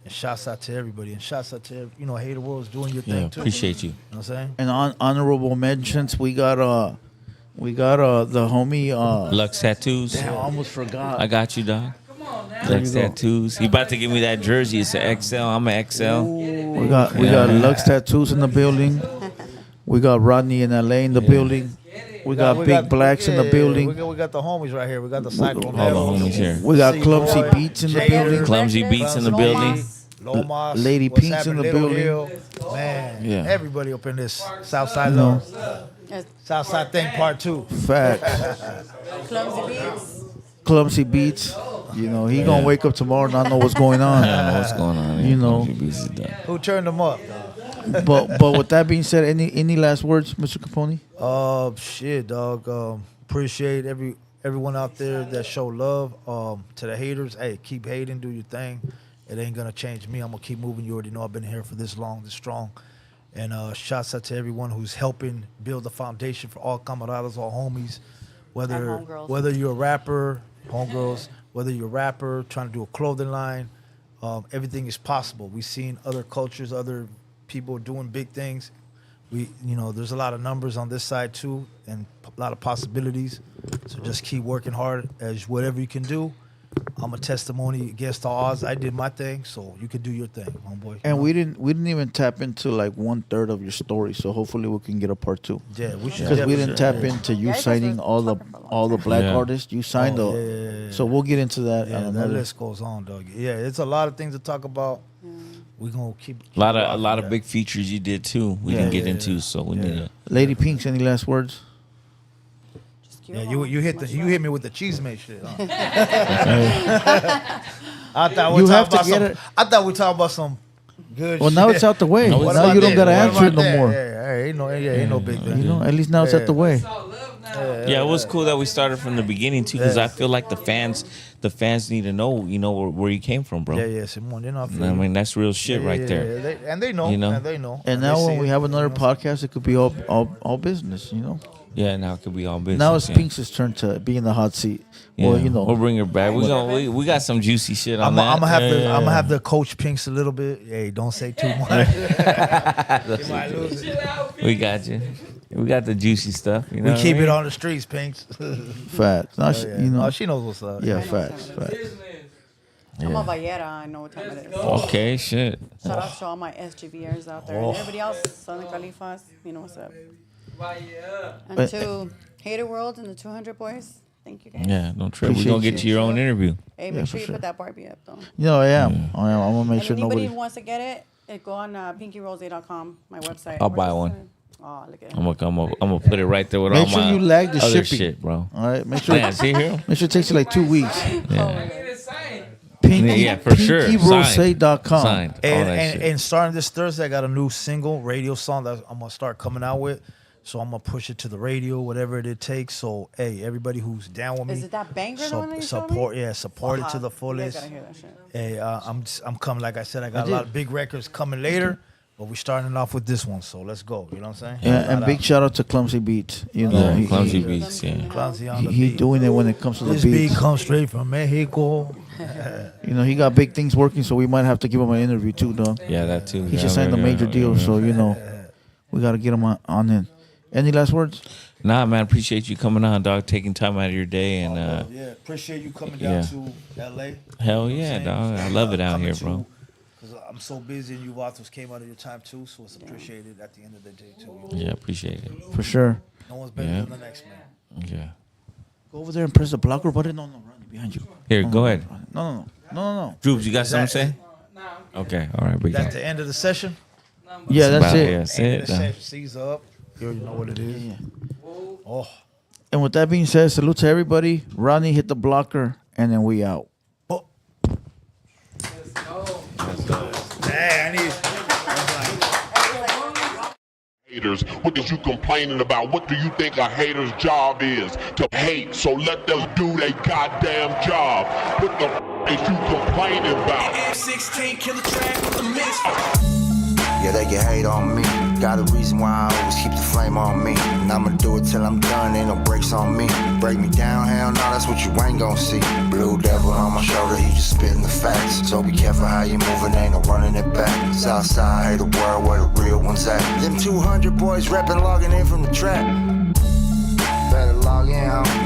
D: And shouts out to everybody. And shouts out to TheHaterWorld is doing your thing too.
G: Appreciate you.
D: You know what I'm saying?
F: And honorable mentions, we got the homie
G: Lux Tattoos.
F: Damn, I almost forgot.
G: I got you, dog. Lux Tattoos. He about to give me that jersey. It's an XL. I'm an XL.
F: We got Lux Tattoos in the building. We got Rodney in LA in the building. We got Big Blacks in the building.
D: We got the homies right here. We got the Cyclone.
G: All the homies here.
F: We got Clumsy Beats in the building.
G: Clumsy Beats in the building.
D: Lomas,
F: Lady
D: what's
F: Pinks in
D: happening,
F: the
D: Little
F: building.
D: Hill. Man,
G: Yeah.
D: everybody up in this Southside
F: You know.
D: love. Southside thing part 2.
F: Facts. Clumsy Beats. You know, he gonna wake up tomorrow and not know what's going on.
G: I don't know what's going on.
F: You know.
G: Clumsy Beats is done.
D: Who turned them up?
F: But with that being said, any last words, Mr. Capone?
D: Shit, dog. Appreciate everyone out there that show love. To the haters, hey, keep hating, do your thing. It ain't gonna change me. I'm gonna keep moving. You already know I've been here for this long, this strong. And shouts out to everyone who's helping build the foundation for all camaradas, all homies. Whether you're a rapper, homegirls, whether you're a rapper trying to do a clothing line, everything is possible. We've seen other cultures, other people doing big things. There's a lot of numbers on this side too, and a lot of possibilities. So just keep working hard as whatever you can do. I'm a testimony against the odds. I did my thing, so you could do your thing, homeboy.
F: And we didn't even tap into like 1/3 of your story, so hopefully we can get a part 2.
D: Yeah, we should.
F: Because we didn't tap into you signing all the black artists. You signed so we'll get into that.
D: Yeah, that list goes on, dog. Yeah, it's a lot of things to talk about. We're gonna keep
G: A lot of big features you did too. We didn't get into, so we need to.
F: Lady Pinks, any last words?
D: Yeah, you hit me with the cheese mate shit. Huh? I thought we were talking about some good.
F: Well,
D: shit.
F: now it's out the way.
G: No,
F: Now you don't gotta answer it no more.
D: Ain't no big thing.
F: You know, at least now it's out the way.
G: Yeah, it was cool that we started from the beginning too, because I feel like the fans need to know, where you came from, bro.
D: Yeah, Simone.
G: I mean, that's real shit right there.
D: They know. And they know.
F: And now when we have another podcast, it could be all business. You know.
G: Yeah, now it could be all business.
F: Now it's Pinks' turn to be in the hot seat.
G: Yeah.
F: Well,
G: we'll bring her back. We got some juicy shit on that.
D: I'm gonna have to coach Pinks a little bit. Hey, don't say too much. You might lose it.
G: We got you. We got the juicy stuff.
D: We keep it on the streets, Pinks.
F: Facts. Now
D: she knows what's up.
F: Yeah, facts.
H: I'm a Vallera. I know what time it is.
G: Okay, shit.
H: Shout out to all my SGVers out there. And everybody else, Southern Califas, you know what's up. And to TheHaterWorld and the 200 boys, thank you guys.
G: Yeah, don't trip. We're going to get you your own interview.
H: Hey, make sure you put that Barbie up, though.
F: No, I am. I'm going to make sure
H: anybody
F: nobody.
H: who wants to get it, go on pinkyrose.com, my website.
G: I'll buy one.
H: Oh, look at it.
G: I'm gonna put it right there with
F: Make
G: all
F: sure
G: my
F: you lag the
G: other
F: shipping,
G: shit, bro.
F: All right, make sure.
G: Yeah, see here.
F: Make sure it takes you like 2 weeks.
G: Yeah.
F: Pinky,
G: for sure.
F: PinkyRose.com.
G: Signed.
D: And starting this Thursday, I got a new single radio song that I'm gonna start coming out with. So I'm gonna push it to the radio, whatever it takes. So hey, everybody who's down with me,
H: Is it that banger the one that you showed me?
D: support, yeah, support it to the
H: You guys
D: fullest.
H: gotta hear that shit.
D: Hey, I'm coming. Like I said, I got a lot of big records coming later, but we're starting off with this one. So let's go. You know what I'm saying?
F: Yeah, and big shout out to Clumsy Beats. You know,
G: Clumsy Beats. Yeah,
D: Clumsy on the
F: he
D: beat.
F: doing it when it comes to
D: This
F: the beats.
D: beat comes straight from Mexico.
F: You know, he got big things working, so we might have to give him an interview too, dog.
G: Yeah, that too.
F: He just signed a major deal, so you know, we got to get him on in. Any last words?
G: Nah, man, appreciate you coming on, dog. Taking time out of your day and
D: Yeah, appreciate you coming down to LA.
G: Hell yeah, dog. I love it out here, bro.
D: Because I'm so busy and you authors came out of your time too, so it's appreciated at the end of the day too.
G: Yeah, appreciate it.
F: For sure.
D: No one's better than the next man.
G: Yeah.
F: Go over there and press the blocker button. No, run behind you.
G: Here, go ahead.
F: No.
G: Droops, you got something to say? Okay, all right.
D: That's the end of the session?
F: Yeah, that's it.
G: Yeah, that's
D: End
G: it.
D: of the session. C's up. You already know what it is. Oh.
F: And with that being said, salute to everybody. Ronnie, hit the blocker, and then we out.
A: Haters, what is you complaining about? What do you think a hater's job is? To hate, so let them do their goddamn job. What the is you complaining about?
B: M16 kill the track with the mix.
C: Yeah, they can hate on me. Got a reason why I always keep the flame on me. And I'ma do it till I'm done, ain't no breaks on me. Break me down, hell no, that's what you ain't gon' see. Blue devil on my shoulder, he just spitting the facts. So be careful how you moving, ain't no running it back. Southside, hate the world where the real ones at. Them 200 boys reppin', logging in from the trap. Better log in, homie.